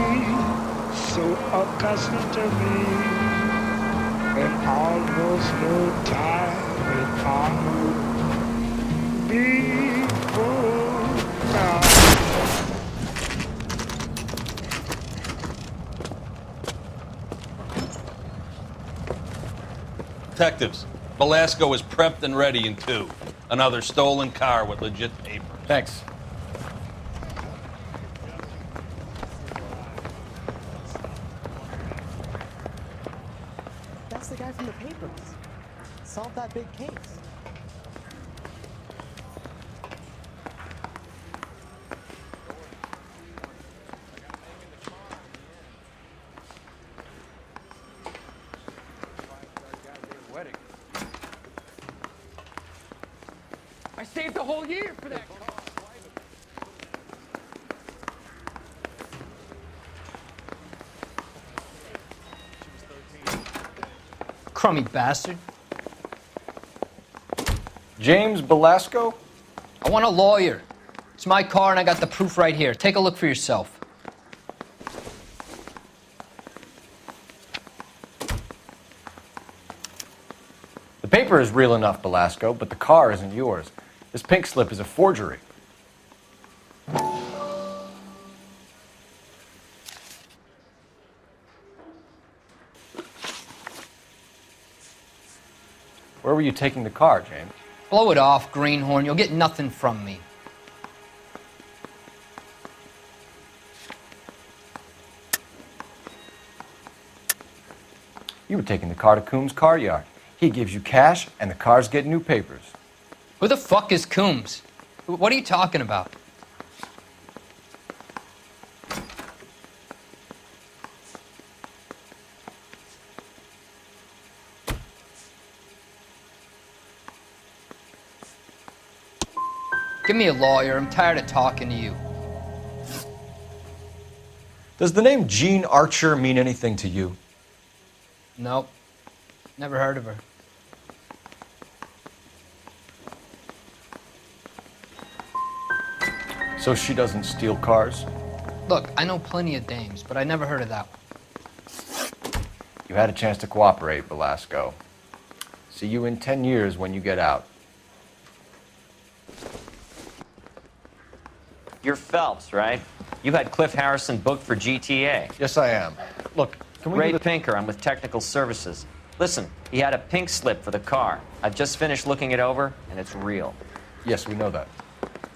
so accustomed to me, and almost no time at all before now.
Detectives, Belasco is prepped and ready in 2. Another stolen car with legit papers.
Thanks.
That's the guy from the papers. Solved that big case.
a whole year for that car.
Crummy bastard.
James Belasco?
I want a lawyer. It's my car and I got the proof right here. Take a look for yourself.
The paper is real enough, Belasco, but the car isn't yours. This pink slip is a forgery. Where were you taking the car, James?
Blow it off, greenhorn. You'll get nothing from me.
You were taking the car to Coombs' car yard. He gives you cash, and the cars get new papers.
Who the fuck is Coombs? What are you talking about? Give me a lawyer. I'm tired of talking to you.
Does the name Jean Archer mean anything to you?
Nope. Never heard of her.
So she doesn't steal cars?
Look, I know plenty of dames, but I never heard of that one.
You had a chance to cooperate, Belasco. See you in 10 years when you get out.
You're Phelps, right? You had Cliff Harrison booked for GTA.
Yes, I am. Look, can we...
Ray Pinker, I'm with Technical Services. Listen, he had a pink slip for the car. I've just finished looking it over, and it's real.
Yes, we know that.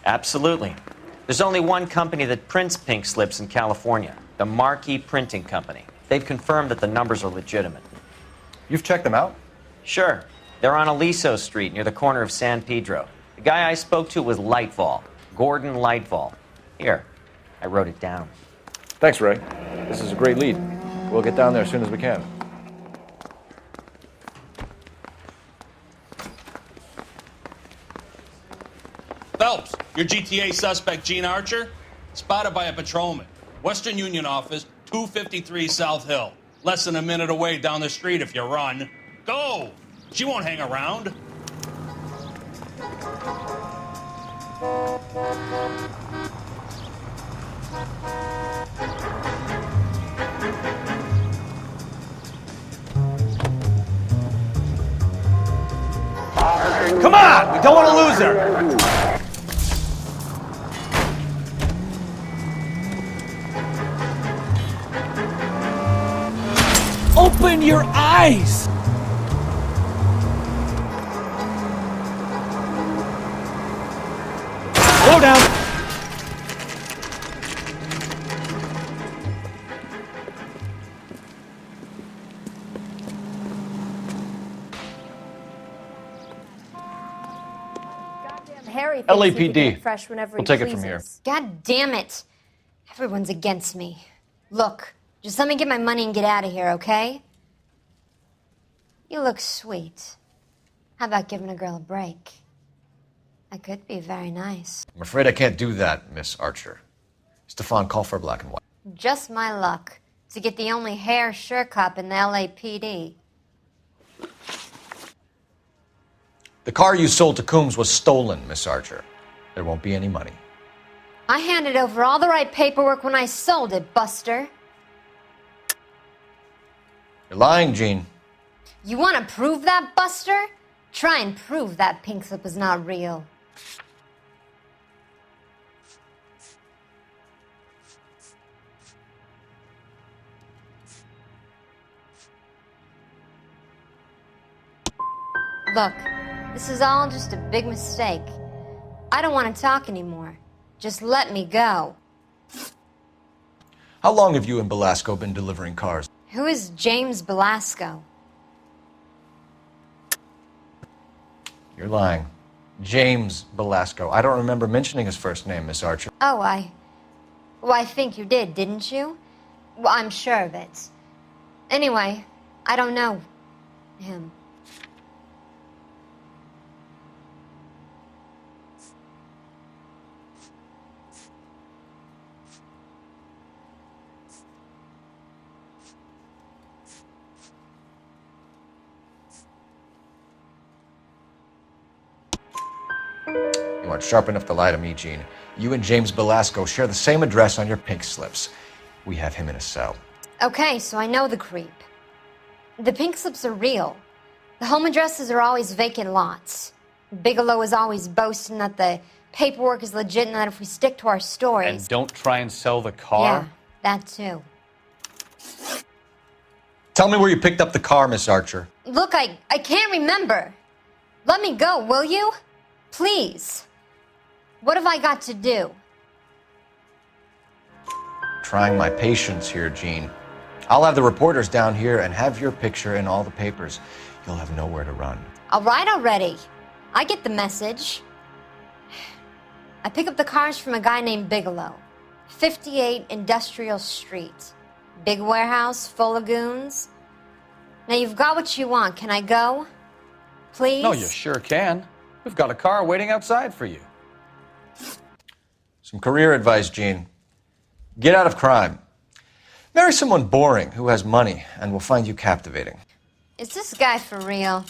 Absolutely. There's only one company that prints pink slips in California, the Marquee Printing Company. They've confirmed that the numbers are legitimate.
You've checked them out?
Sure. They're on Aliso Street near the corner of San Pedro. The guy I spoke to was Lightfall, Gordon Lightfall. Here, I wrote it down.
Thanks, Ray. This is a great lead. We'll get down there as soon as we can.
Phelps, your GTA suspect, Gene Archer, spotted by a patrolman. Western Union office, 253 South Hill. Less than a minute away down the street if you run. Go! She won't hang around.
Come on! We don't want to lose her! Open your eyes! Slow down!
Harry thinks he can
LAPD.
get fresh whenever
We'll
he
take it
pleases.
from here.
God damn it. Everyone's against me. Look, just let me get my money and get out of here, okay? You look sweet. How about giving a girl a break? I could be very nice.
I'm afraid I can't do that, Miss Archer. Stefan, call for black and white.
Just my luck to get the only hair sure cop in the LAPD.
The car you sold to Coombs was stolen, Miss Archer. There won't be any money.
I handed over all the right paperwork when I sold it, Buster.
You're lying, Gene.
You want to prove that, Buster? Try and prove that pink slip is not real. Look, this is all just a big mistake. I don't want to talk anymore. Just let me go.
How long have you and Belasco been delivering cars?
Who is James Belasco?
You're lying. James Belasco. I don't remember mentioning his first name, Miss Archer.
Oh, I think you did, didn't you? Well, I'm sure of it. Anyway, I don't know him.
You aren't sharp enough to lie to me, Gene. You and James Belasco share the same address on your pink slips. We have him in a cell.
Okay, so I know the creep. The pink slips are real. The home addresses are always vacant lots. Bigelow is always boasting that the paperwork is legit and that if we stick to our stories...
And don't try and sell the car?
Yeah, that too.
Tell me where you picked up the car, Miss Archer.
Look, I can't remember. Let me go, will you? Please. What have I got to do?
Trying my patience here, Gene. I'll have the reporters down here and have your picture in all the papers. You'll have nowhere to run.
All right already. I get the message. I pick up the cars from a guy named Bigelow. 58 Industrial Street. Big warehouse, full of goons. Now you've got what you want. Can I go? Please?
No, you sure can. We've got a car waiting outside for you.
Some career advice, Gene. Get out of crime. Marry someone boring who has money and will find you captivating.
Is this guy for real?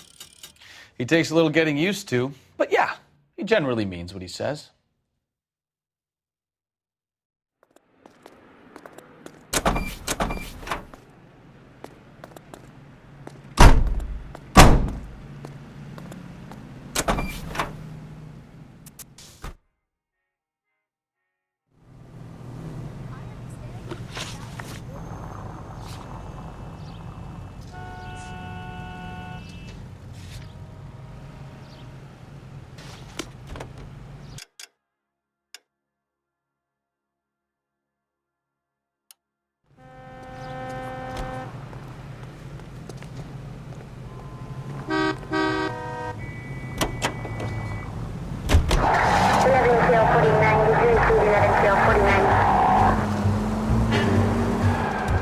He takes a little getting used to, but yeah, he generally means what he says.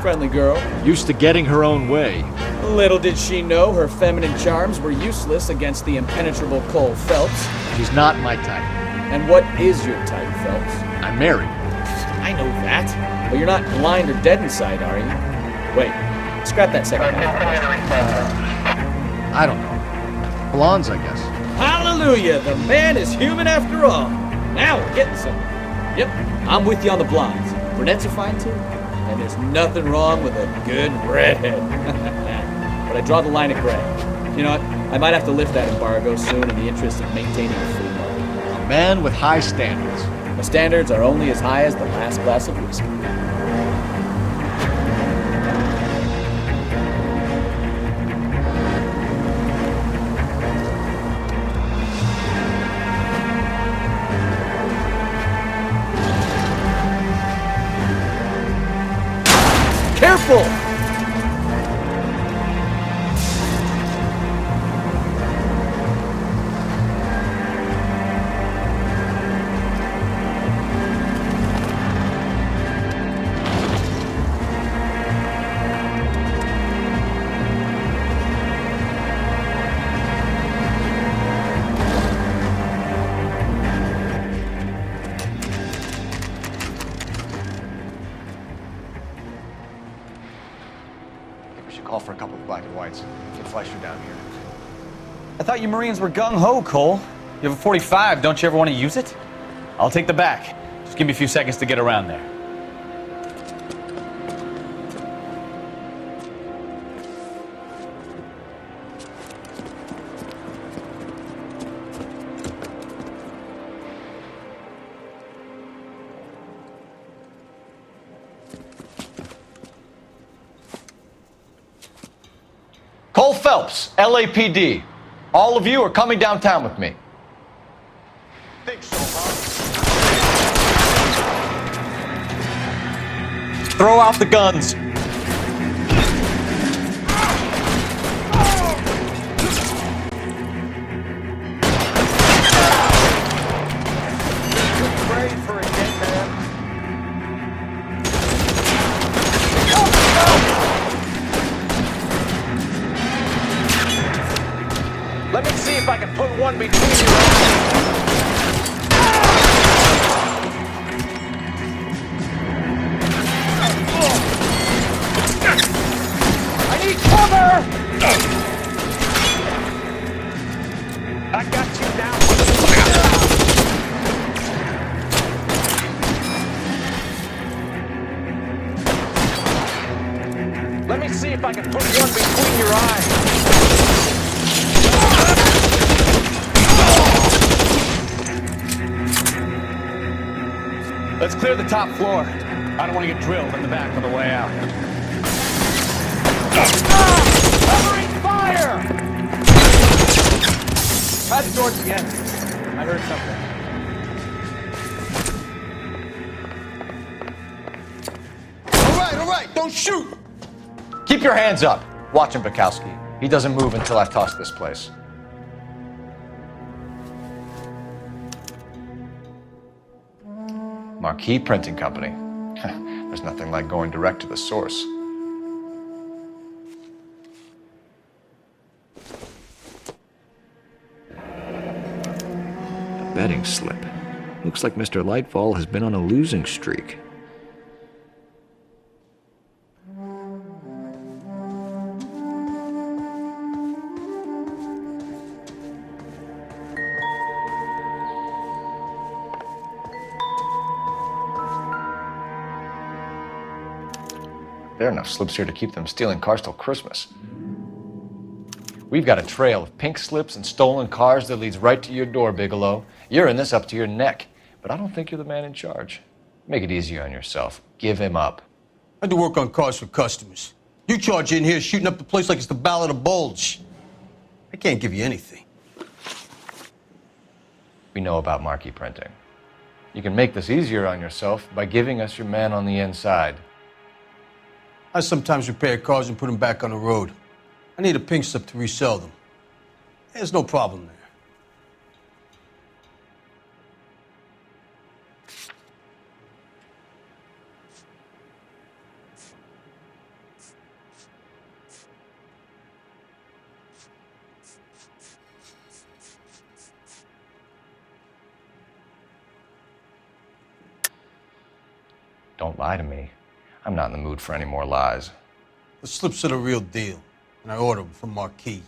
Friendly girl.
Used to getting her own way.
Little did she know her feminine charms were useless against the impenetrable Cole Phelps.
She's not my type.
And what is your type, Phelps?
I'm married.
I know that. But you're not blind or dead inside, are you? Wait, scrap that second half.
I don't know. Blondes, I guess.
Hallelujah! The man is human after all. Now we're getting somewhere. Yep, I'm with you on the blondes. Brunettes are fine too. And there's nothing wrong with a good redhead. But I draw the line at gray. You know what? I might have to lift that embargo soon in the interest of maintaining a free market.
A man with high standards.
My standards are only as high as the last glass of whiskey. Careful!
Call for a couple of black and whites. Get Fleischer down here.
I thought you Marines were gung-ho, Cole. You have a 45, don't you ever want to use it? I'll take the back. Just give me a few seconds to get around there.
Cole Phelps, LAPD. All of you are coming downtown with me. Think so, huh? Throw out the guns.
Let me see if I can put one between your eyes. I need cover! I got you now.
Let's see if I can put one between your eyes. Let's clear the top floor. I don't want to get drilled in the back on the way out. Covering fire! Try the doors again. I heard something.
All right, don't shoot!
Keep your hands up. Watch him, Bukowski. He doesn't move until I've tossed this place. Marquee Printing Company. There's nothing like going direct to the source. A betting slip. Looks like Mr. Lightfall has been on a losing streak. There are enough slips here to keep them stealing cars till Christmas. We've got a trail of pink slips and stolen cars that leads right to your door, Bigelow. You're in this up to your neck, but I don't think you're the man in charge. Make it easier on yourself. Give him up.
I do work on cars for customers. You charge in here shooting up the place like it's the Ballad of Bulge. I can't give you anything.
We know about marquee printing. You can make this easier on yourself by giving us your man on the inside.
I sometimes repair cars and put them back on the road. I need a pink slip to resell them. There's no problem there.
Don't lie to me. I'm not in the mood for any more lies.
The slips are the real deal, and I ordered them from Marquis.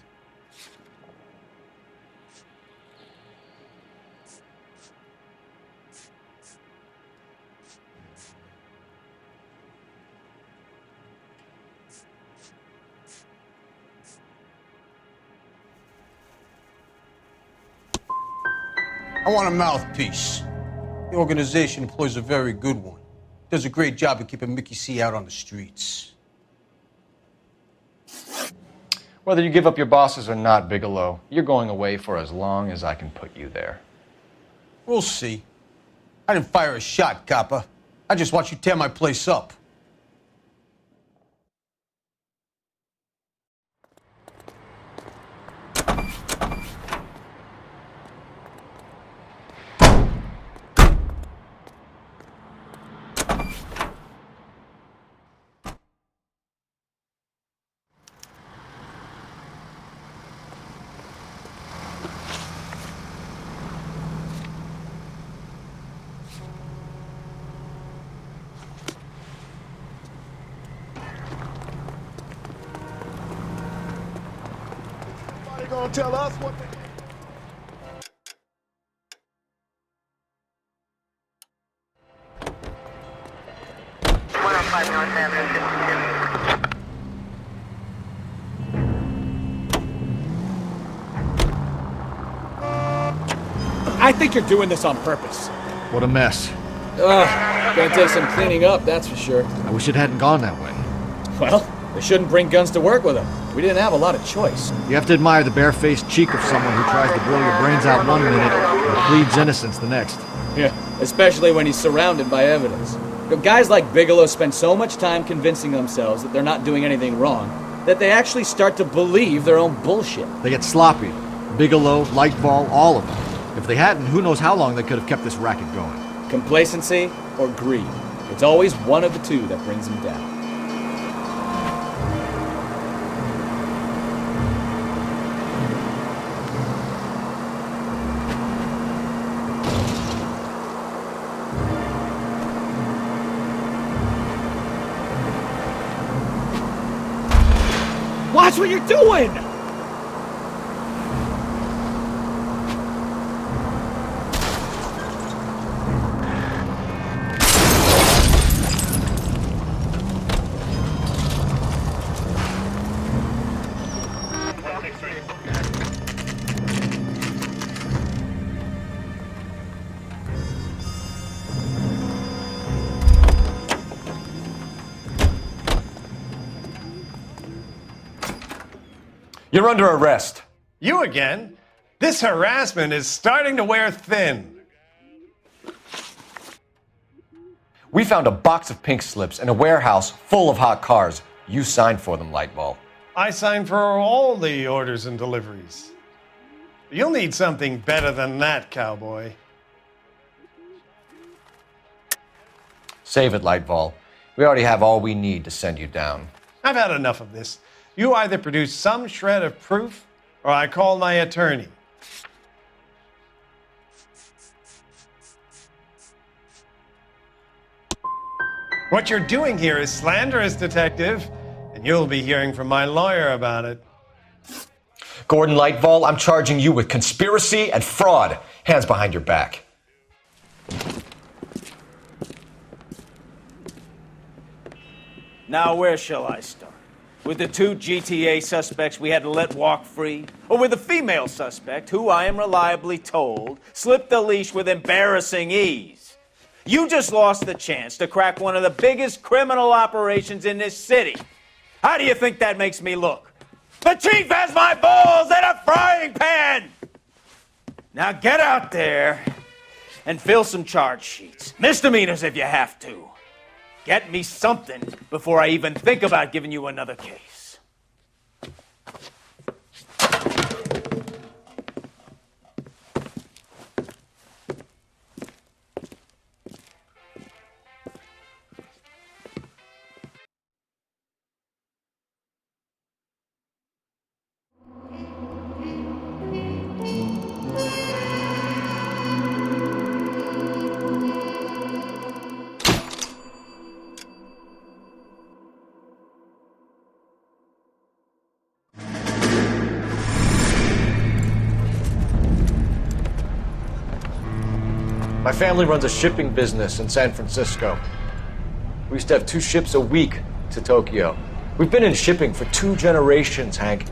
I want a mouthpiece. The organization employs a very good one. Does a great job of keeping Mickey C out on the streets.
Whether you give up your bosses or not, Bigelow, you're going away for as long as I can put you there.
We'll see. I didn't fire a shot, copper. I just watched you tear my place up.
Gonna tell us what they...
I think you're doing this on purpose.
What a mess.
Gonna take some cleaning up, that's for sure.
I wish it hadn't gone that way.
Well, they shouldn't bring guns to work with them. We didn't have a lot of choice.
You have to admire the barefaced cheek of someone who tries to blow your brains out one minute and pleads innocence the next.
Yeah, especially when he's surrounded by evidence. You know, guys like Bigelow spend so much time convincing themselves that they're not doing anything wrong that they actually start to believe their own bullshit.
They get sloppy. Bigelow, Lightfall, all of them. If they hadn't, who knows how long they could have kept this racket going.
Complacency or greed. It's always one of the two that brings them down. Watch what you're doing!
You're under arrest.
You again? This harassment is starting to wear thin.
We found a box of pink slips in a warehouse full of hot cars. You signed for them, Lightball.
I signed for all the orders and deliveries. You'll need something better than that, cowboy.
Save it, Lightball. We already have all we need to send you down.
I've had enough of this. You either produce some shred of proof, or I call my attorney. What you're doing here is slanderous, Detective, and you'll be hearing from my lawyer about it.
Gordon Lightball, I'm charging you with conspiracy and fraud. Hands behind your back.
Now, where shall I start? With the 2 GTA suspects we had to let walk free? Or with the female suspect, who I am reliably told slipped the leash with embarrassing ease? You just lost the chance to crack one of the biggest criminal operations in this city. How do you think that makes me look? The chief has my balls in a frying pan! Now get out there and fill some charge sheets. Misdemeanors if you have to. Get me something before I even think about giving you another case.
My family runs a shipping business in San Francisco. We used to have 2 ships a week to Tokyo. We've been in shipping for 2 generations, Hank.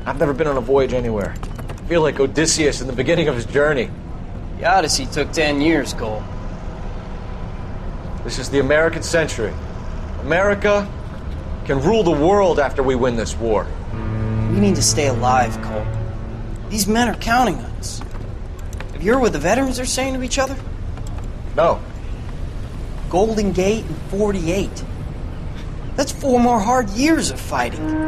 I've never been on a voyage anywhere. I feel like Odysseus in the beginning of his journey.
The Odyssey took 10 years, Cole.
This is the American century. America can rule the world after we win this war.
We need to stay alive, Cole. These men are counting on us. Have you heard what the veterans are saying to each other?
No.
Golden Gate and 48. That's 4 more hard years of fighting.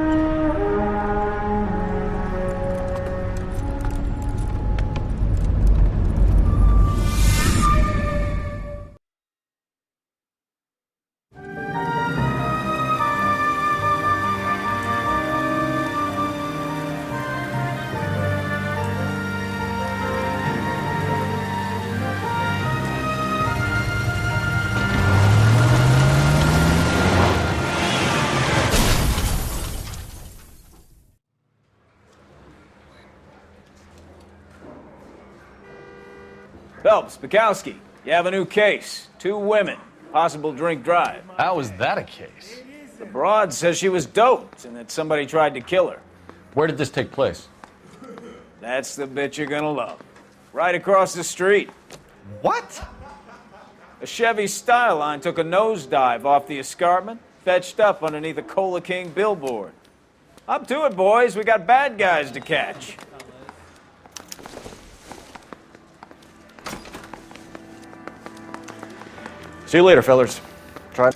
Phelps, Bukowski, you have a new case. 2 women, possible drink drive.
How is that a case?
The broad says she was doped and that somebody tried to kill her.
Where did this take place?
That's the bit you're gonna love. Right across the street.
What?
A Chevy Styline took a nosedive off the escarpment, fetched up underneath a Cola King billboard. Up to it, boys. We got bad guys to catch.
See you later, fellas. Try.